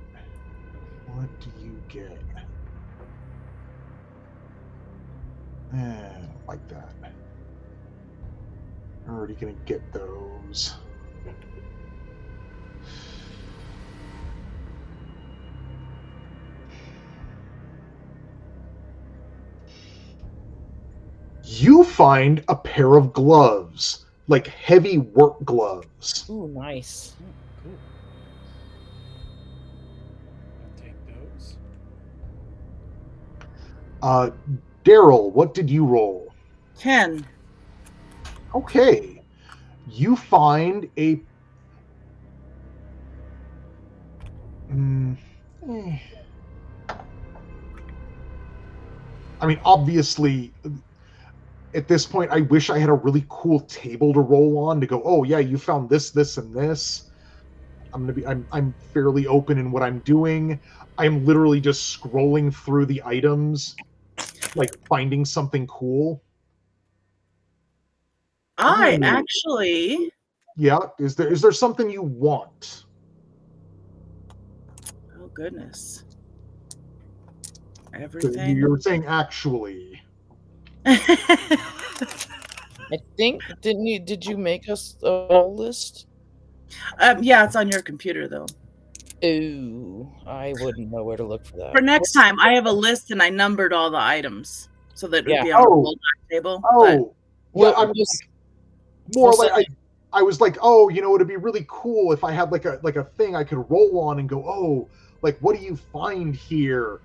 What do you get? I don't like that. I'm already gonna get those. You find a pair of gloves, like heavy work gloves. Ooh, nice. Oh, cool. I'll take those. Daryl, what did you roll? 10. Okay. You find a I mean, obviously, at this point, I wish I had a really cool table to roll on to go, oh yeah, you found this, this, and this. I'm fairly open in what I'm doing. I'm literally just scrolling through the items, like finding something cool. I Ooh. actually. Yeah, is there something you want? Oh, goodness. So Everything. you're saying actually. I think did you make us a roll list? Yeah, it's on your computer, though. Ooh, I wouldn't know where to look for that. For next time, I have a list and I numbered all the items so that it would Yeah. be on a Oh. roll table. Oh, yeah, We'll just more we'll like I was like, oh, it'd be really cool if I had like a thing I could roll on and go, oh, like what do you find here?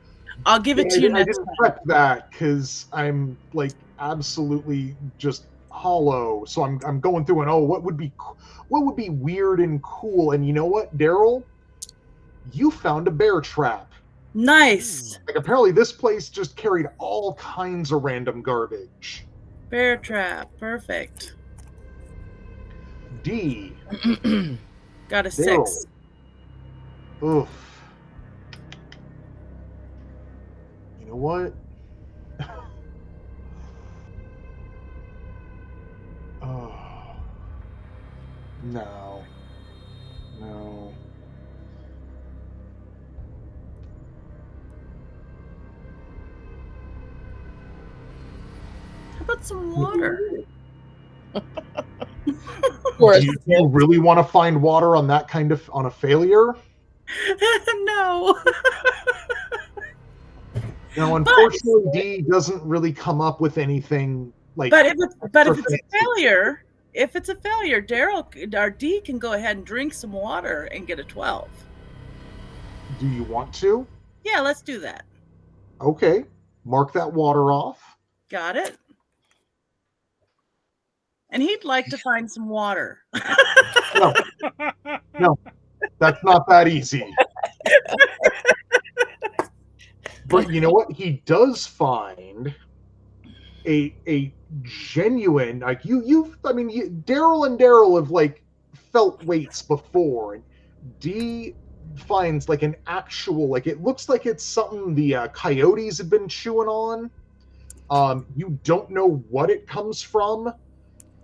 I'll give it But to you I next didn't time. prep that because I'm like absolutely just hollow. So I'm going through and what would be weird and cool? And you know what, Daryl, you found a bear trap. Nice. Like apparently this place just carried all kinds of random garbage. Bear trap. Perfect. D. Got a Daryl. 6. Oof. You know what? Oh. No. No. How about some water? Or Do you really want to find water on a failure? No. No, unfortunately, D doesn't really come up with anything like. But if it's a failure, If it's a failure, our D can go ahead and drink some water and get a 12. Do you want to? Yeah, let's do that. Okay. Mark that water off. Got it. And he'd like to find some water. No, no, that's not that easy. But you know what? He does find a genuine, like Daryl and Daryl have like felt weights before, and D finds like an actual, like it looks like it's something the coyotes have been chewing on. You don't know what it comes from,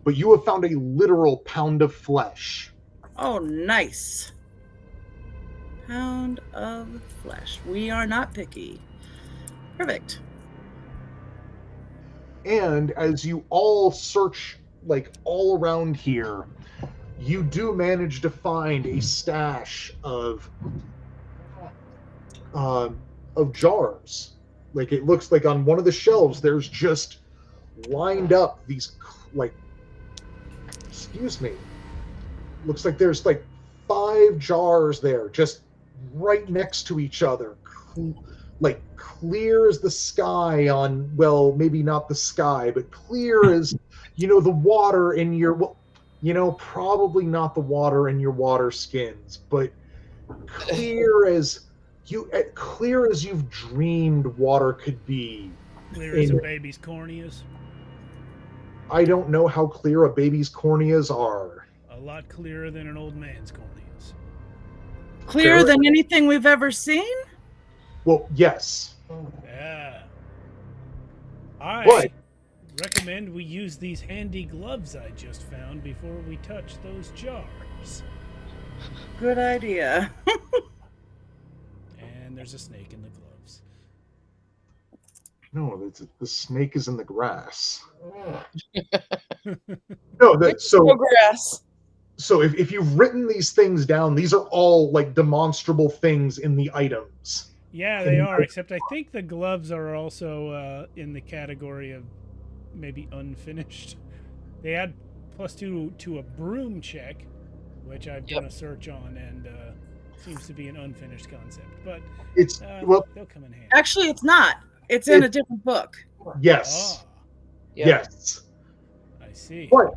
but you have found a literal pound of flesh. Oh, nice. Pound of flesh. We are not picky. Perfect. And as you all search like all around here, you do manage to find a stash of jars. Like it looks like on one of the shelves, there's just lined up these like, excuse me, looks like there's like 5 jars there, just right next to each other, like clear as the sky on, well, maybe not the sky, but clear as, the water in your, well, probably not the water in your water skins, but clear as you've dreamed water could be. Clear as a baby's corneas. I don't know how clear a baby's corneas are. A lot clearer than an old man's corneas. Clearer than anything we've ever seen? Well, yes. Yeah. I recommend we use these handy gloves I just found before we touch those jars. Good idea. And there's a snake in the gloves. No, the snake is in the grass. No, so grass. So if you've written these things down, these are all like demonstrable things in the items. Yeah, they are, except I think the gloves are also in the category of maybe unfinished. They add +2 to a broom check, which I've done a search on, and seems to be an unfinished concept. But it's they'll come in handy. Actually, it's not. It's in a different book. Yes. Ah, Yes. I see. But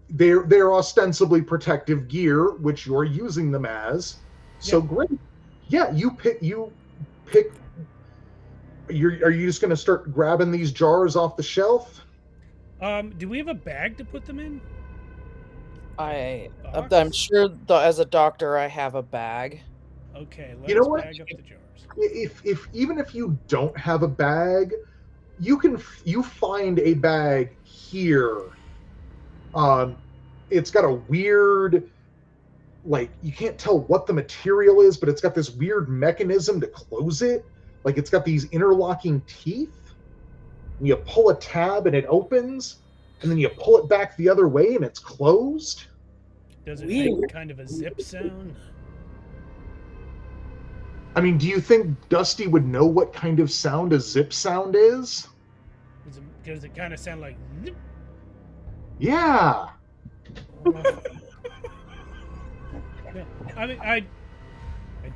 they're ostensibly protective gear, which you're using them as. So great. Yeah, you pick. Are you just going to start grabbing these jars off the shelf? Do we have a bag to put them in? I'm sure as a doctor I have a bag. Okay, You know let's what? bag up the jars. Even if you don't have a bag, you find a bag here. It's got a weird, like, you can't tell what the material is, but it's got this weird mechanism to close it. Like it's got these interlocking teeth. And you pull a tab and it opens, and then you pull it back the other way and it's closed. Does it make kind of a zip sound? I mean, do you think Dusty would know what kind of sound a zip sound is? Does it kind of sound like zip? Yeah. I mean, I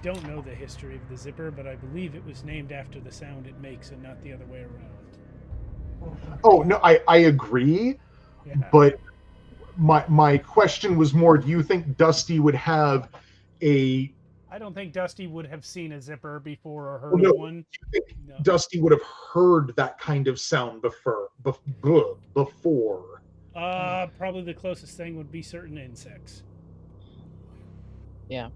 don't know the history of the zipper, but I believe it was named after the sound it makes and not the other way around. Oh, no, I agree. Yeah. But my question was more, do you think Dusty would have a... I don't think Dusty would have seen a zipper before or heard of one. No. Dusty would have heard that kind of sound before. Probably the closest thing would be certain insects. Yeah.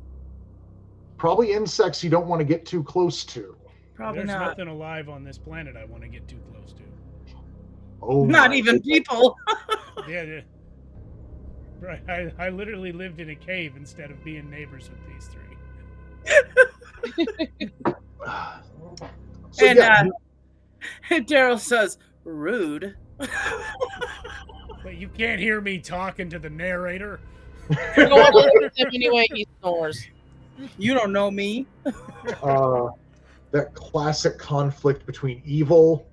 Probably insects you don't want to get too close to. Probably There's not. nothing alive on this planet I want to get too close to. Oh, Not even people. Yeah. Right. I literally lived in a cave instead of being neighbors with these three. So, and Daryl says, rude. But you can't hear me talking to the narrator. You don't want to listen to him anyway, he snores. You don't know me. That classic conflict between evil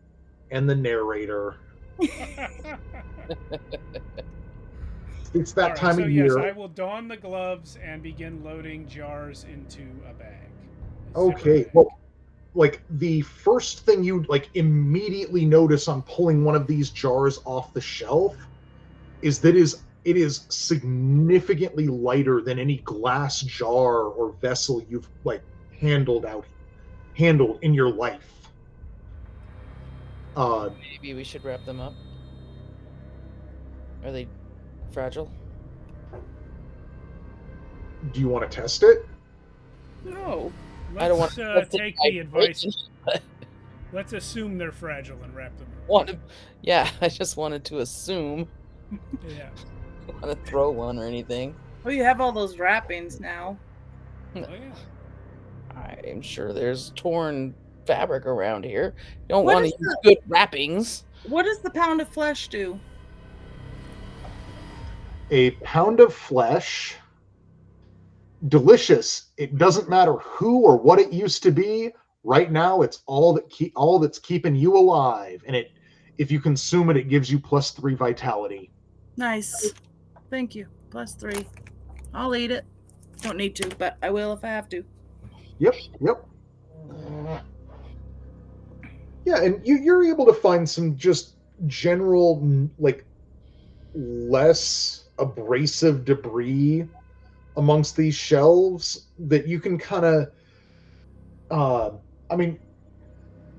and the narrator. it's that All right, time so of yes, year. I will don the gloves and begin loading jars into a bag. A zipper Okay, bag. well, like the first thing you like immediately notice on pulling one of these jars off the shelf is that it is significantly lighter than any glass jar or vessel you've like handled in your life. Maybe we should wrap them up. Are they fragile? Do you want to test it? No. I don't want Let's to take the advice. Let's assume they're fragile and wrap them up. Yeah, I just wanted to assume. Yeah. I don't want to throw one or anything. Well, you have all those wrappings now. Oh yeah. I'm sure there's torn fabric around here. You don't What want to is use good wrappings. What does the pound of flesh do? A pound of flesh, delicious. It doesn't matter who or what it used to be. Right now, it's all that's keeping you alive, and if you consume it, it gives you +3 vitality. Nice. Thank you. +3. I'll eat it. Don't need to, but I will if I have to. Yep. Yeah, and you're able to find some just general like less abrasive debris amongst these shelves that you can kind of I mean,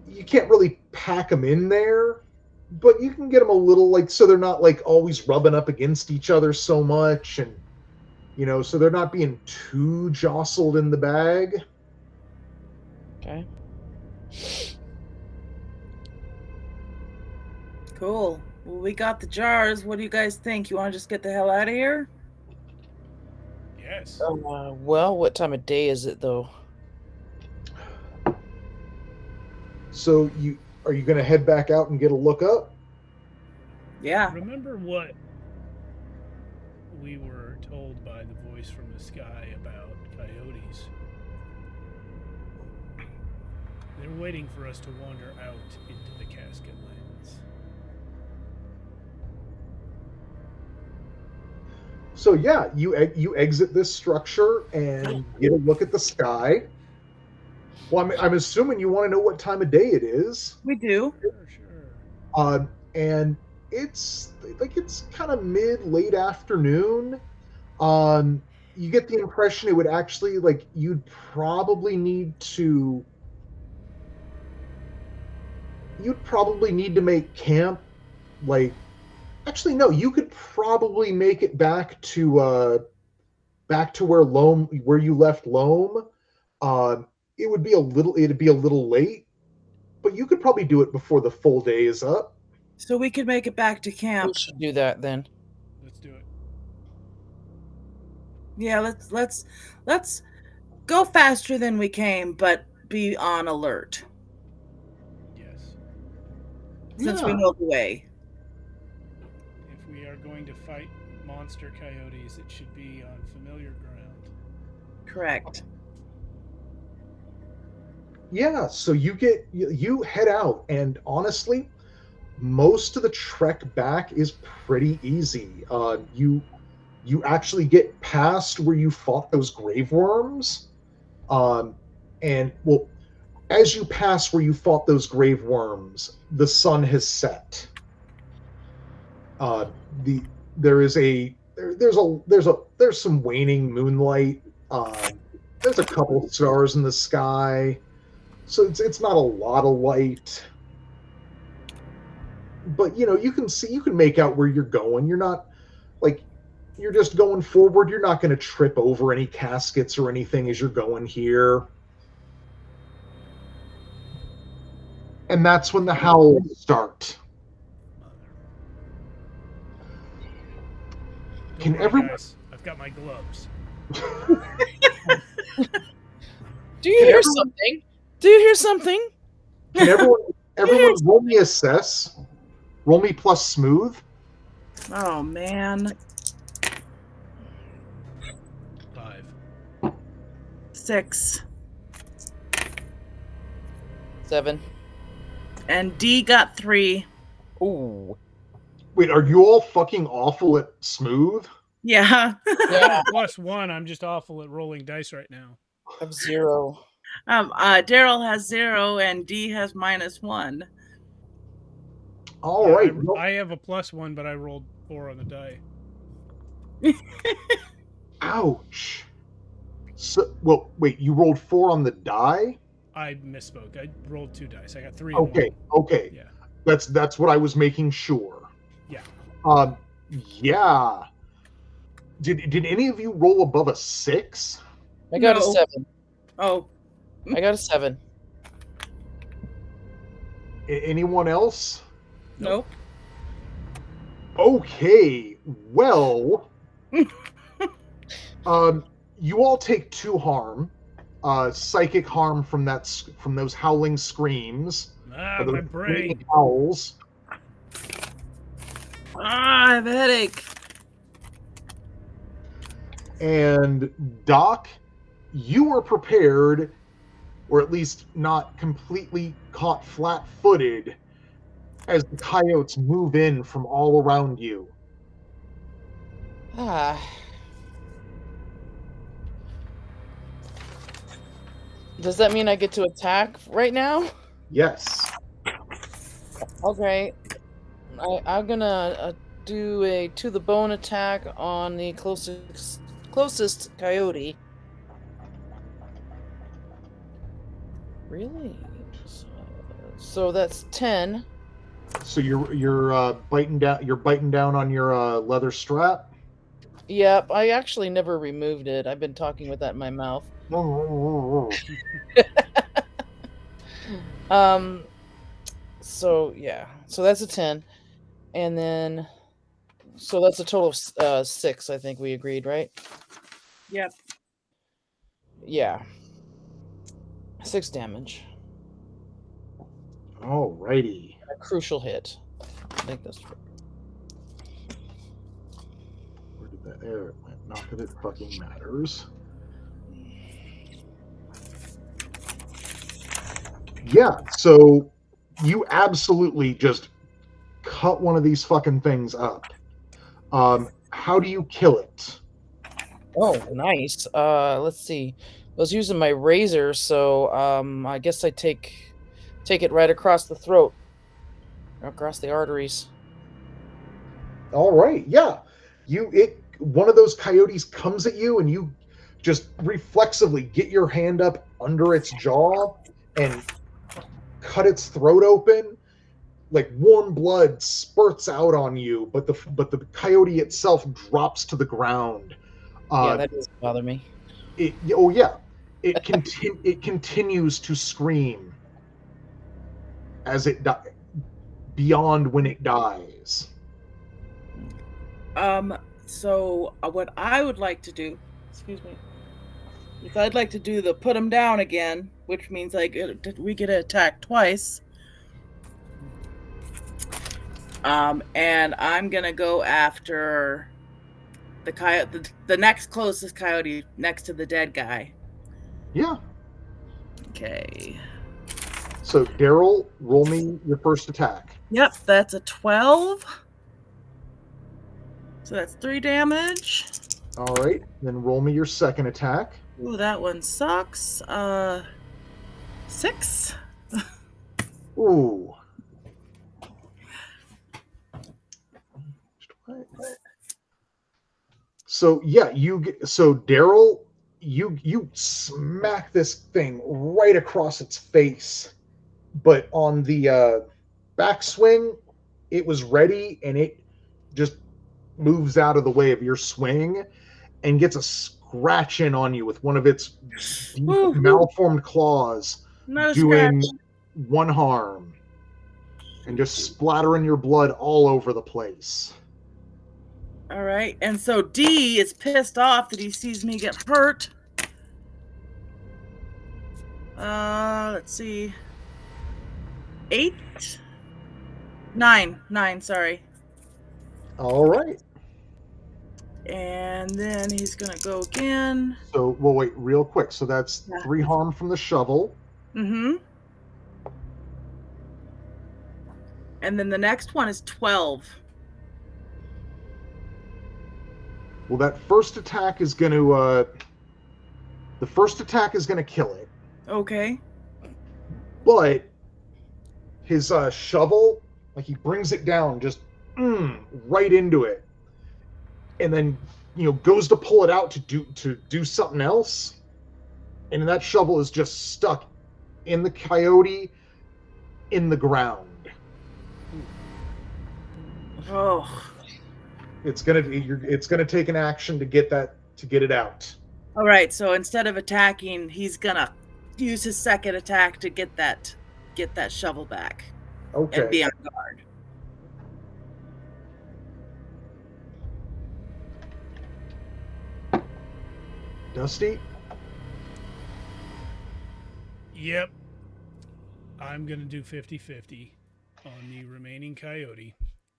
you can't really pack them in there, but you can get them a little like so they're not like always rubbing up against each other so much, and so they're not being too jostled in the bag. Okay. Cool. Well, we got the jars. What do you guys think? You want to just get the hell out of here? Yes. Well, what time of day is it though? So are you going to head back out and get a look up? Yeah. Remember what we were told by the voice from the sky about coyotes? They're waiting for us to wander out into the Casket lands. So yeah, you exit this structure and get a look at the sky. Well, I'm assuming you want to know what time of day it is. We do. Sure. And it's kind of late afternoon. You get the impression it would actually you'd probably need to make camp. Actually, no, you could probably make it back to where you left Loam. It'd be a little late, but you could probably do it before the full day is up. So we could make it back to camp. We should do that then. Let's do it. Yeah, let's go faster than we came, but be on alert. Yes. Since we know the way. If we are going to fight monster coyotes, it should be on familiar ground. Correct. Yeah, so you head out, and honestly, most of the trek back is pretty easy. You actually get past where you fought those grave worms, and well, as you pass where you fought those grave worms, the sun has set. There's some waning moonlight. There's a couple of stars in the sky. So it's not a lot of light, but you can make out where you're going. You're not you're just going forward. You're not going to trip over any caskets or anything as you're going here. And that's when the howls start. Don't worry, guys. I've got my gloves. Do you hear something? Do you hear something? Can everyone roll me assess? Roll me plus smooth. Oh man. 5. 6. 7. And D got 3. Ooh. Wait, are you all fucking awful at smooth? Yeah. I Yeah, have +1. I'm just awful at rolling dice right now. I have 0. Daryl has 0 and D has -1. All Yeah, right. Well, I have a +1, but I rolled 4 on the die. ouch. So, well, wait. You rolled 4 on the die. I misspoke. I rolled 2 dice. I got 3 and Okay. 1. Okay. Yeah. That's what I was making sure. Yeah. Yeah. Did any of you roll above a 6? I got a No. 7. Oh, I got a 7. Anyone else? nope. Okay. Well, you all take 2 harm, psychic harm from from those howling screams, Ah, or those my brain. screaming howls. I have a headache. And Doc, you are prepared, or at least not completely caught flat-footed, as the coyotes move in from all around you. Ah. Does that mean I get to attack right now? Yes. Okay. I'm gonna do a to the bone attack on the closest coyote. Really? So that's 10. So you're biting down. You're biting down on your leather strap. Yep, I actually never removed it. I've been talking with that in my mouth. So yeah, so that's a 10, and then so that's a total of 6. I think we agreed, right? Yep. Yeah, 6 damage. Alrighty. A crucial hit. I think that's right. Where did that? There it went. Not that it fucking matters. Yeah. So you absolutely just cut one of these fucking things up. How do you kill it? Oh, nice. Let's see. I was using my razor, so I guess I take it right across the throat, across the arteries. All right. Yeah. One of those coyotes comes at you, and you just reflexively get your hand up under its jaw and cut its throat open. Like warm blood spurts out on you, but the coyote itself drops to the ground. Yeah, Uh, that doesn't bother me. oh yeah, it continues to scream as it beyond when it dies. So what I would like to do, excuse me, is I'd like to do the put him down again, which means we get attacked twice. And I'm gonna go after the coyote, the next closest coyote next to the dead guy. Yeah. Okay. So Daryl, roll me your first attack. Yep, that's a 12. So that's 3 damage. All right, then roll me your second attack. Ooh, that one sucks. 6. Ooh. So yeah, Daryl, you smack this thing right across its face, but on the backswing, it was ready and it just moves out of the way of your swing and gets a scratch in on you with one of its malformed claws, No doing scratch. 1 harm and just splattering your blood all over the place. All right, and so D is pissed off that he sees me get hurt. Let's see. 8? 9, sorry. All right. And then he's gonna go again. So, well, wait, real quick. So that's 3 harm from the shovel. Mm-hmm. And then the next one is 12. Well, that first attack is going to kill it. Okay. But his shovel, like he brings it down just right into it, and then goes to pull it out to do something else, and that shovel is just stuck in the coyote in the ground. Oh. It's gonna take an action to get it out. All right. So instead of attacking, he's gonna use his second attack to get that shovel back Okay. and be on guard. Dusty? Yep. I'm going to do 50-50 on the remaining coyote.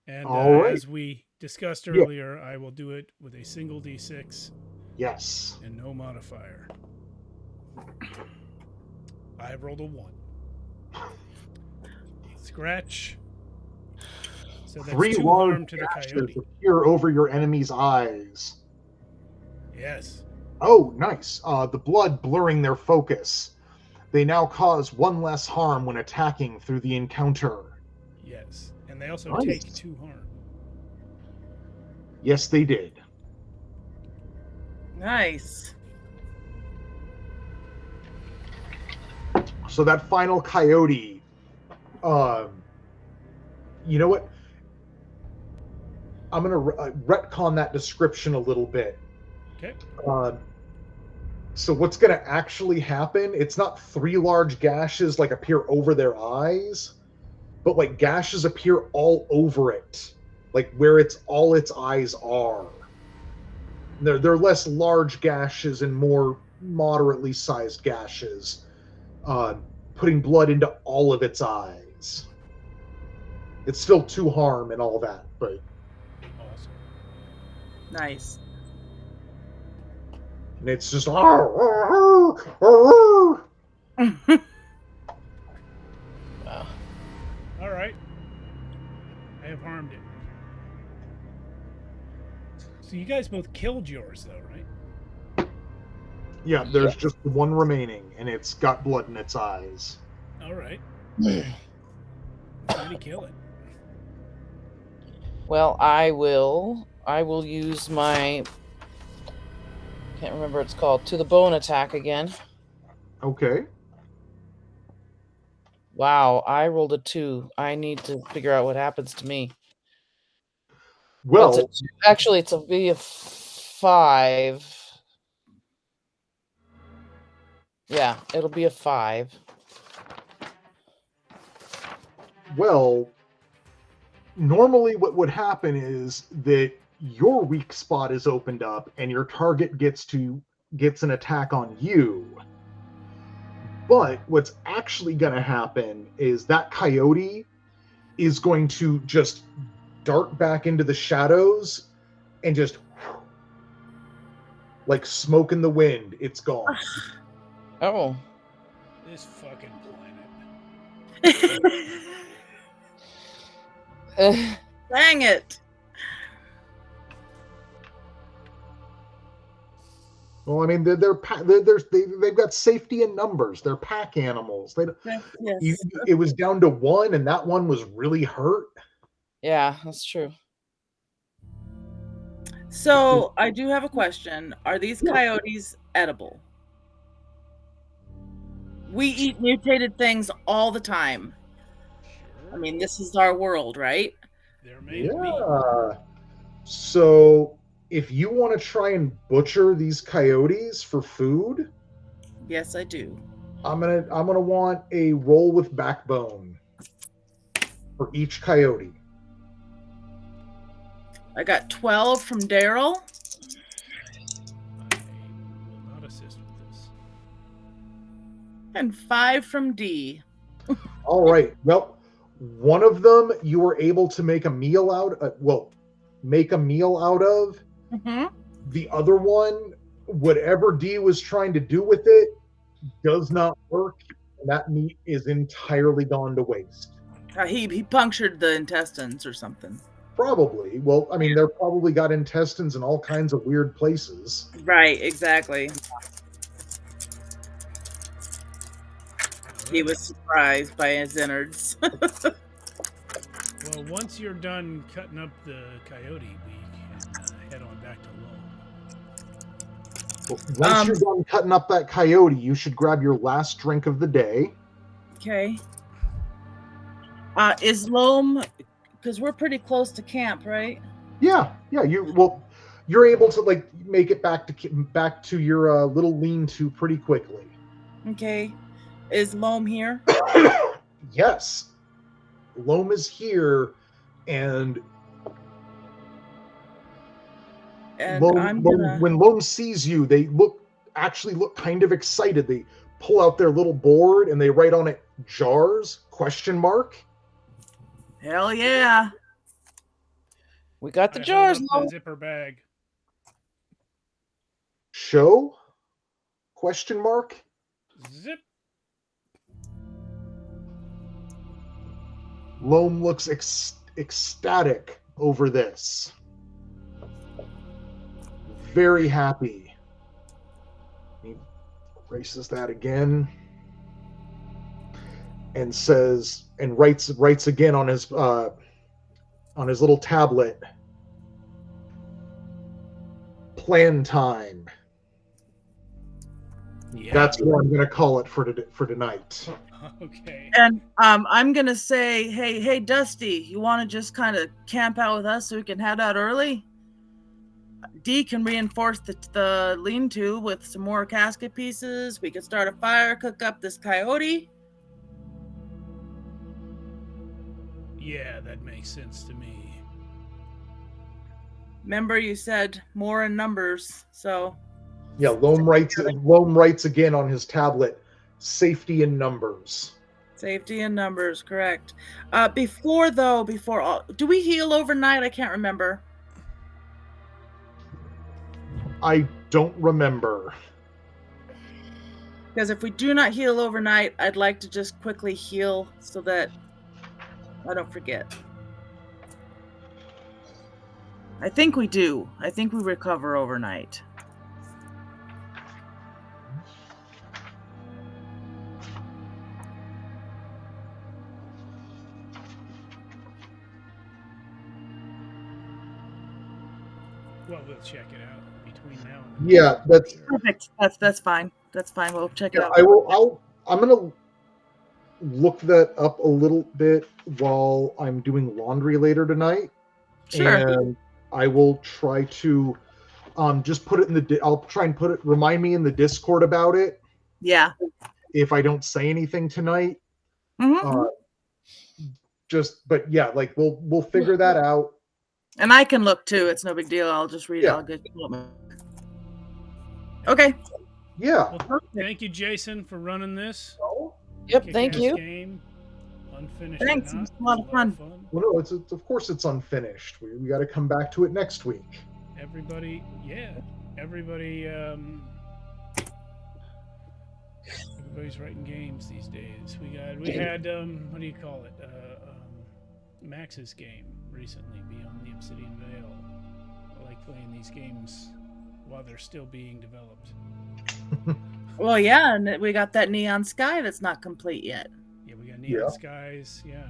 And All right. as we discussed earlier, I will do it with a single D6 Yes. and no modifier. I have rolled a 1. Scratch. So that's 3 2 large harm to the gashes coyote. appear over your enemy's eyes. Yes. Oh, nice. The blood blurring their focus. They now cause 1 less harm when attacking through the encounter. Yes. And they also Nice. take 2 harm. Yes, they did. Nice. So that final coyote, you know what? I'm going to retcon that description a little bit. Okay. So what's going to actually happen, it's not 3 large gashes like appear over their eyes, but like gashes appear all over it, like where all its eyes are. They're less large gashes and more moderately sized gashes, putting blood into all of its eyes. It's still 2 harm and all that, but Awesome. Nice. and it's just all Wow. All right. I have harmed it. So you guys both killed yours, though, right? Yeah, there's just 1 remaining, and it's got blood in its eyes. All right. Try to kill it. Well, I will use my, can't remember what it's called, to the bone attack again. Okay. Wow, I rolled a 2. I need to figure out what happens to me. Well, Actually, it's be a 5. Yeah, it'll be a 5. well, normally what would happen is that your weak spot is opened up and your target gets an attack on you. But what's actually going to happen is that coyote is going to just dart back into the shadows and just like smoke in the wind, it's gone. Oh. This fucking planet. Dang it. Well, I mean, they've got safety in numbers. They're pack animals. Yes. It was down to 1, and that one was really hurt. Yeah, that's true. So I do have a question. Are these coyotes edible? We eat mutated things all the time. Sure. I mean, this is our world, right? They're made of meat. Yeah. So if you want to try and butcher these coyotes for food, Yes, I do. I'm gonna want a roll with backbone for each coyote. I got 12 from Daryl. I will not assist with this. And 5 from D. All right. Well, one of them you were able to make a meal out of. Mm-hmm. The other one, whatever D was trying to do with it, does not work. And that meat is entirely gone to waste. He punctured the intestines or something. Probably. Well, I mean, they're probably got intestines in all kinds of weird places. Right, exactly. He Alright. was surprised by his innards. Well, once you're done cutting up the coyote, we can head on back to Loam. Once you're done cutting up that coyote, you should grab your last drink of the day. Okay. Is Loam, because we're pretty close to camp, right? Yeah. You're able to like make it back to your little lean-to pretty quickly. Okay. Is Loam here? Yes. Loam is here, and when Loam sees you, they actually look kind of excited. They pull out their little board and they write on it jars ? Hell yeah. We got the I jars. hold up the zipper bag. Show ? Zip. Loam looks ecstatic over this. Very happy. He erases that again and says, and writes again on his little tablet. Plan time. Yeah. That's what I'm going to call it for tonight. Okay. And I'm gonna say, hey, Dusty, you want to just kind of camp out with us so we can head out early? D can reinforce the lean-to with some more casket pieces. We could start a fire, cook up this coyote. Yeah, that makes sense to me. Remember, you said more in numbers, so Yeah, Loam writes again on his tablet, safety in numbers. safety in numbers, correct. Before all, do we heal overnight? I can't remember. I don't remember. Because if we do not heal overnight, I'd like to just quickly heal so that I don't forget. I think we do. I think we recover overnight. Well, we'll check it out between now and then. Yeah, that's Perfect. That's fine. That's fine. We'll check it out. I'm gonna look that up a little bit while I'm doing laundry later tonight. Sure. And I will try to just put it in I'll try and remind me in the Discord about it Yeah. if I don't say anything tonight. Mm-hmm. But yeah, like we'll figure that out. And I can look too. It's no big deal. I'll just read it. Yeah. I'll get Okay. Yeah. Well, thank you, Jason, for running this. Yep, thank Kick-ass you. Game. Unfinished. Thanks. or not, It was a lot of fun. Well, no, it's of course it's unfinished. We got to come back to it next week. Everybody, everybody's writing games these days. We had what do you call it? Max's game recently, Beyond the Obsidian Veil. I like playing these games while they're still being developed. Well, yeah, and we got that Neon Sky that's not complete yet. Yeah, we got Neon Skies. Yeah.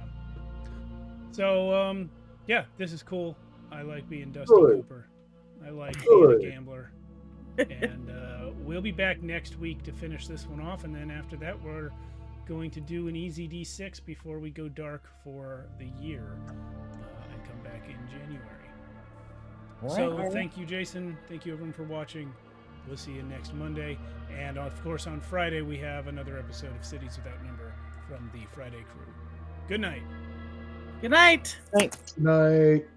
So, this is cool. I like being Dusty Cooper. I like being a gambler. And we'll be back next week to finish this one off. And then after that, we're going to do an easy D6 before we go dark for the year and come back in January. So thank you, Jason. Thank you, everyone, for watching. We'll see you next Monday. And, of course, on Friday, we have another episode of Cities Without Number from the Friday crew. Good night. Good night. Thanks. Night.